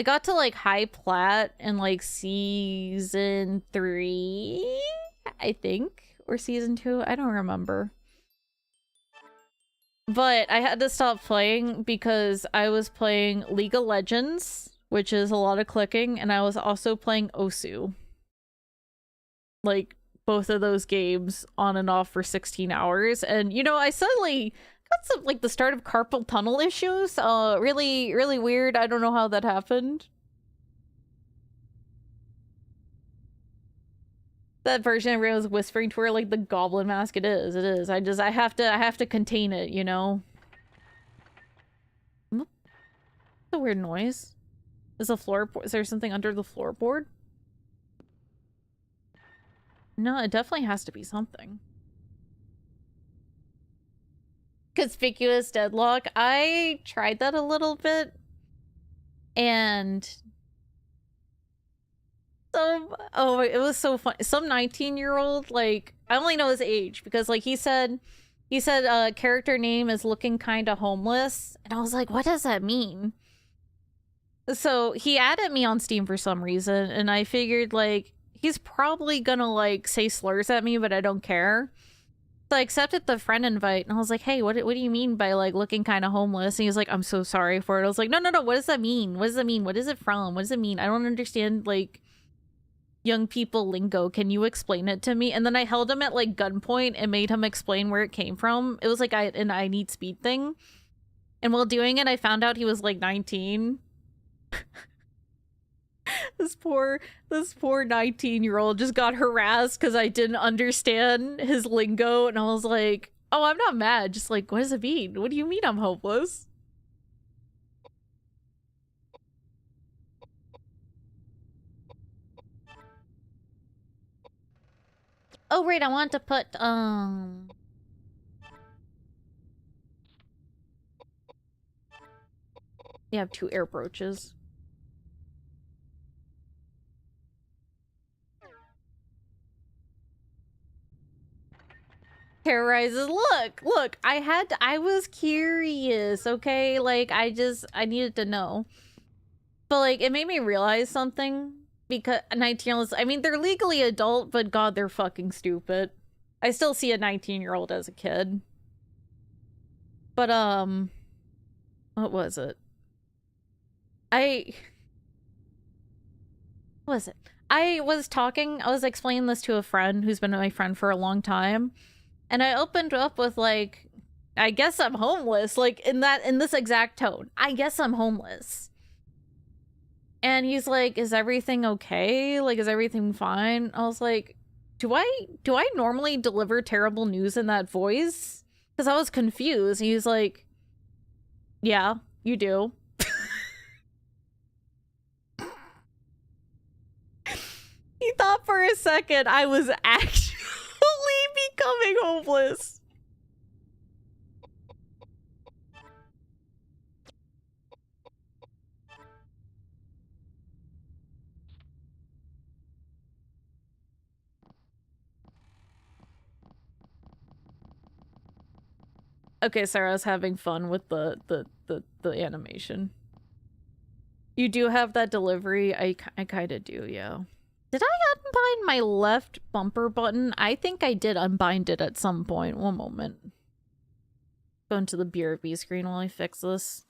got to like high plat in like season 3, I think, or season 2. I don't remember. But I had to stop playing because I was playing League of Legends, which is a lot of clicking, and I was also playing Osu. Like both of those games on and off for 16 hours. And you know, I suddenly got some like the start of carpal tunnel issues. Really weird. I don't know how that happened. That version everyone was whispering to her like the goblin mask. It is. I have to contain it, you know. What's a weird noise? Is there something under the floorboard? No, it definitely has to be something. Conspicuous deadlock. I tried that a little bit. And oh, it was so fun. Some 19-year-old, like, I only know his age because, like, he said character name is looking kind of homeless. And I was like, what does that mean? So he added me on Steam for some reason. And I figured, like, he's probably gonna, like, say slurs at me, but I don't care. So I accepted the friend invite, and I was like, hey, what do you mean by, like, looking kind of homeless? And he was like, I'm so sorry for it. I was like, no, what does that mean? What does that mean? What is it from? What does it mean? I don't understand, like, young people lingo. Can you explain it to me? And then I held him at, like, gunpoint and made him explain where it came from. It was, like, an I need speed thing. And while doing it, I found out he was, like, 19. This poor 19-year-old just got harassed because I didn't understand his lingo, and I was like, oh, I'm not mad, just like, what does it mean? What do you mean I'm hopeless? Oh right, I want to put you have 2 air brooches. Terrorizes. Look, I was curious, okay? Like, I needed to know. But, like, it made me realize something. Because 19-year-olds, I mean, they're legally adult, but God, they're fucking stupid. I still see a 19-year-old as a kid. But, what was it? I was explaining this to a friend who's been my friend for a long time. And I opened up with, like, I guess I'm homeless, like, in this exact tone. I guess I'm homeless. And he's like, is everything okay? Like, is everything fine? I was like, do I normally deliver terrible news in that voice? Because I was confused. He was like, yeah, you do. He thought for a second I was actually becoming homeless. Okay, Sarah's having fun with the animation. You do have that delivery. I kind of do, yeah. Did I unbind my left bumper button? I think I did unbind it at some point. One moment. Go into the BRB screen while I fix this.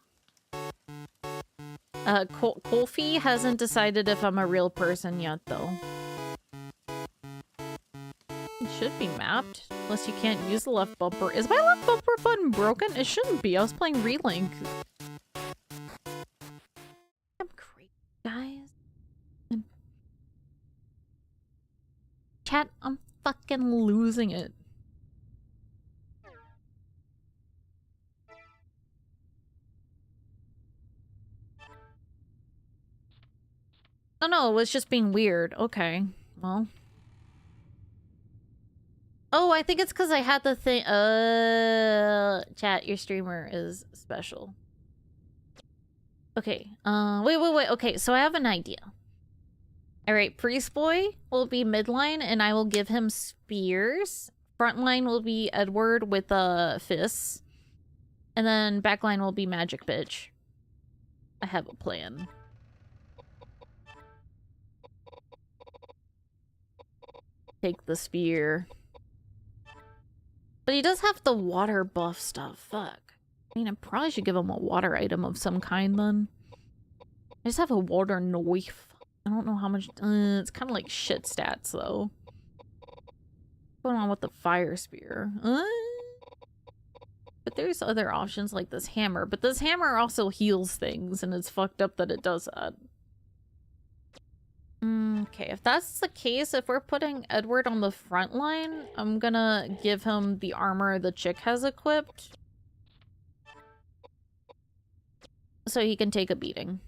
Kolfi hasn't decided if I'm a real person yet, though. It should be mapped, unless you can't use the left bumper. Is my left bumper button broken? It shouldn't be. I was playing Relink. I'm crazy, guys. Chat, I'm fucking losing it. No, it was just being weird. Okay, well. Oh, I think it's because I had the thing. Chat, your streamer is special. Okay, wait. Okay, so I have an idea. Alright, Priest Boy will be midline, and I will give him spears. Frontline will be Edward with fists. And then backline will be Magic Bitch. I have a plan. Take the spear. But he does have the water buff stuff. Fuck. I mean, I probably should give him a water item of some kind then. I just have a water knife. I don't know how much. It's kind of like shit stats though. What's going on with the fire spear? But there's other options like this hammer. But this hammer also heals things, and it's fucked up that it does that. Okay, if that's the case, if we're putting Edward on the front line, I'm gonna give him the armor the chick has equipped. So he can take a beating.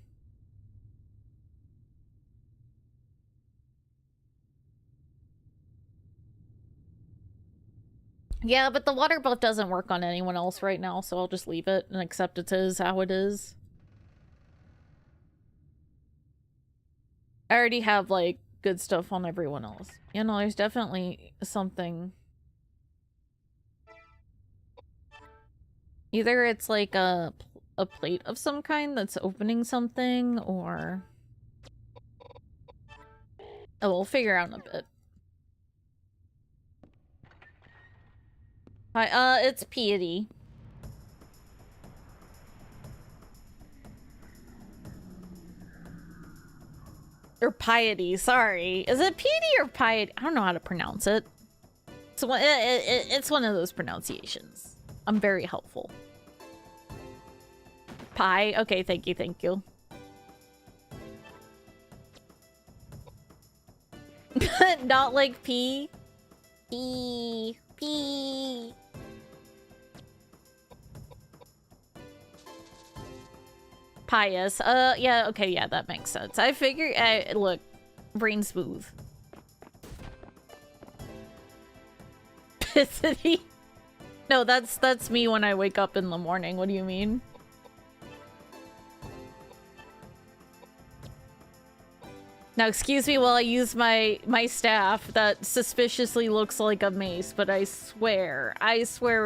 Yeah, but the water buff doesn't work on anyone else right now, so I'll just leave it and accept it is how it is. I already have, like, good stuff on everyone else. You know, there's definitely something. Either it's like a plate of some kind that's opening something, or... Oh, we'll figure out in a bit. Hi, it's Piety. Or Piety, sorry. Is it Piety or Piety? I don't know how to pronounce it. So it's one of those pronunciations. I'm very helpful. Pie? Okay, thank you, thank you. Not like pee. Pee. Pee. Pious. Yeah, okay, yeah, that makes sense. I figure, look, brain smooth. Pissity. No, that's me when I wake up in the morning. What do you mean? Now, excuse me while I use my staff that suspiciously looks like a mace, but I swear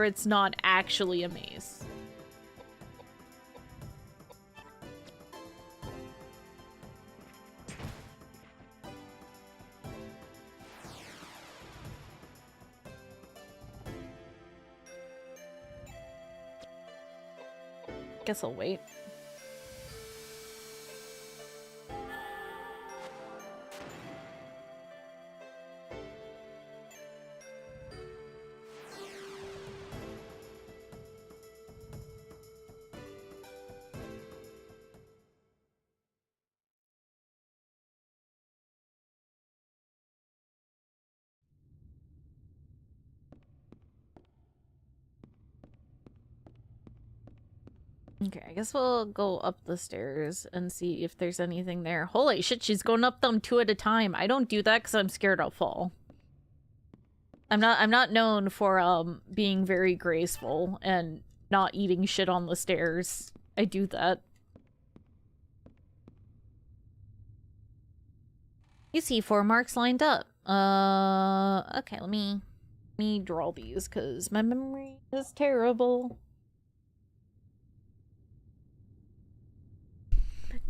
it's not actually a mace. Guess I'll wait. Okay, I guess we'll go up the stairs and see if there's anything there. Holy shit, she's going up them two at a time. I don't do that because I'm scared I'll fall. I'm not known for being very graceful and not eating shit on the stairs. I do that. You see 4 marks lined up. Okay, let me draw these because my memory is terrible.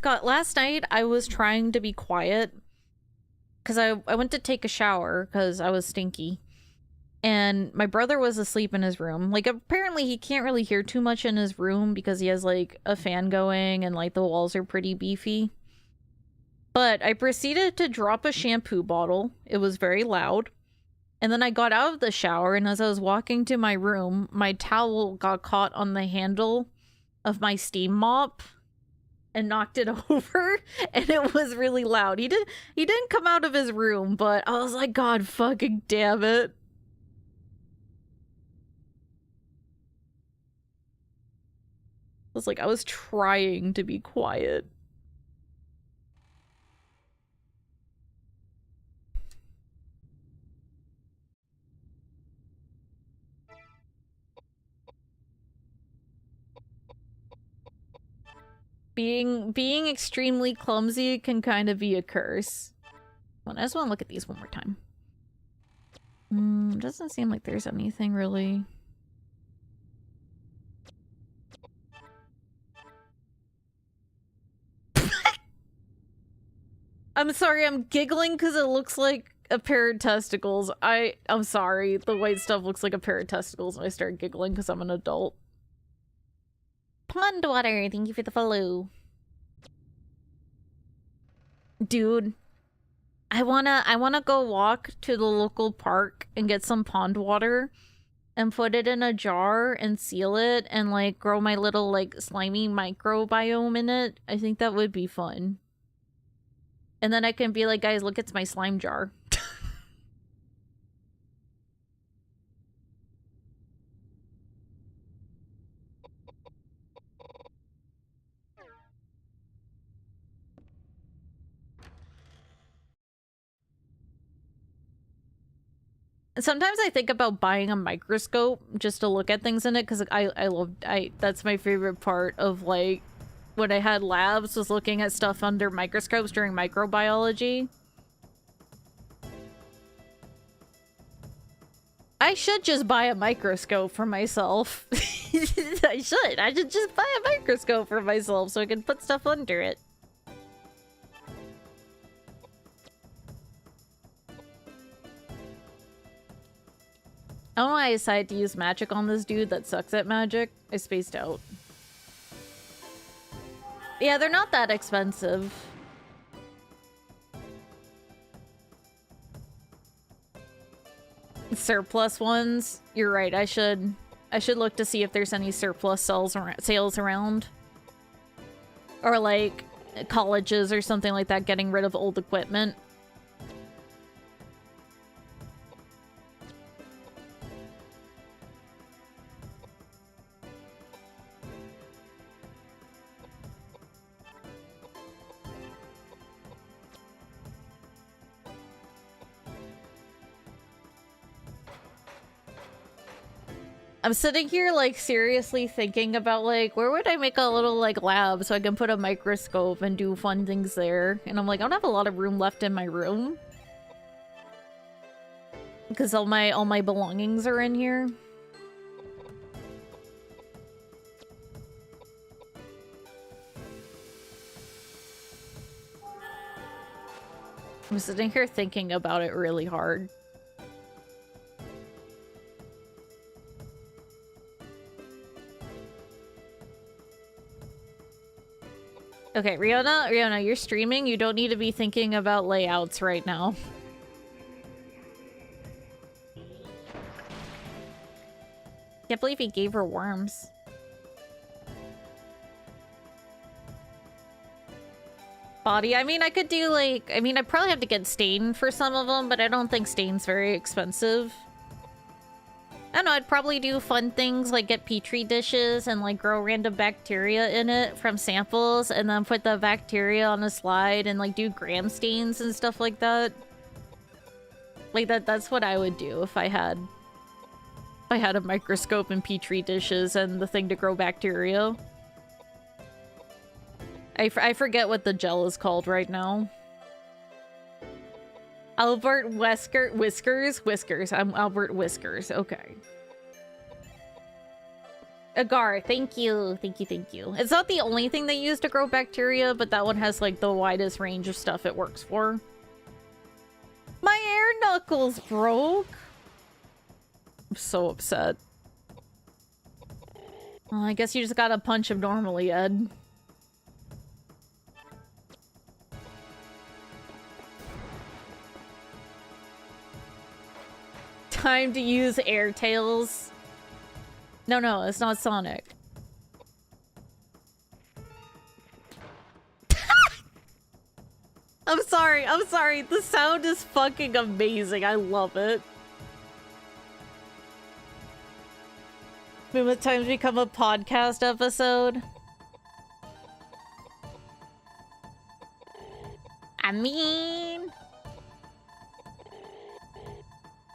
God, last night I was trying to be quiet because I went to take a shower because I was stinky. And my brother was asleep in his room. Like, apparently he can't really hear too much in his room because he has, like, a fan going and, like, the walls are pretty beefy. But I proceeded to drop a shampoo bottle. It was very loud. And then I got out of the shower, and as I was walking to my room, my towel got caught on the handle of my steam mop and knocked it over, and it was really loud. He didn't come out of his room, but I was like, God fucking damn it. I was trying to be quiet. Being extremely clumsy can kind of be a curse. Well, I just want to look at these one more time. Doesn't seem like there's anything really. I'm sorry, I'm giggling because it looks like a pair of testicles. I'm sorry, the white stuff looks like a pair of testicles and I start giggling because I'm an adult. Pond water, thank you for the follow. Dude, I wanna go walk to the local park and get some pond water and put it in a jar and seal it and like grow my little like slimy microbiome in it. I think that would be fun. And then I can be like, guys, look, it's my slime jar. Sometimes I think about buying a microscope just to look at things in it, because that's my favorite part of, like, when I had labs, was looking at stuff under microscopes during microbiology. I should just buy a microscope for myself. I should just buy a microscope for myself so I can put stuff under it. I don't know why I decided to use magic on this dude that sucks at magic. I spaced out. Yeah, they're not that expensive. Surplus ones. You're right. I should look to see if there's any surplus sales around. Or like colleges or something like that getting rid of old equipment. I'm sitting here, like, seriously thinking about, like, where would I make a little, like, lab so I can put a microscope and do fun things there? And I'm like, I don't have a lot of room left in my room. Because all my belongings are in here. I'm sitting here thinking about it really hard. Okay, Riona, you're streaming. You don't need to be thinking about layouts right now. Can't believe he gave her worms. Body, I mean, I could do, like... I mean, I'd probably have to get stain for some of them, but I don't think stain's very expensive. I don't know, I'd probably do fun things like get petri dishes and like grow random bacteria in it from samples and then put the bacteria on a slide and like do gram stains and stuff like that. Like that's what I would do if I had a microscope and petri dishes and the thing to grow bacteria. I forget what the gel is called right now. Albert Whiskers. I'm Albert Whiskers. Okay. Agar, thank you. Thank you. It's not the only thing they use to grow bacteria, but that one has like the widest range of stuff it works for. My air knuckles broke. I'm so upset. Well, I guess you just gotta punch him normally, Ed. Time to use air tails. No, it's not Sonic. I'm sorry. The sound is fucking amazing. I love it. Movement times become a podcast episode. I mean...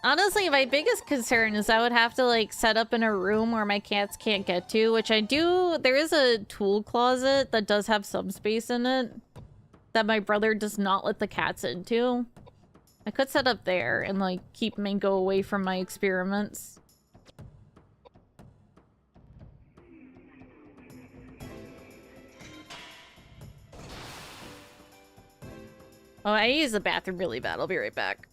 Honestly, my biggest concern is I would have to, like, set up in a room where my cats can't get to, which I do. There is a tool closet that does have some space in it that my brother does not let the cats into. I could set up there and, like, keep Mango away from my experiments. Oh, I use the bathroom really bad. I'll be right back.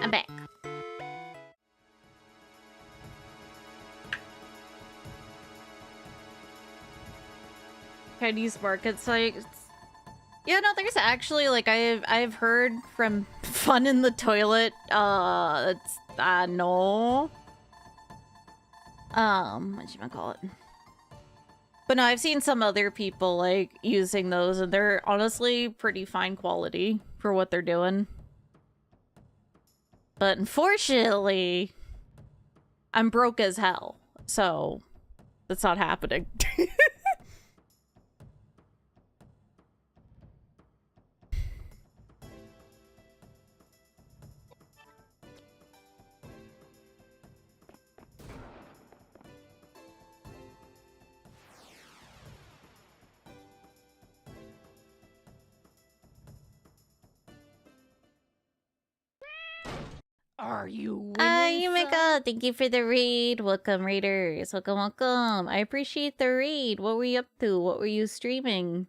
I'm back. Chinese market sites. Yeah, no, there's actually like I've heard from Fun in the Toilet. It's no. Whatchamacallit? But no, I've seen some other people like using those, and they're honestly pretty fine quality for what they're doing. But unfortunately, I'm broke as hell, so that's not happening. Are you Yumika, thank you for the raid. Welcome, raiders. Welcome, welcome. I appreciate the raid. What were you up to? What were you streaming?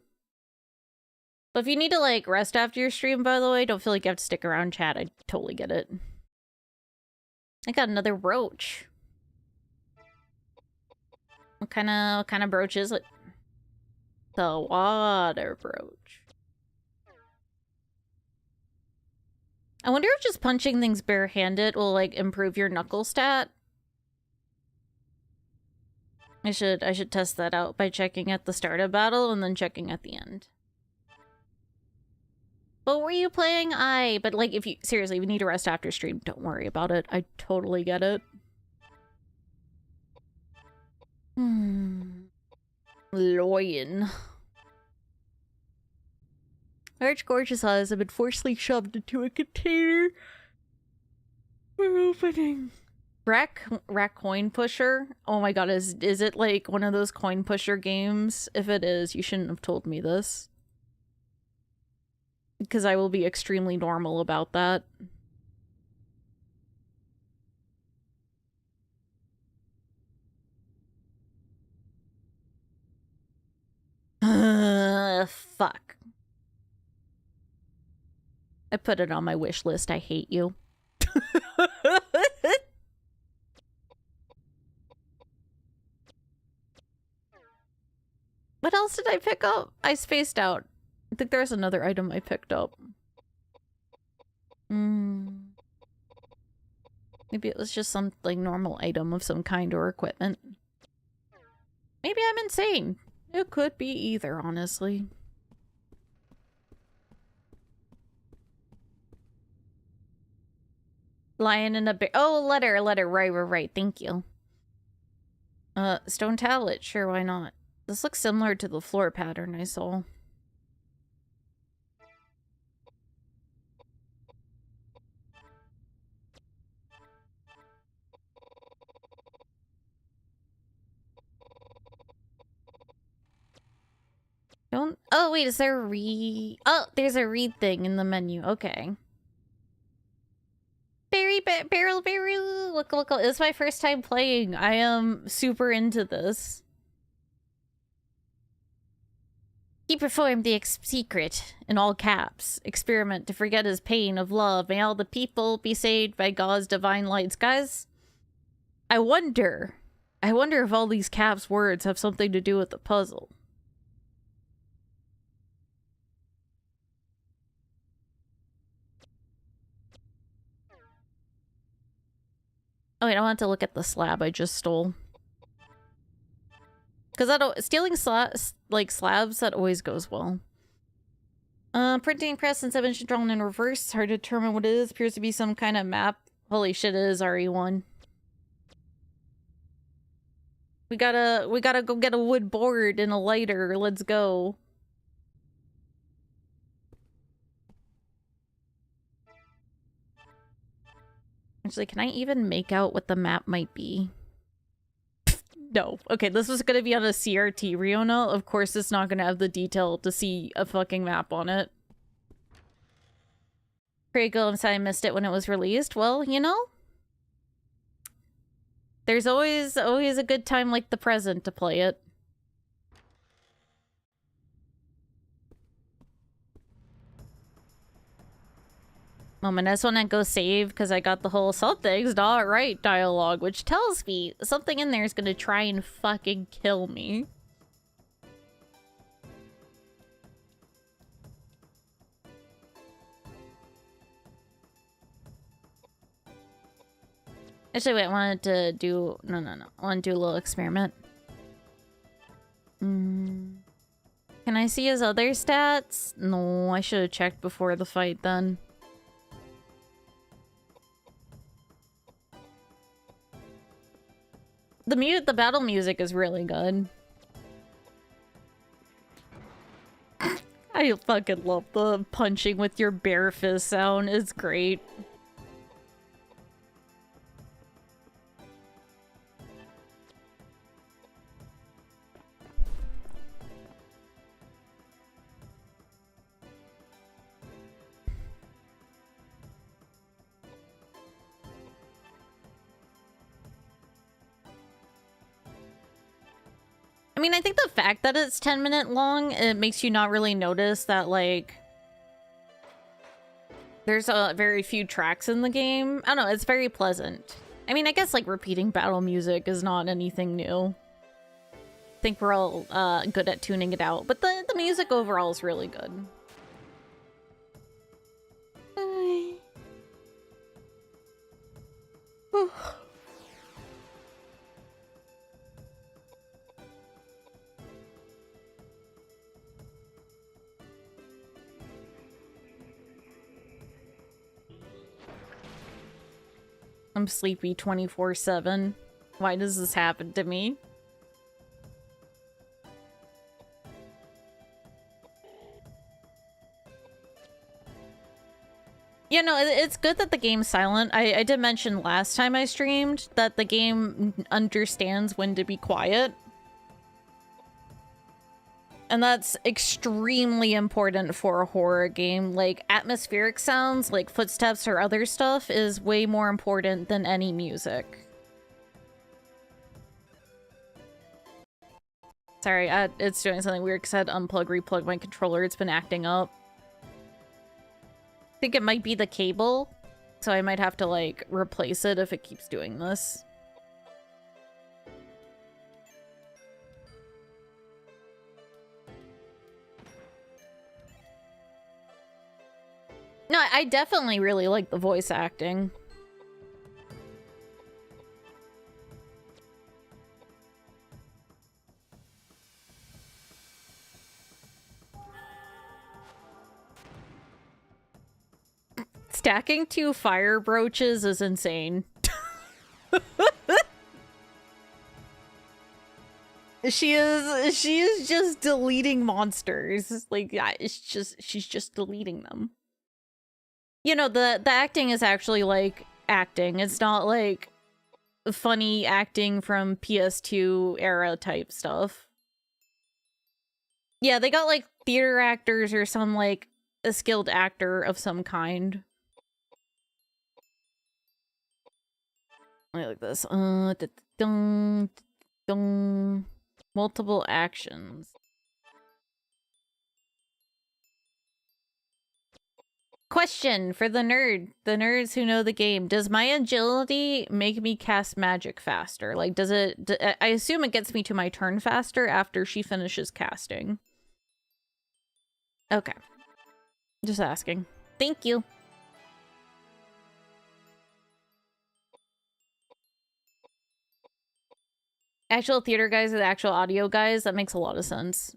But if you need to, like, rest after your stream, by the way, don't feel like you have to stick around chat. I totally get it. I got another brooch. What kind of brooch is it? The water brooch. I wonder if just punching things barehanded will, like, improve your knuckle stat. I should test that out by checking at the start of battle and then checking at the end. What were you playing? But like, if you seriously, we need to rest after stream. Don't worry about it. I totally get it. Loyin. Large gorgeous eyes have been forcibly shoved into a container. We're opening. Rack coin pusher? Oh my god, is it like one of those coin pusher games? If it is, you shouldn't have told me this. Because I will be extremely normal about that. Fuck. I put it on my wish list. I hate you. What else did I pick up? I spaced out. I think there's another item I picked up. Maybe it was just some like normal item of some kind or equipment. Maybe I'm insane. It could be either, honestly. Lion and a bear. Oh, letter. Right. Thank you. Stone tablet. Sure, why not? This looks similar to the floor pattern I saw. Don't. Oh, wait, is there a read? Oh, there's a read thing in the menu. Okay. Barrel. welcome. It's my first time playing. I am super into this. He performed the secret, in all caps, experiment to forget his pain of love. May all the people be saved by God's divine lights. Guys, I wonder if all these caps words have something to do with the puzzle. Oh wait, I want to look at the slab I just stole. Because stealing slabs, that always goes well. Printing press and 7 drawn in reverse. It's hard to determine what it is. Appears to be some kind of map. Holy shit, it is RE1. We gotta go get a wood board and a lighter. Let's go. Actually, can I even make out what the map might be? No. Okay, this was gonna be on a CRT, Riona. Of course, it's not gonna have the detail to see a fucking map on it. Pretty good. I'm sorry I missed it when it was released. Well, you know, there's always a good time like the present to play it. Moment, I just want to go save because I got the whole something's not right dialogue, which tells me something in there is going to try and fucking kill me. Actually, wait, I wanted to do... No. I want to do a little experiment. Can I see his other stats? No, I should have checked before the fight then. The battle music is really good. I fucking love the punching with your bare fist sound. It's great. I mean, I think the fact that it's 10-minute long, it makes you not really notice that, like, there's very few tracks in the game. I don't know, it's very pleasant. I mean, I guess, like, repeating battle music is not anything new. I think we're all good at tuning it out, but the music overall is really good. I'm sleepy 24/7. Why does this happen to me? You know, it's good that the game's silent. I did mention last time I streamed that the game understands when to be quiet. And that's extremely important for a horror game. Like, atmospheric sounds, like footsteps or other stuff, is way more important than any music. Sorry, it's doing something weird because I had to unplug, replug my controller. It's been acting up. I think it might be the cable, so I might have to, like, replace it if it keeps doing this. No, I definitely really like the voice acting. Stacking 2 fire brooches is insane. She is just deleting monsters. Like, yeah, she's just deleting them. You know, the acting is actually like acting. It's not like funny acting from PS2 era type stuff. Yeah, they got like theater actors or some like a skilled actor of some kind. I like this. Dun, dun. Multiple actions. Question for the nerds who know the game. Does my agility make me cast magic faster? Like, does it... I assume it gets me to my turn faster after she finishes casting. Okay. Just asking. Thank you. Actual theater guys and actual audio guys, that makes a lot of sense.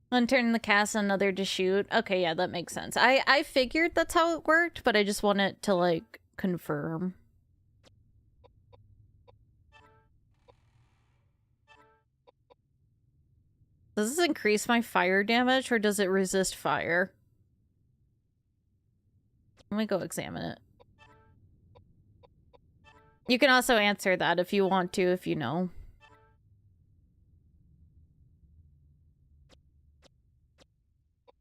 One turn in the cast, another to shoot. Okay, yeah, that makes sense. I figured that's how it worked, but I just wanted to, like, confirm. Does this increase my fire damage, or does it resist fire? Let me go examine it. You can also answer that if you want to, if you know.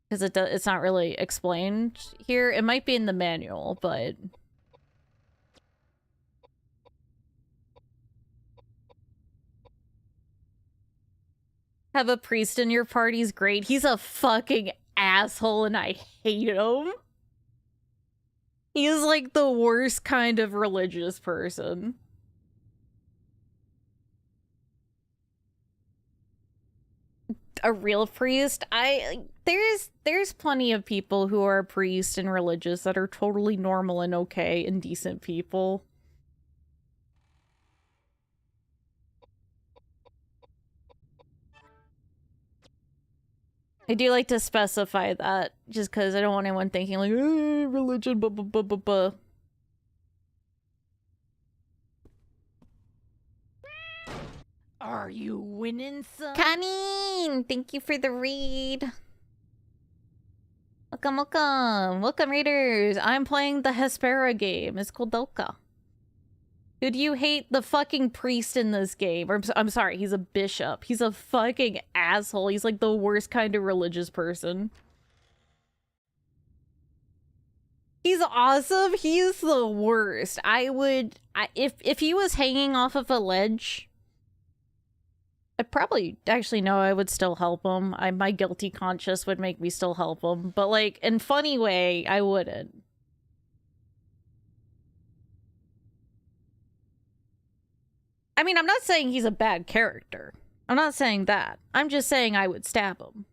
Because it's not really explained here. It might be in the manual, but... Have a priest in your party's great. He's a fucking asshole and I hate him. He's like the worst kind of religious person. A real priest? There's plenty of people who are priests and religious that are totally normal and okay and decent people. I do like to specify that, just because I don't want anyone thinking like, religion, blah, blah, blah, blah, blah. Are you winning, son? Kanin! Thank you for the read. Welcome, welcome. Welcome, readers. I'm playing the Hespera game. It's Koudelka. Who do you hate? The fucking priest in this game. Or, I'm sorry, he's a bishop. He's a fucking asshole. He's like the worst kind of religious person. He's awesome. He's the worst. If he was hanging off of a ledge, I'd probably, actually no, I would still help him. My guilty conscience would make me still help him. But like, in funny way, I wouldn't. I mean, I'm not saying he's a bad character. I'm not saying that. I'm just saying I would stab him.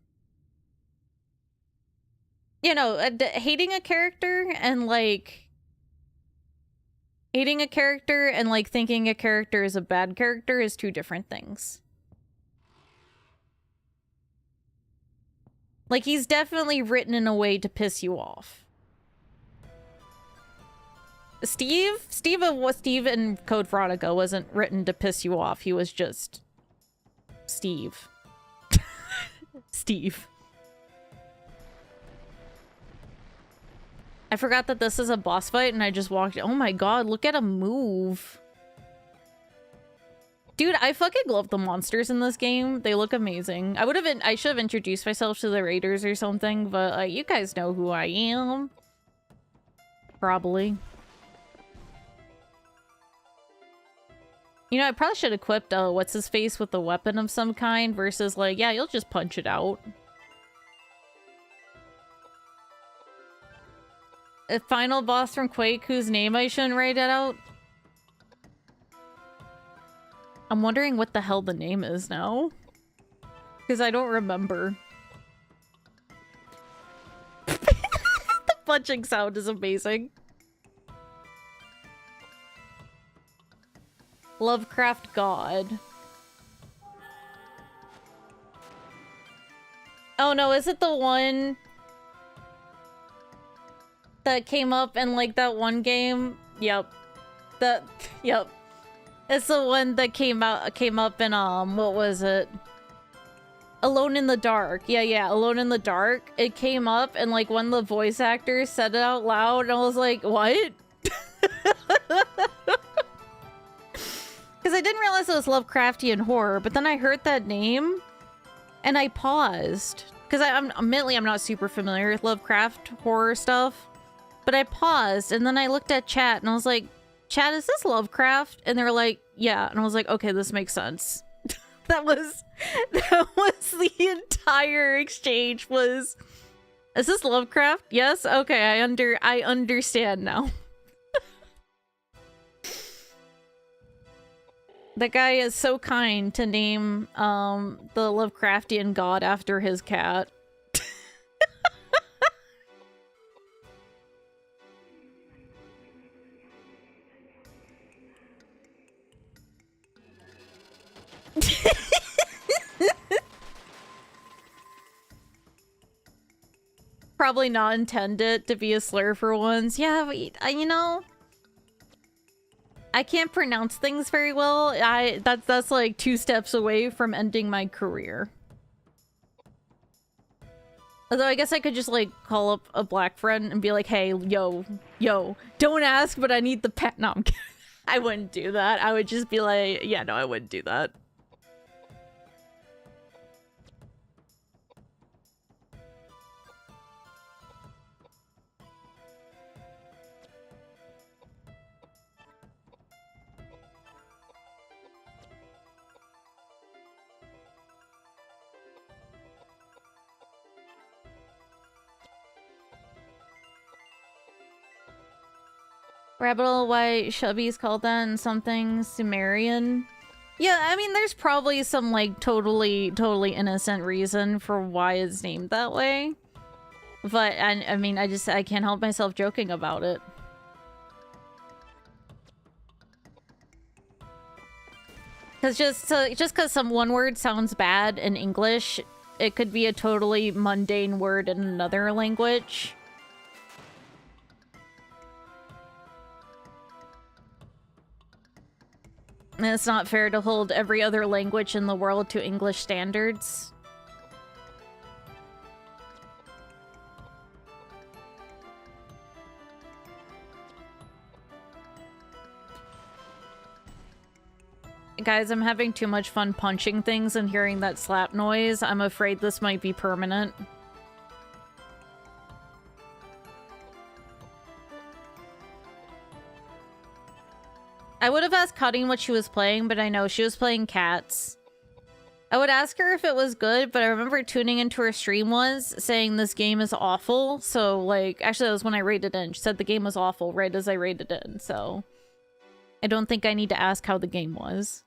You know, hating a character and like... Hating a character and like thinking a character is a bad character is two different things. Like, he's definitely written in a way to piss you off. Steve in Code Veronica wasn't written to piss you off. He was just Steve. Steve. I forgot that this is a boss fight and I just walked. Oh my god, look at him move. Dude, I fucking love the monsters in this game. They look amazing. I should have introduced myself to the raiders or something, but you guys know who I am. Probably. You know, I probably should have equipped what's-his-face with a weapon of some kind versus like, yeah, you'll just punch it out. A final boss from Quake whose name I shouldn't write it out. I'm wondering what the hell the name is now. Because I don't remember. The punching sound is amazing. Lovecraft God. Oh no, is it the one that came up in like that one game? Yep. Yep. It's the one that came up in what was it? Alone in the Dark. Yeah, Alone in the Dark. It came up and like one of the voice actors said it out loud and I was like, what? Because I didn't realize it was Lovecraftian horror, but then I heard that name and I paused. Because admittedly I'm not super familiar with Lovecraft horror stuff. But I paused and then I looked at chat and I was like, chat, is this Lovecraft? And they were like, yeah. And I was like, okay, this makes sense. that was the entire exchange was, is this Lovecraft? Yes? Okay, I understand now. The guy is so kind to name the Lovecraftian god after his cat. Probably not intended to be a slur for once. Yeah, but, you know, I can't pronounce things very well. That's like 2 steps away from ending my career. Although I guess I could just like call up a black friend and be like, hey, yo, don't ask, but I need the pet. No, I'm kidding. I wouldn't do that. I would just be like, yeah, no, I wouldn't do that. Rabbit White Shubby's called then something Sumerian. Yeah, I mean, there's probably some like totally innocent reason for why it's named that way. But I mean, I can't help myself joking about it. Cause just cause some one word sounds bad in English, it could be a totally mundane word in another language. And it's not fair to hold every other language in the world to English standards. Guys, I'm having too much fun punching things and hearing that slap noise. I'm afraid this might be permanent. I would have asked Cutting what she was playing, but I know she was playing Cats. I would ask her if it was good, but I remember tuning into her stream once saying this game is awful. So, like, actually that was when I rated in. She said the game was awful right as I rated in, so I don't think I need to ask how the game was.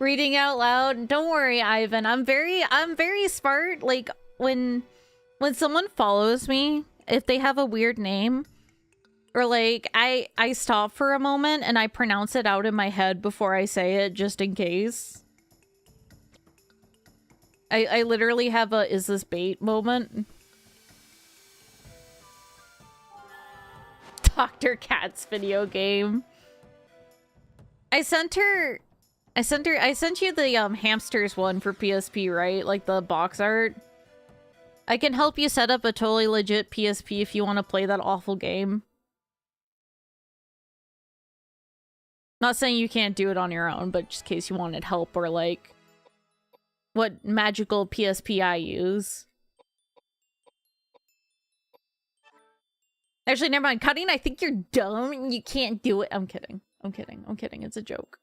Reading out loud. Don't worry, Ivan. I'm very smart. Like when someone follows me, if they have a weird name, or like I stop for a moment and I pronounce it out in my head before I say it just in case. I literally have a is this bait moment. Dr. Cat's video game. I sent you the hamsters one for PSP, right? Like the box art. I can help you set up a totally legit PSP if you want to play that awful game. Not saying you can't do it on your own, but just in case you wanted help or like what magical PSP I use. Actually, never mind. Cutting, I think you're dumb. You can't do it. I'm kidding. I'm kidding. I'm kidding. It's a joke.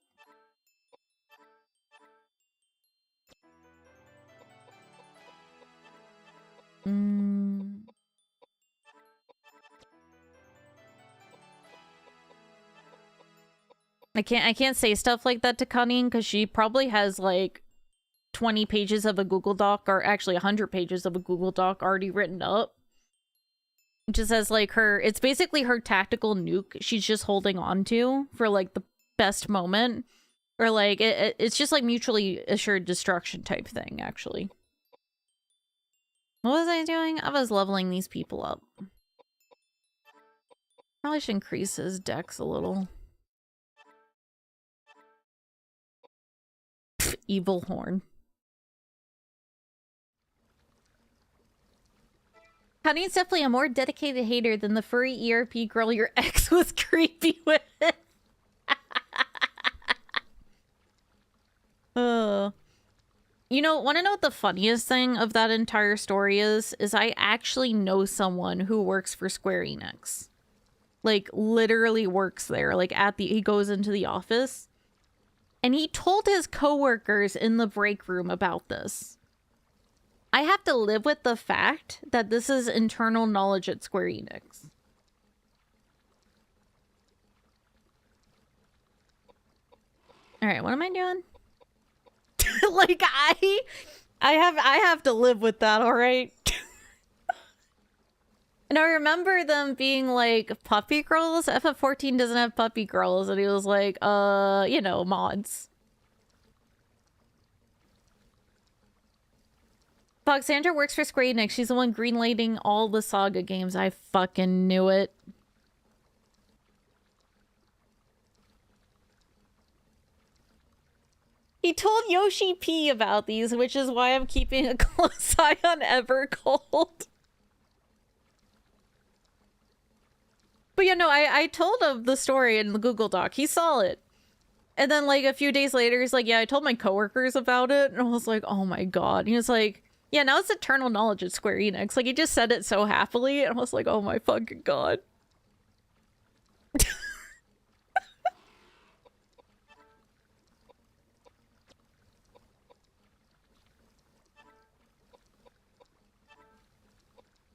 I can't say stuff like that to Cunning because she probably has like 20 pages of a Google Doc, or actually 100 pages of a Google Doc already written up. It just says like it's basically her tactical nuke she's just holding on to for like the best moment. Or like it's just like mutually assured destruction type thing, actually. What was I doing? I was leveling these people up. Probably should increase his dex a little. Pff, evil horn. Honey's definitely a more dedicated hater than the furry ERP girl your ex was creepy with. You know, want to know what the funniest thing of that entire story is? Is I actually know someone who works for Square Enix. Like, literally works there. Like, he goes into the office. And he told his coworkers in the break room about this. I have to live with the fact that this is internal knowledge at Square Enix. Alright, what am I doing? Like, I have to live with that, alright? And I remember them being like, puppy girls? FF14 doesn't have puppy girls. And he was like, you know, mods. Foxandra works for Square Enix. She's the one greenlighting all the Saga games. I fucking knew it. He told Yoshi P about these, which is why I'm keeping a close eye on Evergold. But yeah, no, I told him the story in the Google Doc. He saw it. And then like a few days later, he's like, yeah, I told my coworkers about it. And I was like, oh my god. And he was like, yeah, now it's eternal knowledge at Square Enix. Like, he just said it so happily. And I was like, oh my fucking god.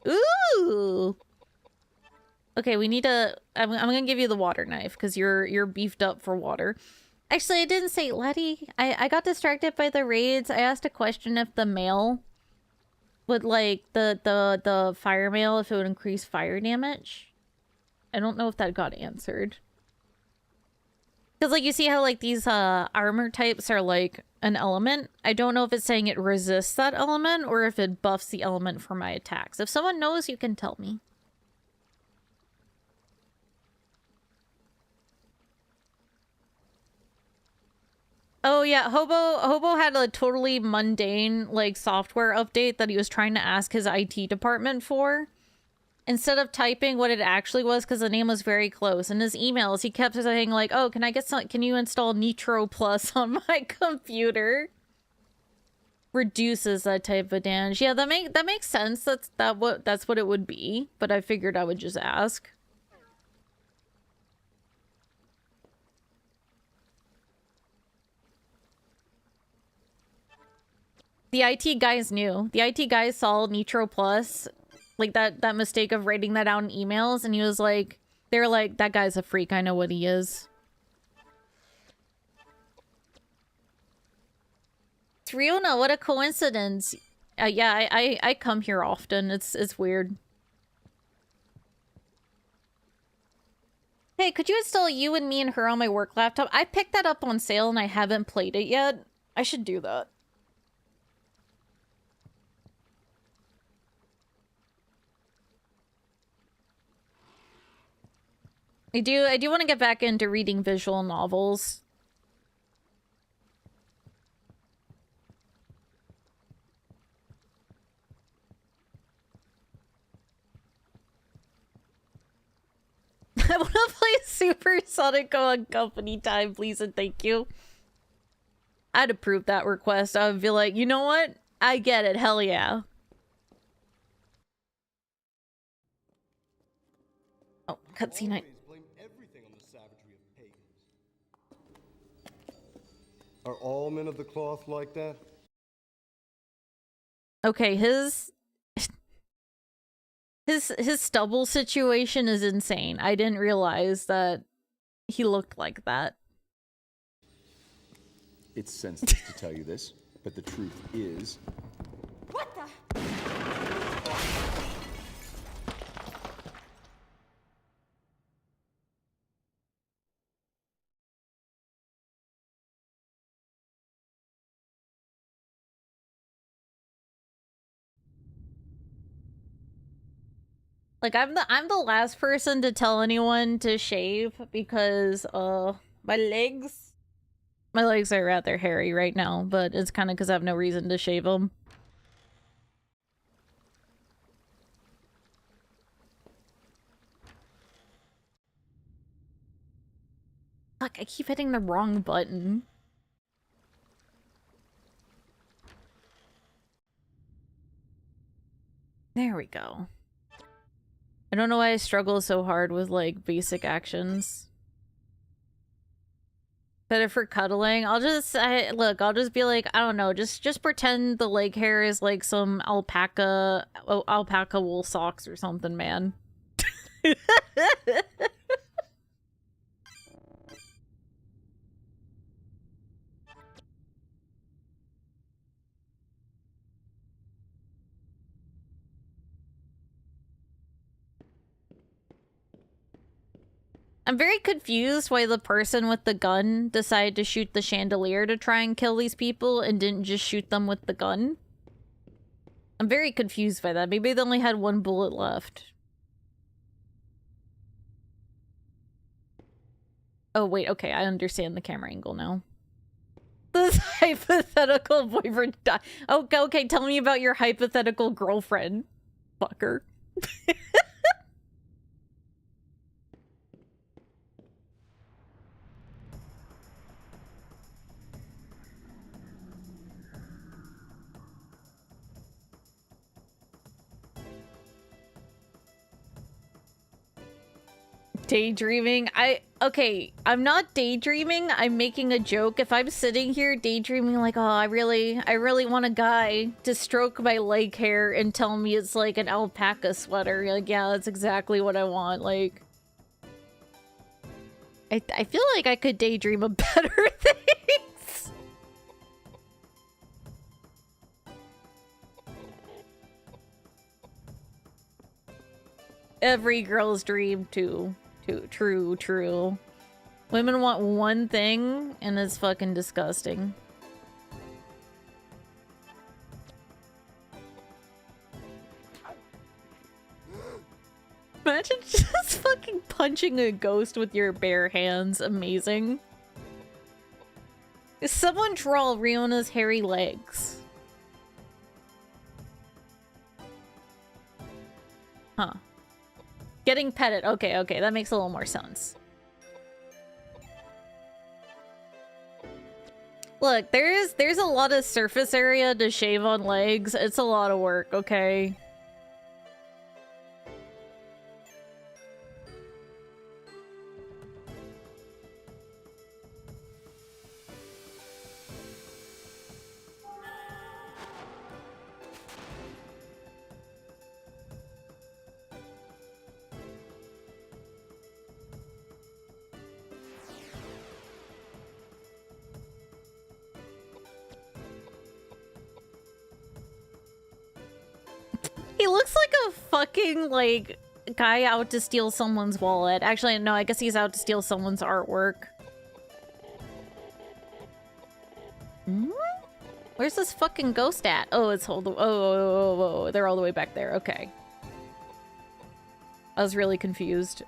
Ooh. Okay, we need to... I'm gonna give you the water knife, because you're beefed up for water. Actually, I didn't say... Laddie, I got distracted by the raids. I asked a question if the mail would, like, the fire mail, if it would increase fire damage. I don't know if that got answered. Because, like, you see how, like, these armor types are, like, an element? I don't know if it's saying it resists that element, or if it buffs the element for my attacks. If someone knows, you can tell me. Oh yeah, Hobo had a totally mundane, like, software update that he was trying to ask his IT department for. Instead of typing what it actually was, because the name was very close. In his emails, he kept saying, like, oh, can you install Nitro Plus on my computer? Reduces that type of damage. Yeah, that makes sense. That's what it would be. But I figured I would just ask. The IT guys knew. The IT guys saw Nitro Plus, like that mistake of writing that out in emails, and he was like, they're like, that guy's a freak, I know what he is. It's Riona, what a coincidence. Yeah, I come here often. It's weird. Hey, could you install You and Me and Her on my work laptop? I picked that up on sale and I haven't played it yet. I should do that. I do want to get back into reading visual novels. I want to play Super Sonic on company time, please and thank you. I'd approve that request. I would be like, you know what? I get it. Hell yeah. Oh, cutscene. Are all men of the cloth like that? Okay, his stubble situation is insane. I didn't realize that he looked like that. It's senseless to tell you this, but the truth is... What the? Like, I'm the last person to tell anyone to shave because, my legs are rather hairy right now, but it's kind of because I have no reason to shave them. Fuck, I keep hitting the wrong button. There we go. I don't know why I struggle so hard with, like, basic actions. Better for cuddling. I'll just be like, I don't know, just pretend the leg hair is like some alpaca wool socks or something, man. I'm very confused why the person with the gun decided to shoot the chandelier to try and kill these people and didn't just shoot them with the gun. I'm very confused by that. Maybe they only had one bullet left. Oh, wait, okay, I understand the camera angle now. This hypothetical boyfriend died. Okay, tell me about your hypothetical girlfriend, fucker. Daydreaming? Okay, I'm not daydreaming, I'm making a joke. If I'm sitting here daydreaming like, oh, I really want a guy to stroke my leg hair and tell me it's like an alpaca sweater. Like, yeah, that's exactly what I want. Like, I feel like I could daydream of better things. Every girl's dream, too. True. Women want one thing, and it's fucking disgusting. Imagine just fucking punching a ghost with your bare hands. Amazing. Someone draw Riona's hairy legs. Huh. Getting petted. Okay, that makes a little more sense. Look, there's a lot of surface area to shave on legs. It's a lot of work, okay? He looks like a fucking, like, guy out to steal someone's wallet. Actually, no, I guess he's out to steal someone's artwork. Where's this fucking ghost at? Oh, it's whoa, they're all the way back there. Okay. I was really confused.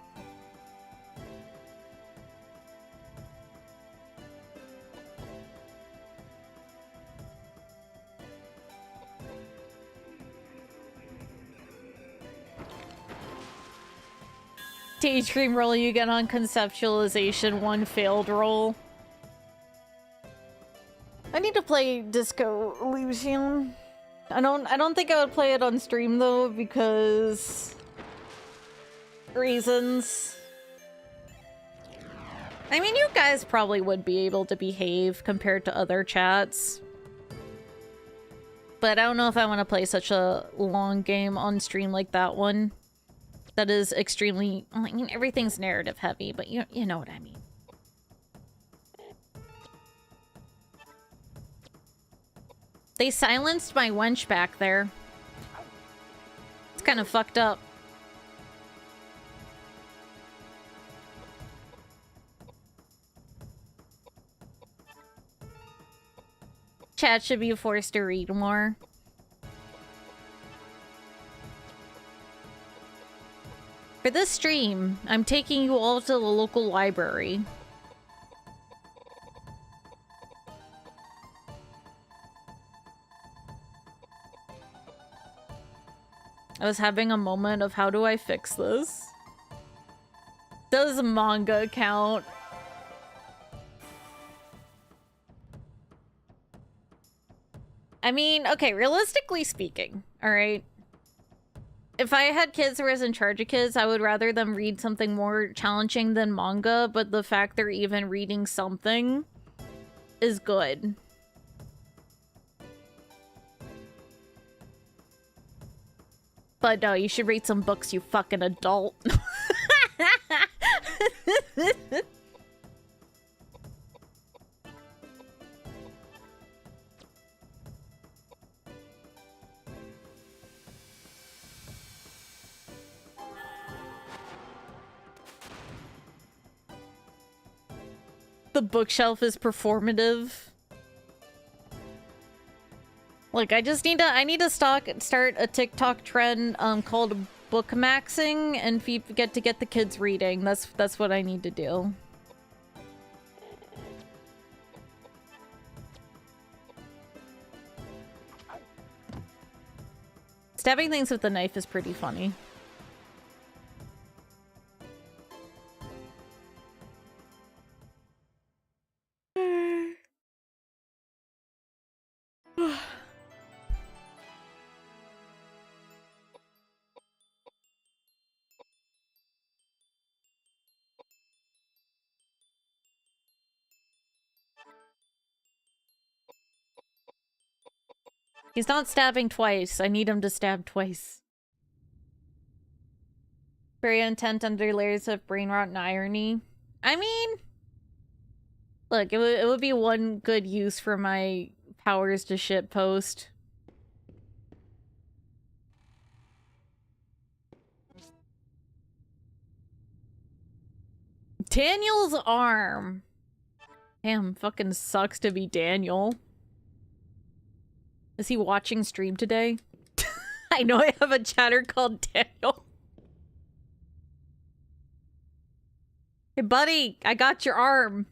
Daydream roll you get on conceptualization, one failed roll. I need to play Disco Elysium. I don't think I would play it on stream though, because reasons. I mean, you guys probably would be able to behave compared to other chats. But I don't know if I want to play such a long game on stream like that one. That is extremely... I mean, everything's narrative heavy, but you know what I mean. They silenced my wench back there. It's kind of fucked up. Chat should be forced to read more. this stream, I'm taking you all to the local library. I was having a moment of how do I fix this? Does manga count? I mean, okay, realistically speaking, alright? If I had kids or was in charge of kids, I would rather them read something more challenging than manga, but the fact they're even reading something is good. But no, you should read some books, you fucking adult. The bookshelf is performative. Like, I need to start a TikTok trend called book maxing and get the kids reading. That's what I need to do. Stabbing things with a knife is pretty funny. He's not stabbing twice. I need him to stab twice. Very intent under layers of brain rot and irony. I mean, look, it would be one good use for my powers to shit post. Daniel's arm. Damn, fucking sucks to be Daniel. Is he watching stream today? I know I have a chatter called Daniel. Hey, buddy, I got your arm.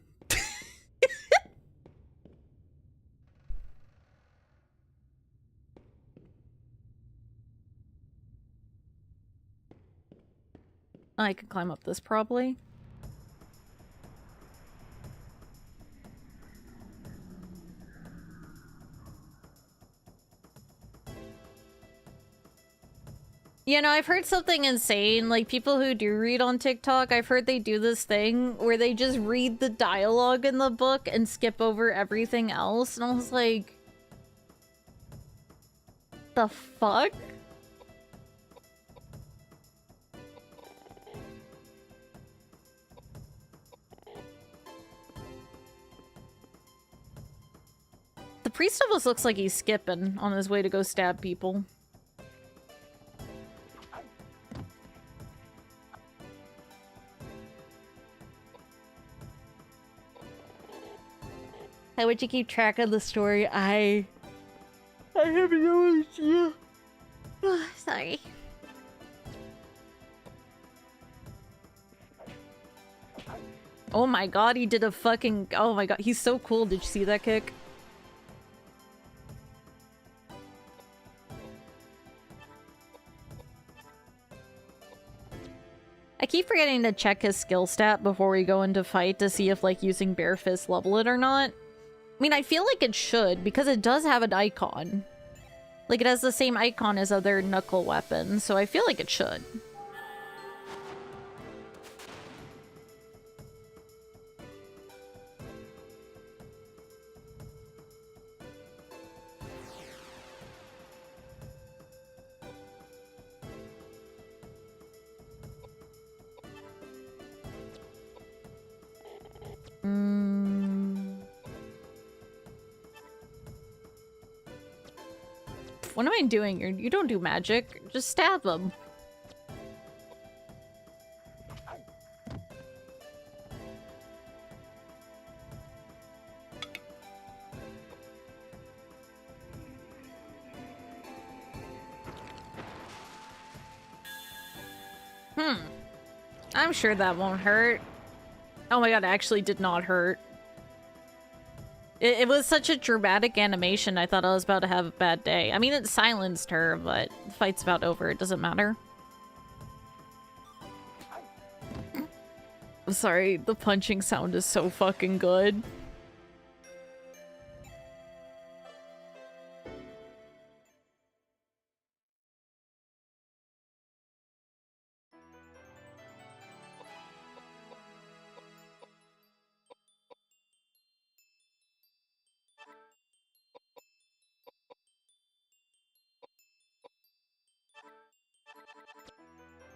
I can climb up this probably. You know, I've heard something insane. Like, people who do read on TikTok, I've heard they do this thing where they just read the dialogue in the book and skip over everything else. And I was like, the fuck? The priest almost looks like he's skipping on his way to go stab people. How would you keep track of the story? I have no idea. Oh, sorry. Oh my god, he did a fucking... Oh my god, he's so cool. Did you see that kick? I keep forgetting to check his skill stat before we go into fight to see if, like, using bare fist level it or not. I mean, I feel like it should, because it does have an icon. Like, it has the same icon as other knuckle weapons, so I feel like it should. What am I doing? You don't do magic. Just stab them. I'm sure that won't hurt. Oh my god, it actually did not hurt. It was such a dramatic animation, I thought I was about to have a bad day. I mean, it silenced her, but the fight's about over. It doesn't matter. I'm sorry, the punching sound is so fucking good.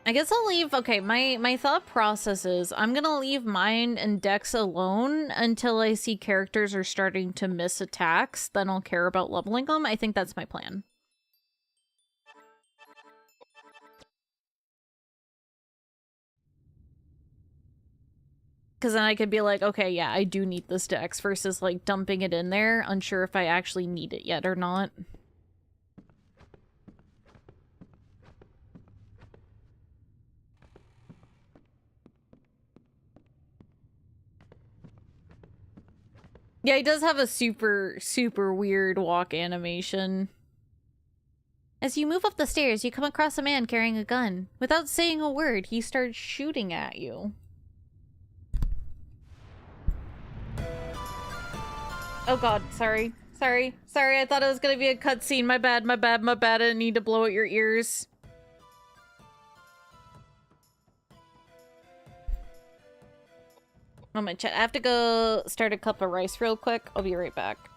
I guess I'll leave, okay, my thought process is I'm gonna leave mine and Dex alone until I see characters are starting to miss attacks, then I'll care about leveling them. I think that's my plan. Because then I could be like, okay, yeah, I do need this Dex versus like dumping it in there, unsure if I actually need it yet or not. Yeah, he does have a super, super weird walk animation. As you move up the stairs, you come across a man carrying a gun. Without saying a word, he starts shooting at you. Oh god, sorry. Sorry. Sorry, I thought it was gonna be a cutscene. My bad, my bad, my bad. I didn't need to blow out your ears. Oh my chat. I have to go start a cup of rice real quick. I'll be right back.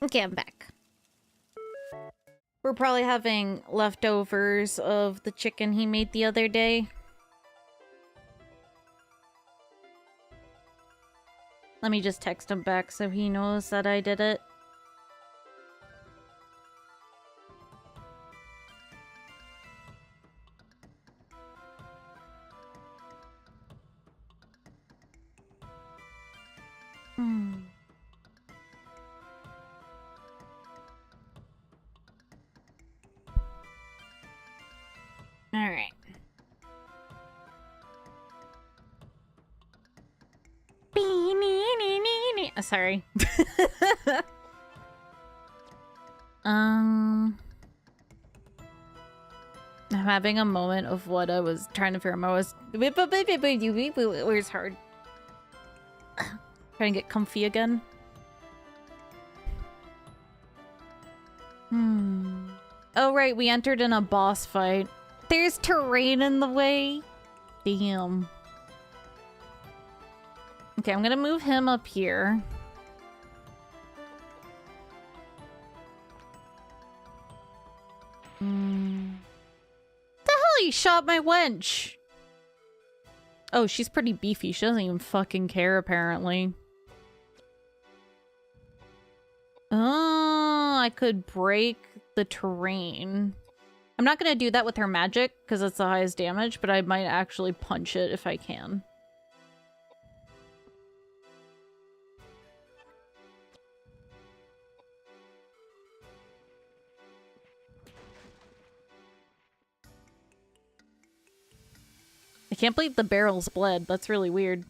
Okay, I'm back. We're probably having leftovers of the chicken he made the other day. Let me just text him back so he knows that I did it. Hmm. All right. Sorry. I'm having a moment of what I was trying to figure out. Where's hard? Trying to get comfy again. Oh right, we entered in a boss fight. There's terrain in the way. Damn. Okay, I'm gonna move him up here. The hell, he shot my wench. Oh, she's pretty beefy. She doesn't even fucking care, apparently. Oh, I could break the terrain. I'm not gonna do that with her magic, because it's the highest damage, but I might actually punch it if I can. I can't believe the barrels bled. That's really weird.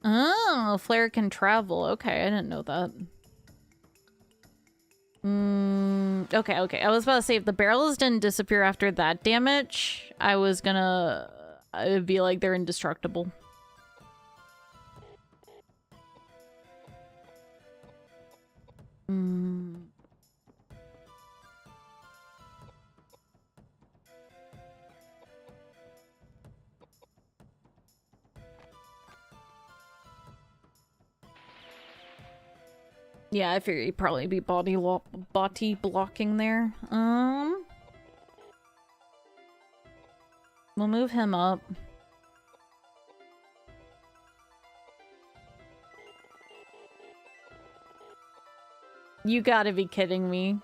Oh, flare can travel. Okay, I didn't know that. Okay. I was about to say, if the barrels didn't disappear after that damage, I was gonna... It'd be like they're indestructible. Yeah, I figured he'd probably be body blocking there. We'll move him up. You gotta be kidding me.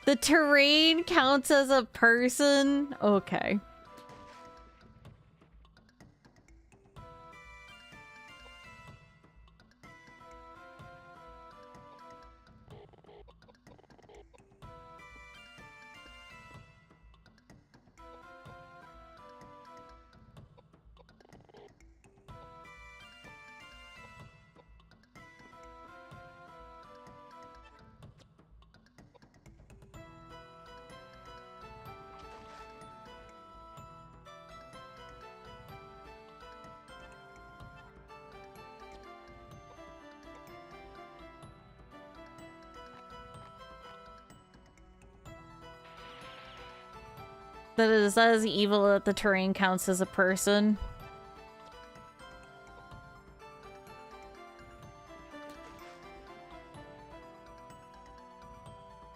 The terrain counts as a person? Okay. That is evil that the terrain counts as a person.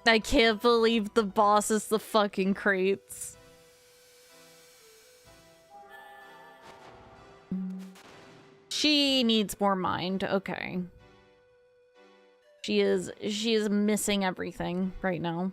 I can't believe the boss is the fucking crates. She needs more mind. Okay. She is missing everything right now.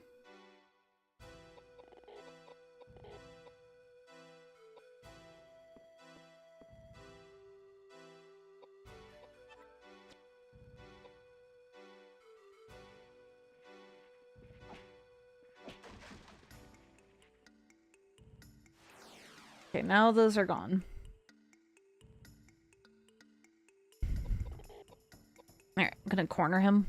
Okay, now those are gone. Alright, I'm gonna corner him.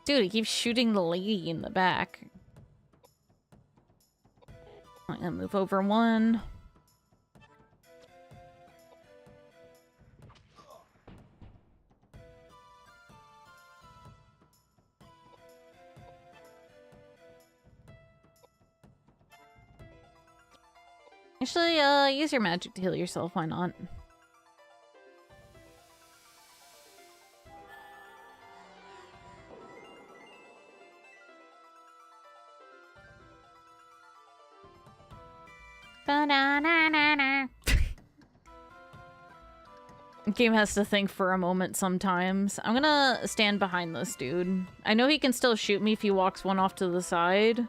Dude, he keeps shooting the lady in the back. I'm gonna move over one. Actually, use your magic to heal yourself, why not? Ba-na-na-na-na. Game has to think for a moment sometimes. I'm gonna stand behind this dude. I know he can still shoot me if he walks one off to the side.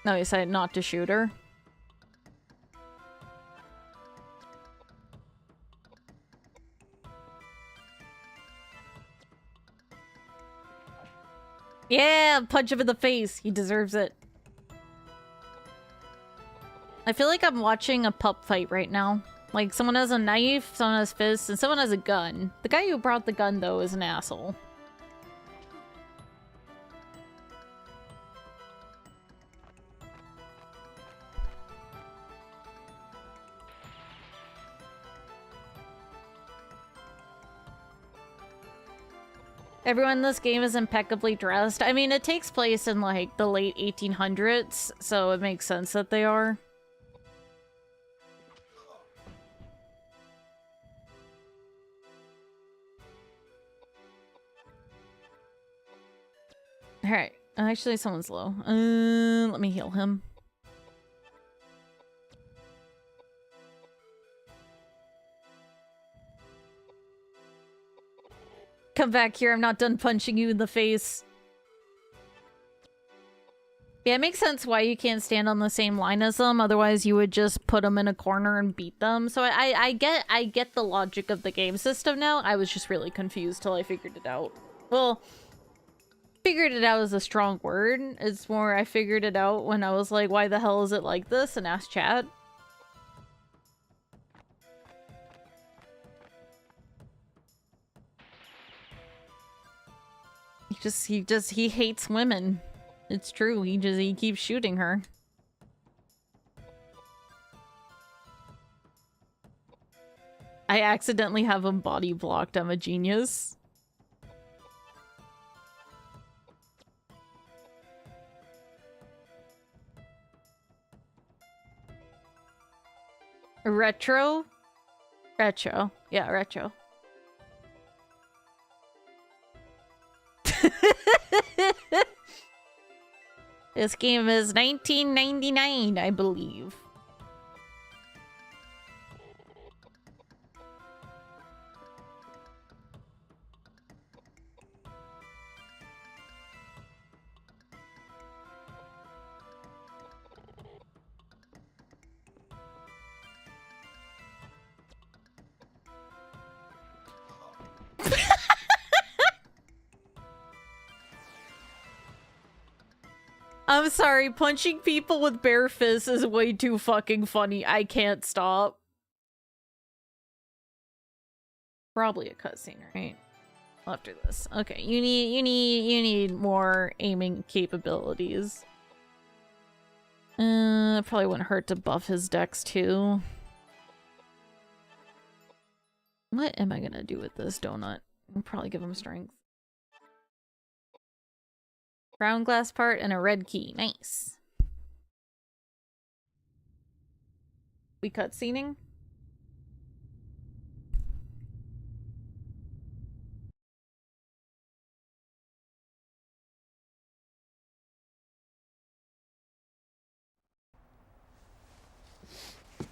No, he decided not to shoot her. Yeah, punch him in the face. He deserves it. I feel like I'm watching a pup fight right now. Like, someone has a knife, someone has fists, and someone has a gun. The guy who brought the gun, though, is an asshole. Everyone in this game is impeccably dressed. I mean, it takes place in, like, the late 1800s, so it makes sense that they are. Alright. Actually, someone's low. Let me heal him. Come back here, I'm not done punching you in the face. Yeah, it makes sense why you can't stand on the same line as them, otherwise you would just put them in a corner and beat them. So I get the logic of the game system now. I was just really confused till I figured it out. Well, figured it out is a strong word. It's more I figured it out when I was like, why the hell is it like this? And asked chat. He hates women. It's true. He keeps shooting her. I accidentally have him body blocked. I'm a genius. Retro? Retro. Yeah, retro. This game is 1999, I believe. I'm sorry, punching people with bare fists is way too fucking funny. I can't stop. Probably a cutscene, right? After this. Okay, you need more aiming capabilities. Probably wouldn't hurt to buff his dex too. What am I gonna do with this donut? I'll probably give him strength. Brown glass part and a red key. Nice. We cutscening?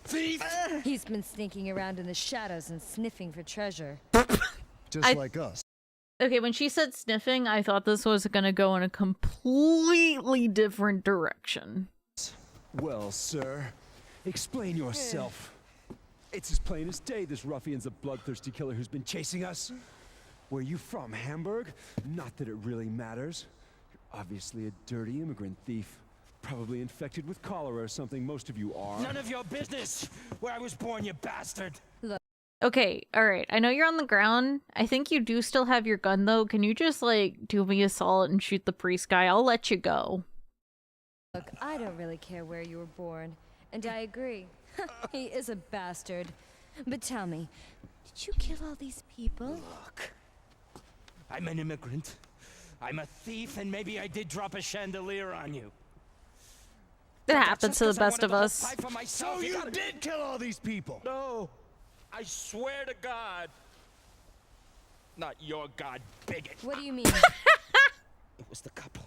Thief! He's been sneaking around in the shadows and sniffing for treasure. Just like us. Okay, when she said sniffing, I thought this was gonna go in a completely different direction. Well, sir, explain yourself. It's as plain as day this ruffian's a bloodthirsty killer who's been chasing us. Where you from, Hamburg? Not that it really matters. You're obviously a dirty immigrant thief. Probably infected with cholera or something, most of you are. None of your business where I was born, you bastard! Okay, alright. I know you're on the ground. I think you do still have your gun, though. Can you just, like, do me a solid and shoot the priest guy? I'll let you go. Look, I don't really care where you were born, and I agree. He is a bastard. But tell me, did you kill all these people? Look, I'm an immigrant. I'm a thief, and maybe I did drop a chandelier on you. It happens to the best of us. So You did kill all these people! No, I swear to God. Not your God, bigot. What do you mean? It was the couple.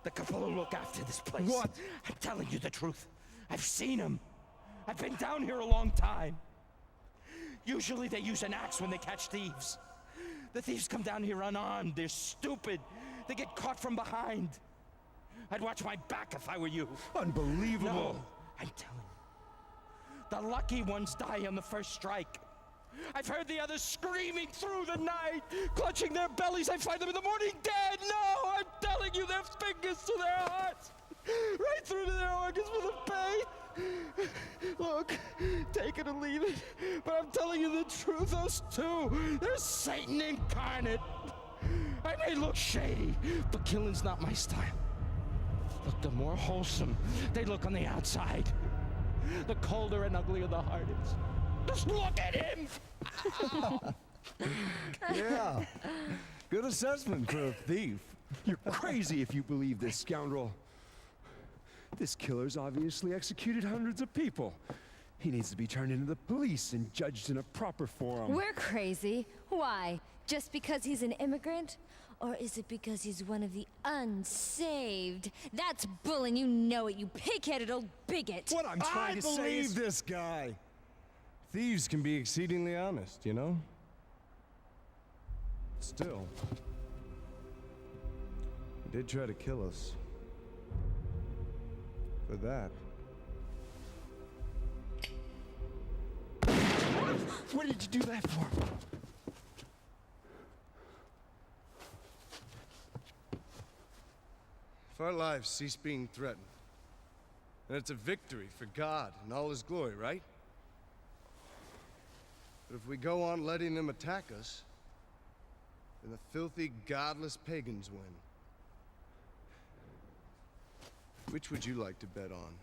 The couple who look after this place. What? I'm telling you the truth. I've seen them. I've been down here a long time. Usually they use an axe when they catch thieves. The thieves come down here unarmed. They're stupid. They get caught from behind. I'd watch my back if I were you. Unbelievable. No, I'm telling you. The lucky ones die on the first strike. I've heard the others screaming through the night, clutching their bellies. I find them in the morning dead. No, I'm telling you, their fingers to their hearts, right through to their organs with the pain. Look, take it or leave it, but I'm telling you the truth, those two, they're Satan incarnate. I may look shady, but killing's not my style. Look, the more wholesome they look on the outside, the colder and uglier the heart is. Just look at him! Yeah. Good assessment for a thief. You're crazy if you believe this scoundrel. This killer's obviously executed hundreds of people. He needs to be turned into the police and judged in a proper forum. We're crazy. Why? Just because he's an immigrant? Or is it because he's one of the unsaved? That's bull and you know it, you pig-headed old bigot. What I'm trying to say is... this guy. Thieves can be exceedingly honest, you know? Still, he did try to kill us. For that. What did you do that for? If our lives cease being threatened, then it's a victory for God and all his glory, right? But if we go on letting them attack us, then the filthy, godless pagans win. Which would you like to bet on?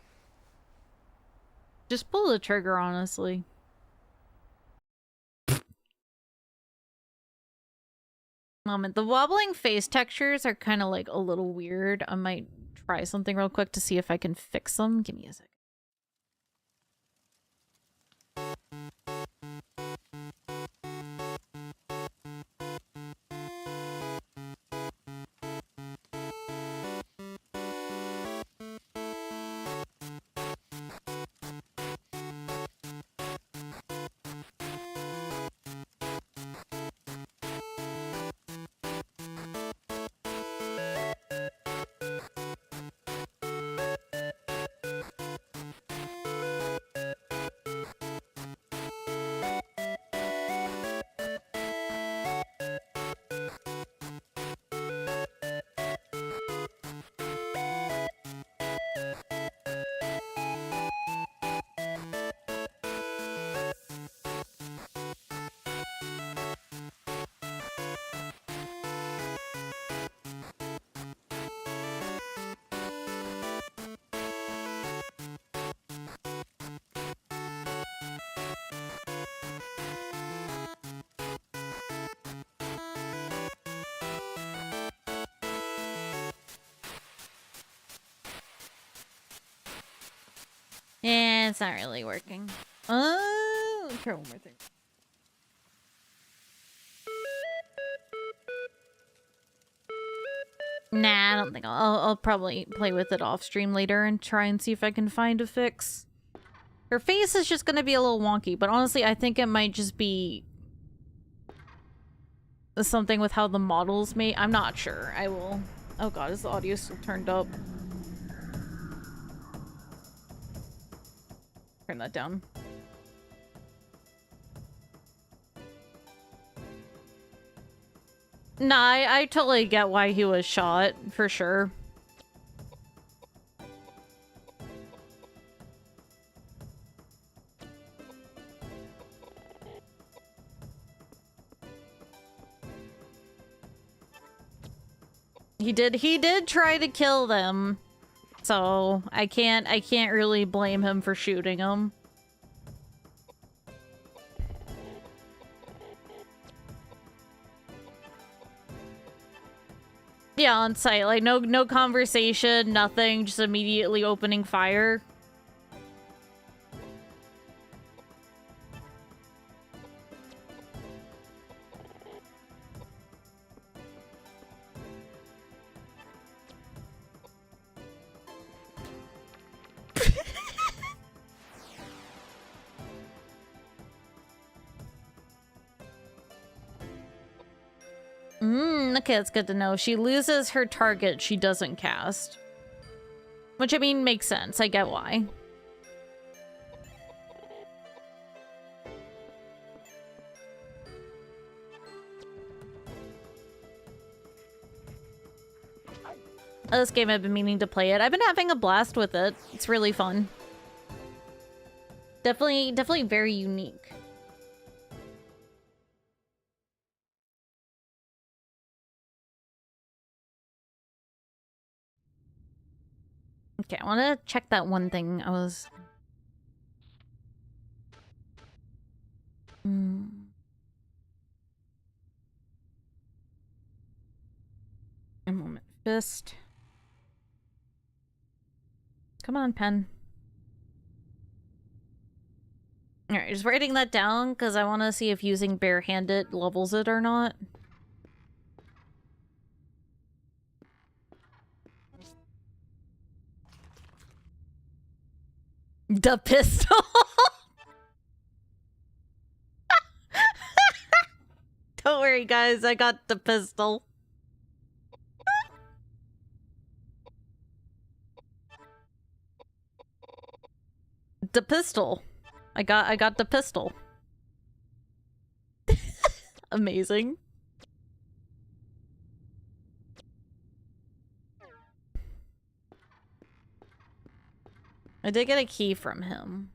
Just pull the trigger, honestly. Moment. The wobbling face textures are kind of like a little weird. I might try something real quick to see if I can fix them. Give me a sec. Yeah, it's not really working. Oh, try one more thing. Nah, I don't think I'll probably play with it off stream later and try and see if I can find a fix. Her face is just gonna be a little wonky, but honestly, I think it might just be something with how the models made. I'm not sure. I will. Oh god, is the audio still turned up? Turn that down. Nah, I totally get why he was shot, for sure. He did try to kill them. So, I can't really blame him for shooting him. Yeah, on site. Like, no conversation, nothing, just immediately opening fire. Okay, that's good to know. She loses her target she doesn't cast. Which, I mean, makes sense. I get why. This game, I've been meaning to play it. I've been having a blast with it. It's really fun. Definitely very unique. Okay, I want to check that one thing I was... A moment. Fist. Come on, pen. Alright, just writing that down because I want to see if using barehanded levels it or not. The pistol! Don't worry, guys. I got the pistol. The pistol. I got the pistol. Amazing. I did get a key from him.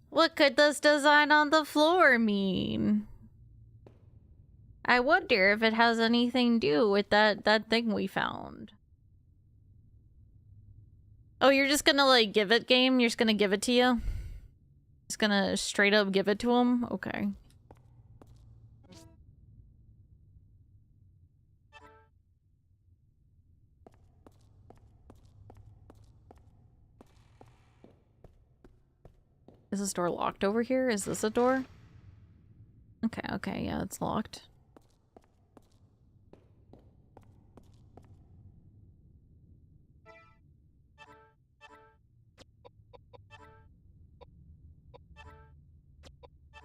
What could this design on the floor mean? I wonder if it has anything to do with that thing we found. Oh, you're just gonna, like, give it, game? You're just gonna give it to you? Just gonna straight up give it to him? Okay. Is this door locked over here? Is this a door? Okay, yeah, it's locked.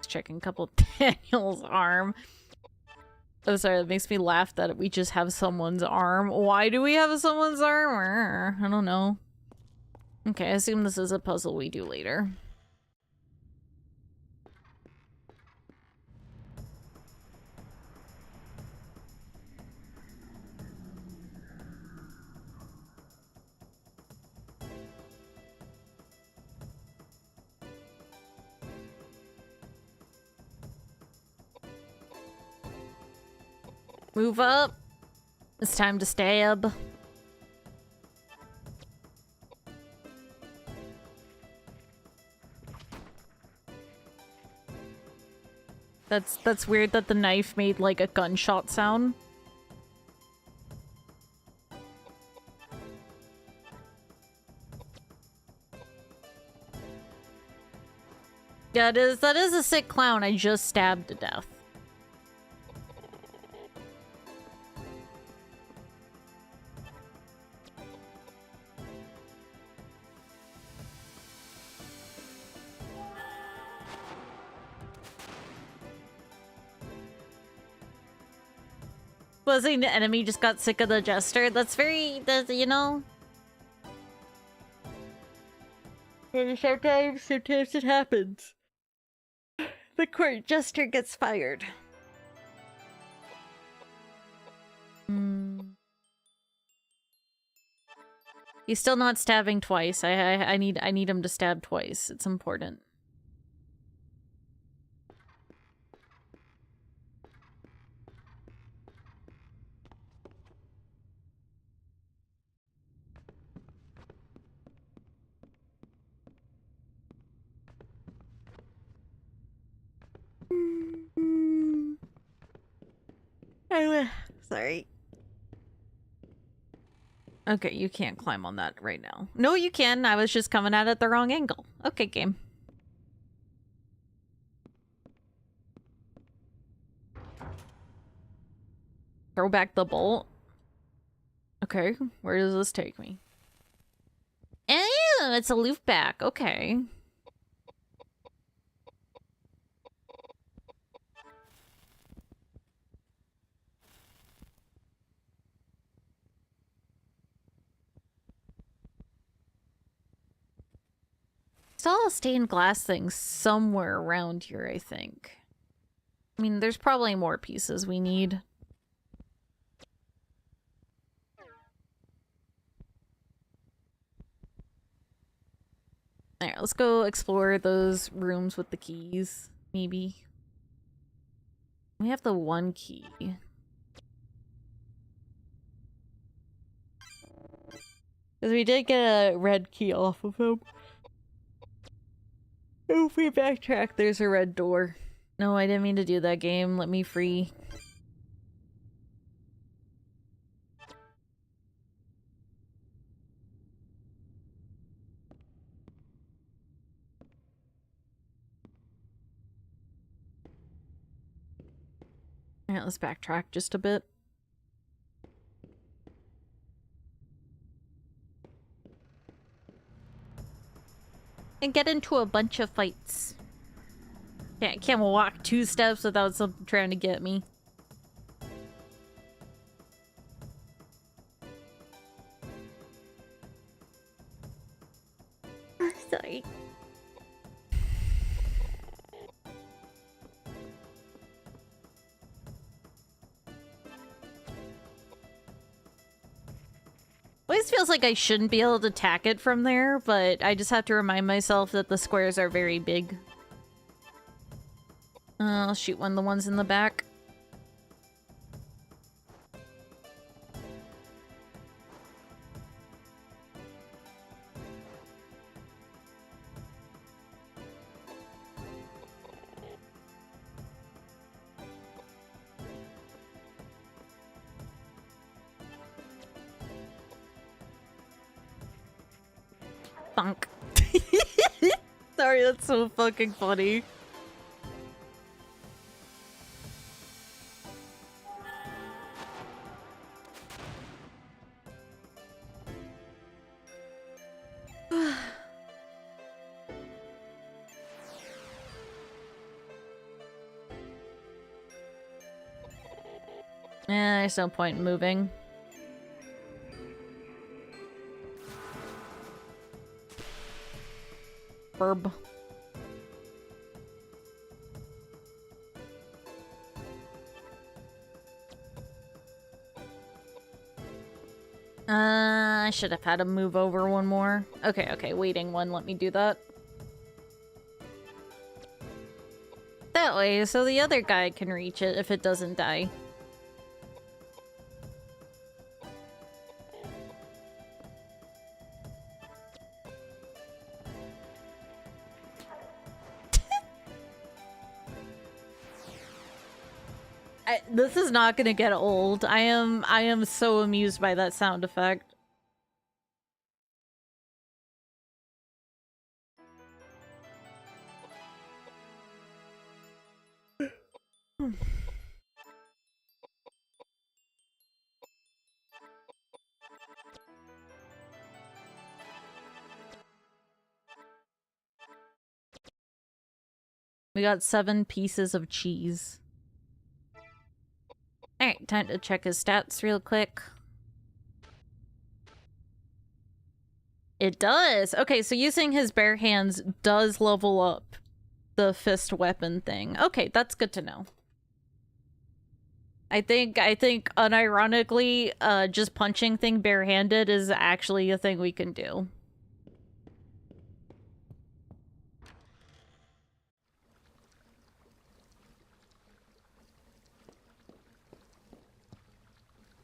Checking couple Daniel's arm. Oh, sorry, that makes me laugh that we just have someone's arm. Why do we have someone's arm? I don't know. Okay, I assume this is a puzzle we do later. Move up. It's time to stab. That's weird that the knife made like a gunshot sound. Yeah, that is a sick clown I just stabbed to death. Buzzing the enemy just got sick of the jester. That's very, you know. Sometimes it happens. The court jester gets fired. He's still not stabbing twice. I need him to stab twice. It's important. Sorry. Okay, you can't climb on that right now. No, you can. I was just coming at it the wrong angle. Okay, game. Throw back the bolt. Okay, where does this take me? Ew, it's a loop back. Okay. saw a stained glass thing somewhere around here, I think. I mean, there's probably more pieces we need. Alright, let's go explore those rooms with the keys, maybe. We have the one key. Because we did get a red key off of him. If we backtrack, there's a red door. No, I didn't mean to do that, game. Let me free. Alright, let's backtrack just a bit. And get into a bunch of fights. Yeah, I can't walk 2 steps without something trying to get me. Sorry. Always feels like I shouldn't be able to attack it from there, but I just have to remind myself that the squares are very big. I'll shoot one of the ones in the back. Funk. Sorry, that's so fucking funny. There's no point in moving. Burb. I should have had him move over one more. Okay, waiting one, let me do that. That way, so the other guy can reach it if it doesn't die. This is not gonna get old. I am so amused by that sound effect. We got 7 pieces of cheese. Alright, time to check his stats real quick. It does! Okay, so using his bare hands does level up the fist weapon thing. Okay, that's good to know. I think unironically, just punching thing barehanded is actually a thing we can do.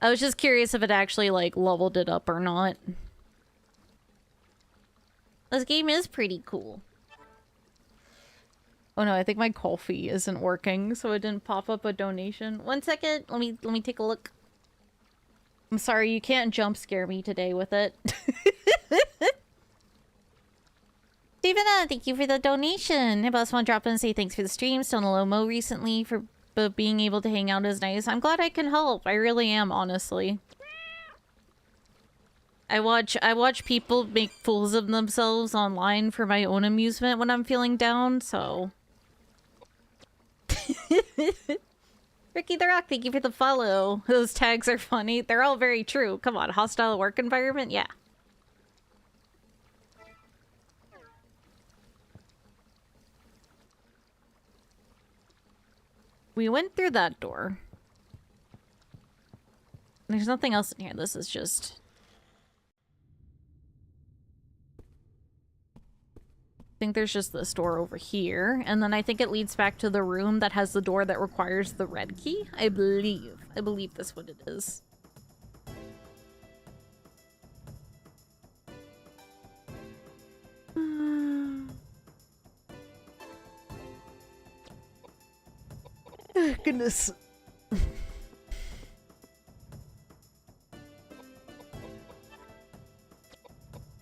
I was just curious if it actually, like, leveled it up or not. This game is pretty cool. Oh no, I think my coffee isn't working, so it didn't pop up a donation. 1 second, let me take a look. I'm sorry, you can't jump scare me today with it. Steven, thank you for the donation. I just want to drop in and say thanks for the stream. Still in a low mo recently for... but being able to hang out is nice. I'm glad I can help. I really am, honestly. I watch people make fools of themselves online for my own amusement when I'm feeling down, so... Ricky the Rock, thank you for the follow. Those tags are funny. They're all very true. Come on, hostile work environment? Yeah. we went through that door. There's nothing else in here. This is just... I think there's just this door over here. And then I think it leads back to the room that has the door that requires the red key. I believe. I believe that's what it is. Oh, goodness.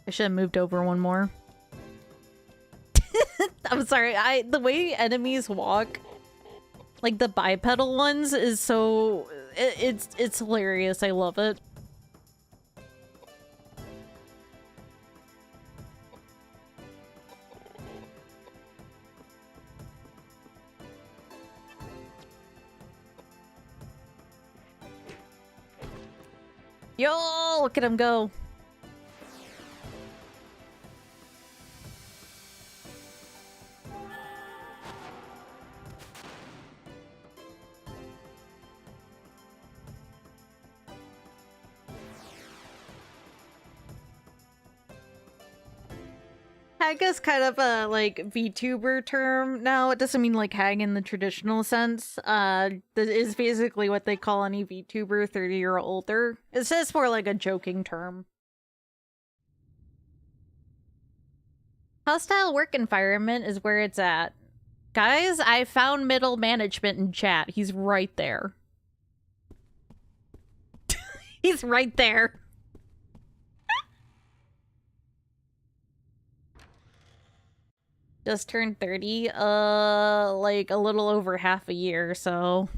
I should have moved over one more. I'm sorry, the way enemies walk, like the bipedal ones, is so... It's hilarious. I love it. Yo, look at him go. Hag is kind of a, like, VTuber term now. It doesn't mean, like, hag in the traditional sense. That is basically what they call any VTuber 30 or older. It's just more like a joking term. Hostile work environment is where it's at. Guys, I found middle management in chat. He's right there. He's right there. Just turned 30, like a little over half a year, so...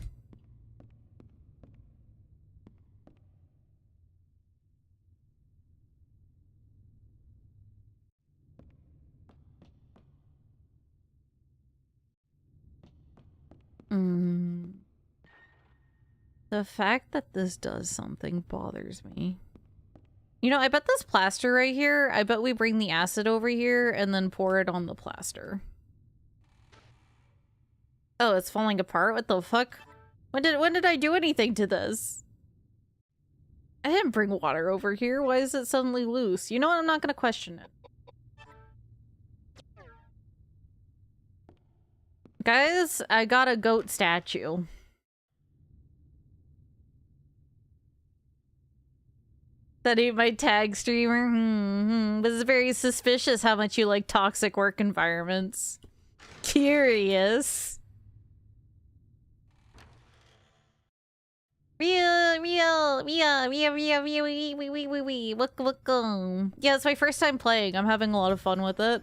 The fact that this does something bothers me. You know, I bet this plaster right here, I bet we bring the acid over here and then pour it on the plaster. Oh, it's falling apart? What the fuck? When did I do anything to this? I didn't bring water over here. Why is it suddenly loose? You know what? I'm not gonna question it. Guys, I got a goat statue. That ain't my tag streamer. This is very suspicious how much you like toxic work environments. Curious. Welcome. Yeah, it's my first time playing. I'm having a lot of fun with it.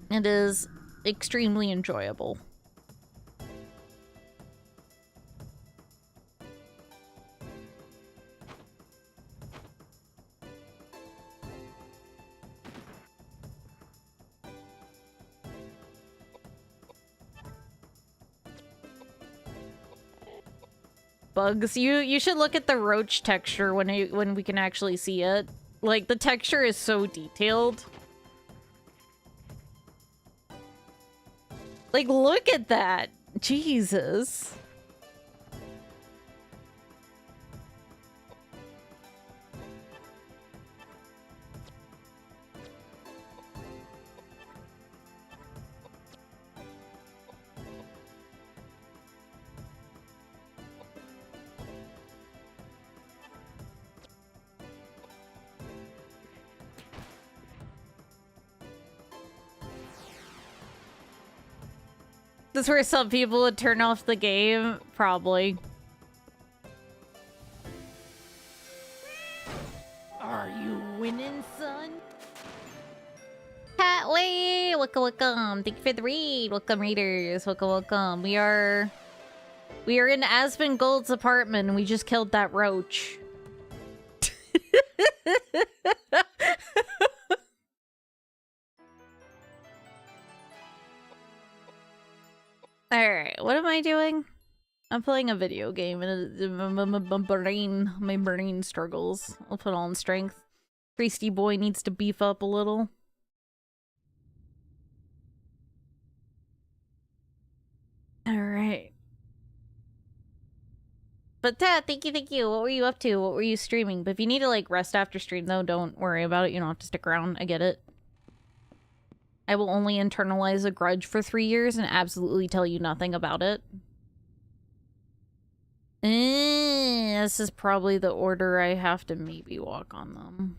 It is extremely enjoyable. Bugs. You should look at the roach texture when we can actually see it. Like, the texture is so detailed. Like, look at that. Jesus. This is where some people would turn off the game? Probably. Are you winning, son? Hatway! Welcome. Thank you for the read. Welcome, readers. Welcome. We are in Asmongold's apartment and we just killed that roach. Alright, what am I doing? I'm playing a video game and my brain struggles. I'll put on strength. Priesty boy needs to beef up a little. Alright. But Dad, thank you. What were you up to? What were you streaming? But if you need to, like, rest after stream, though, don't worry about it. You don't have to stick around. I get it. I will only internalize a grudge for 3 years and absolutely tell you nothing about it. This is probably the order I have to maybe walk on them.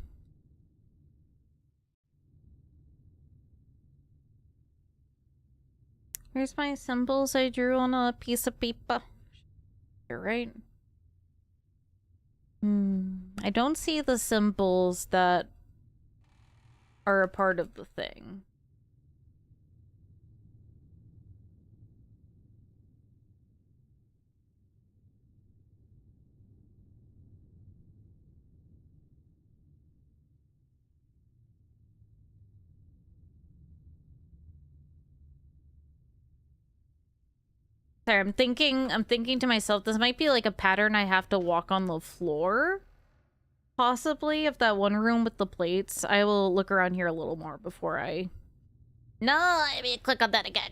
Here's my symbols I drew on a piece of paper. You're right. I don't see the symbols that are a part of the thing. Sorry, I'm thinking to myself, this might be like a pattern I have to walk on the floor. Possibly, if that one room with the plates. I will look around here a little more before I... No, I mean, click on that again.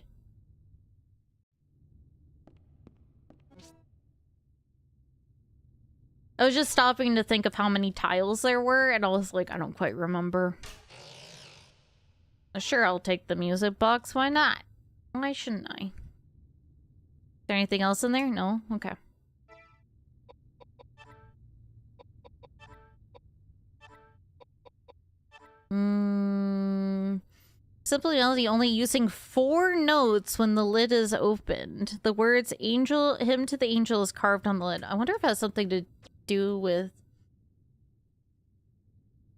I was just stopping to think of how many tiles there were, and I was like, I don't quite remember. Sure, I'll take the music box, why not? Why shouldn't I? Is there anything else in there? No? Okay. Simplicity only using 4 notes when the lid is opened. The words angel, hymn to the angel is carved on the lid. I wonder if it has something to do with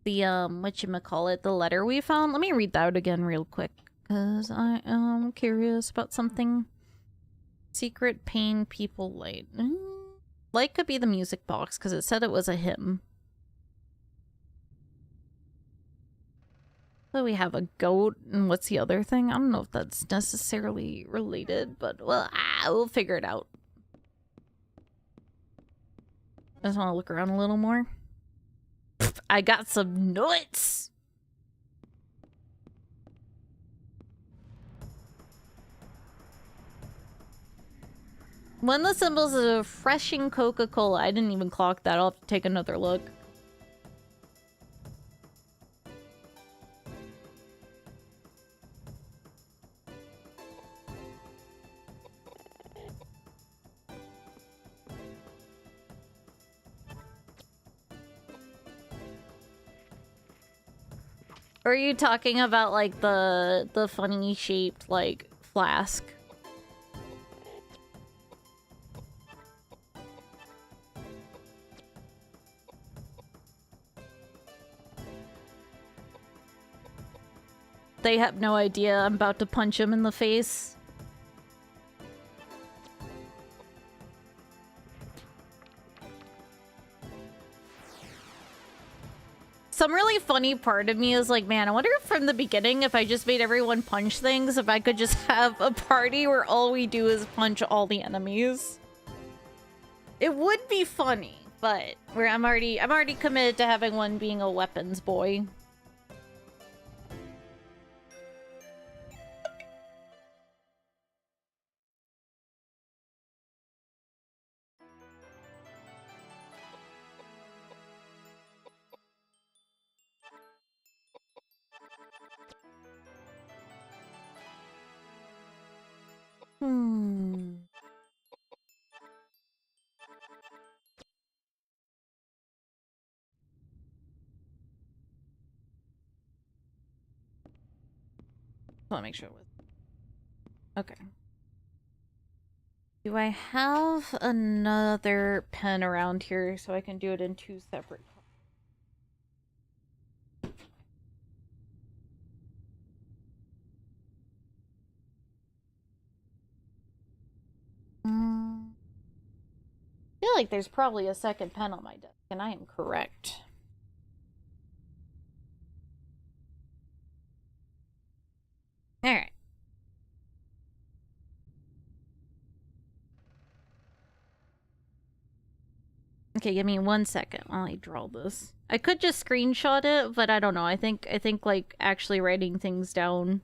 the, whatchamacallit, the letter we found. Let me read that again real quick, because I am curious about something. Secret pain people light. Light could be the music box, because it said it was a hymn. So we have a goat, and what's the other thing? I don't know if that's necessarily related, but, well, we'll figure it out. I just want to look around a little more. I got some nuts! One of the symbols is a refreshing Coca-Cola. I didn't even clock that. I'll have to take another look. Or are you talking about, like, the funny shaped, like, flask? They have no idea I'm about to punch him in the face. Some really funny part of me is like, man, I wonder if from the beginning, if I just made everyone punch things, if I could just have a party where all we do is punch all the enemies. It would be funny, but I'm already committed to having one being a weapons boy. I want to make sure it was... Okay. Do I have another pen around here so I can do it in 2 separate... I feel like there's probably a second pen on my desk, and I am correct. Alright. Okay, give me 1 second while I draw this. I could just screenshot it, but I don't know. I think like actually writing things down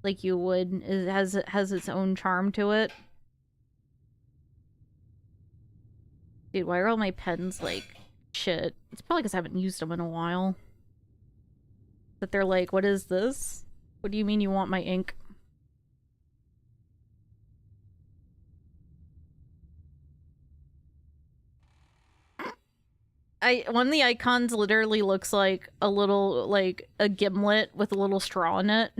like you would has its own charm to it. Dude, why are all my pens like shit? It's probably because I haven't used them in a while. But they're like, what is this? What do you mean you want my ink? One of the icons literally looks like a little, like, a gimlet with a little straw in it.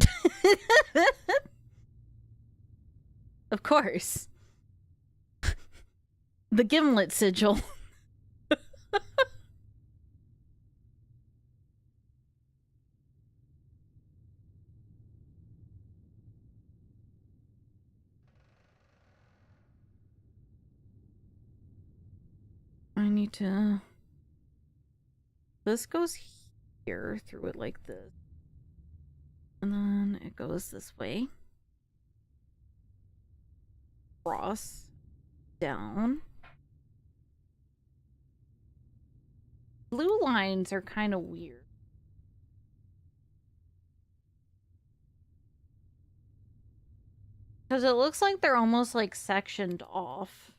Of course. The gimlet sigil. I need to... This goes here through it like this. And then it goes this way. Cross. Down. Blue lines are kind of weird. Because it looks like they're almost like sectioned off.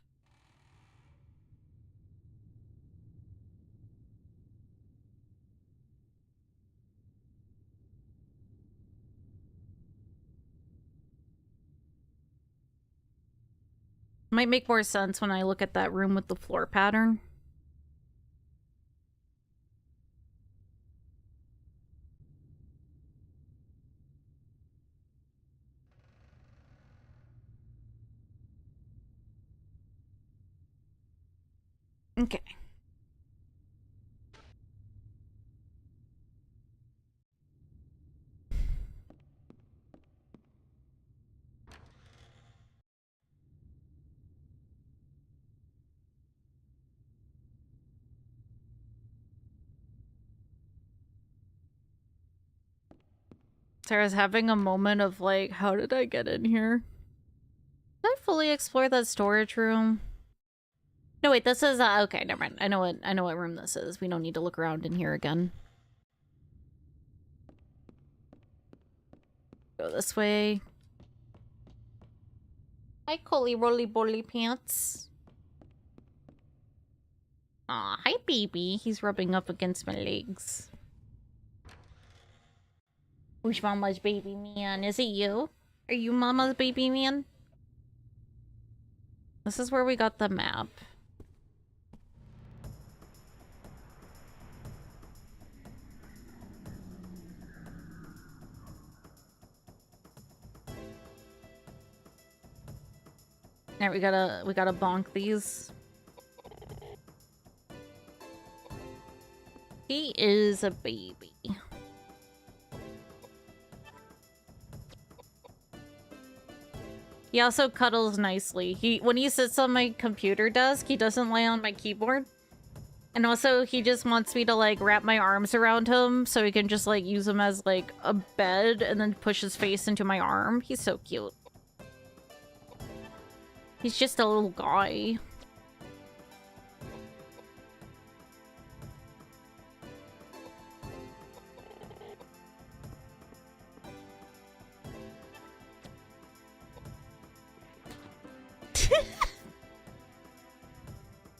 Might make more sense when I look at that room with the floor pattern. Okay. Sarah's having a moment of like, how did I get in here? Did I fully explore that storage room? No, wait, this is okay, never mind. I know what room this is. We don't need to look around in here again. Go this way. Hi, Coley Rolly Bolly Pants. Aw, hi, baby. He's rubbing up against my legs. Who's Mama's baby man? Is it you? Are you Mama's baby man? This is where we got the map. Alright, we gotta bonk these. He is a baby. He also cuddles nicely. When he sits on my computer desk, he doesn't lay on my keyboard. And also, he just wants me to, like, wrap my arms around him so he can just, like, use him as, like, a bed and then push his face into my arm. He's so cute. He's just a little guy.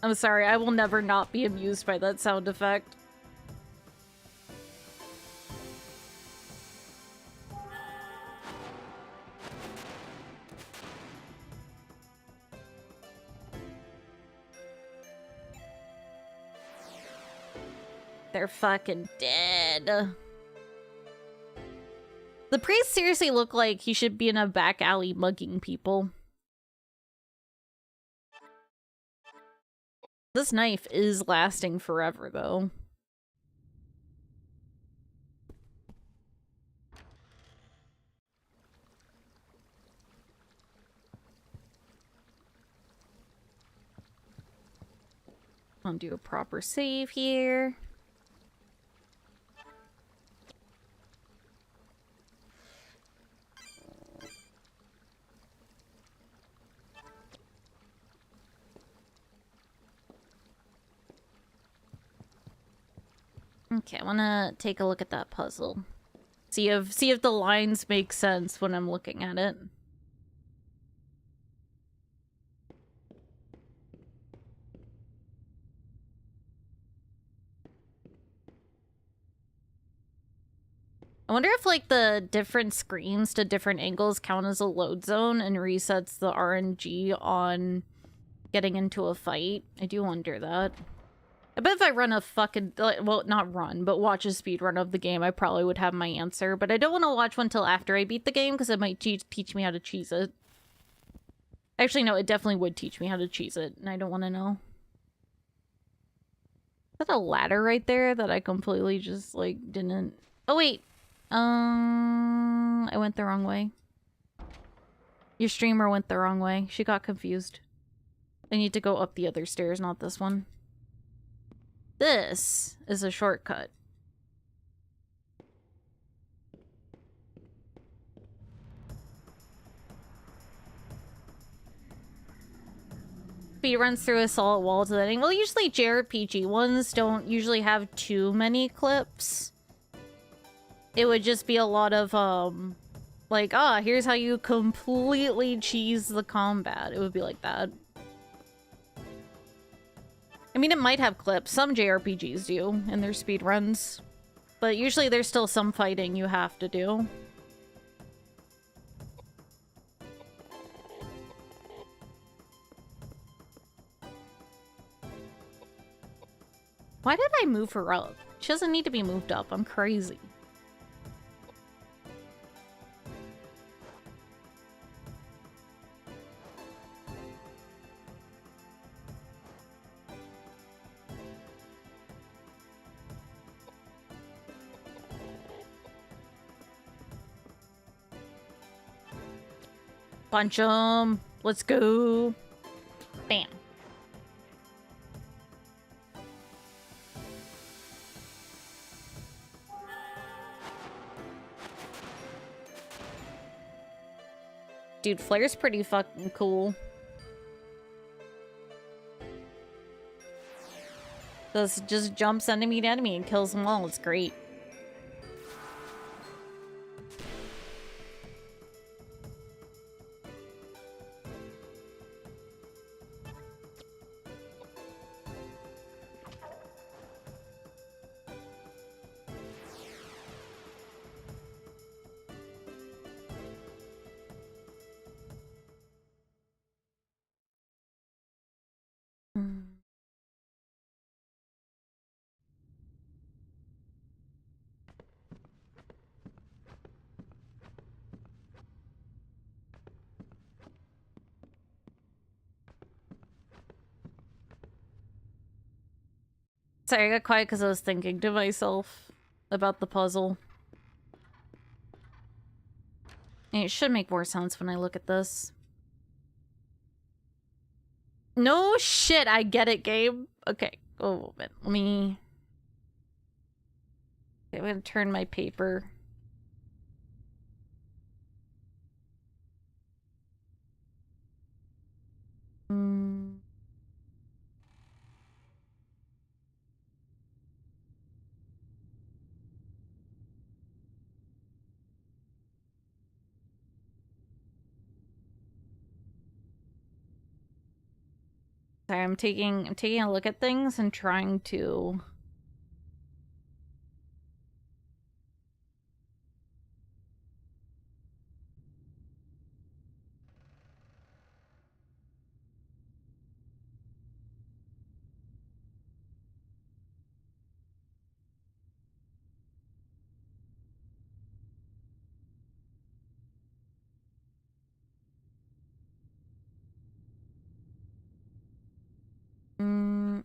I'm sorry, I will never not be amused by that sound effect. They're fucking dead. The priest seriously looked like he should be in a back alley mugging people. This knife is lasting forever, though. I'll do a proper save here. Okay, I want to take a look at that puzzle. See if the lines make sense when I'm looking at it. I wonder if, like, the different screens to different angles count as a load zone and resets the RNG on getting into a fight. I do wonder that. I bet if I run a fucking... well, not run, but watch a speedrun of the game, I probably would have my answer. But I don't want to watch one till after I beat the game, because it might teach me how to cheese it. Actually, no, it definitely would teach me how to cheese it, and I don't want to know. Is that a ladder right there that I completely just, like, didn't... Oh, wait. I went the wrong way. Your streamer went the wrong way. She got confused. I need to go up the other stairs, not this one. This is a shortcut. Speed runs through a solid wall to the ending. Well, usually JRPG ones don't usually have too many clips. It would just be a lot of, like, here's how you completely cheese the combat. It would be like that. I mean, it might have clips. Some JRPGs do in their speedruns. But usually there's still some fighting you have to do. Why did I move her up? She doesn't need to be moved up. I'm crazy. Punch him. Let's go. Bam. Dude, Flare's pretty fucking cool. Just jumps enemy to enemy and kills them all. It's great. Sorry, I got quiet because I was thinking to myself about the puzzle. And it should make more sense when I look at this. No shit, I get it, game. Okay, oh, a moment. Let me... Okay, I'm gonna turn my paper. Sorry, I'm taking a look at things and trying to...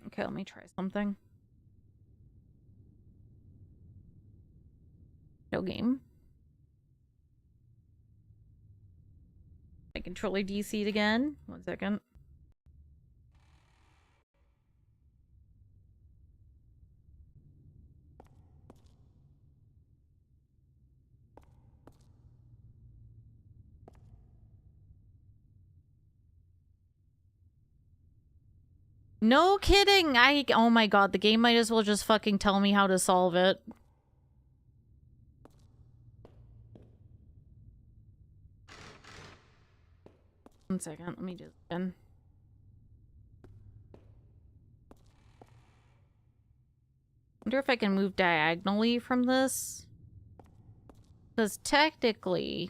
Okay, let me try something. No game. My controller DC'd again. 1 second. No kidding! Oh my god, the game might as well just fucking tell me how to solve it. One second, let me do this again. Wonder if I can move diagonally from this. Because technically...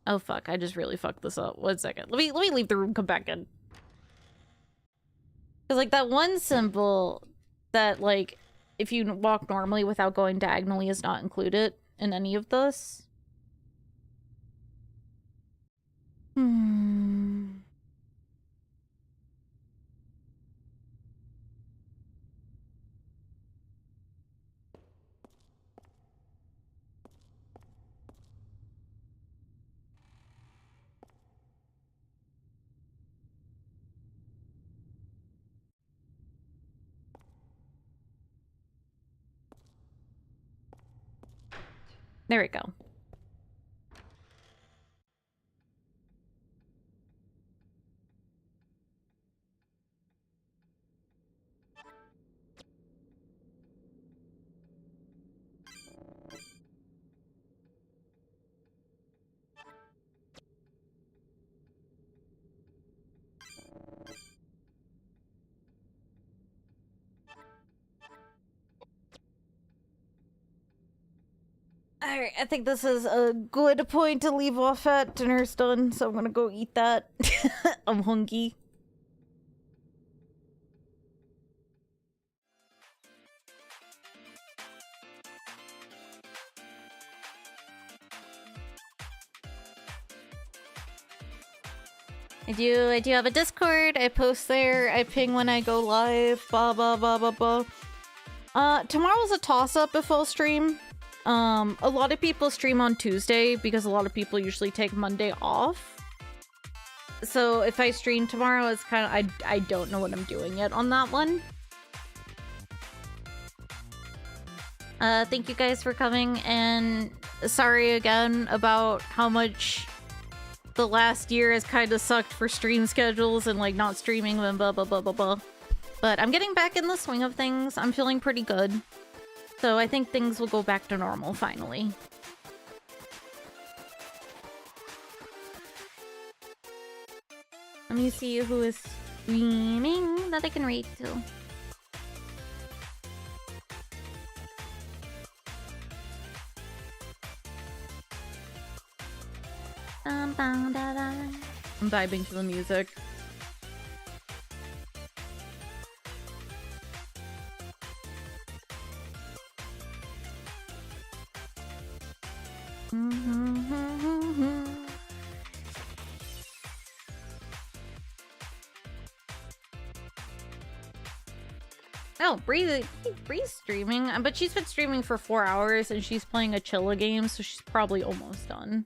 Oh fuck, I just really fucked this up. 1 second. Let me leave the room, come back in. Because like that one symbol that like if you walk normally without going diagonally is not included in any of this. There we go. Alright, I think this is a good point to leave off at. Dinner's done, so I'm gonna go eat that. I'm hungry. I do have a Discord. I post there. I ping when I go live. Blah blah blah blah blah. Tomorrow's a toss-up if I'll stream. A lot of people stream on Tuesday because a lot of people usually take Monday off. So if I stream tomorrow, it's kind of I don't know what I'm doing yet on that one. Thank you guys for coming, and sorry again about how much the last year has kind of sucked for stream schedules and like not streaming and blah blah blah blah blah. But I'm getting back in the swing of things. I'm feeling pretty good. So I think things will go back to normal finally. Let me see who is streaming that I can rate to. I'm vibing to the music. Oh, Bree's streaming, but she's been streaming for 4 hours and she's playing a Chilla game, so she's probably almost done.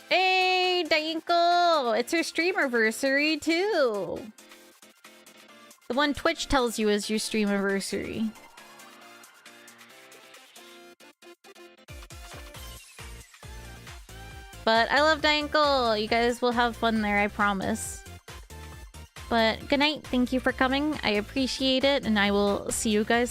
Hey, Dainko! It's her streamiversary too! The one Twitch tells you is your streamiversary. But I love Dainko! You guys will have fun there, I promise. But good night, thank you for coming, I appreciate it, and I will see you guys later.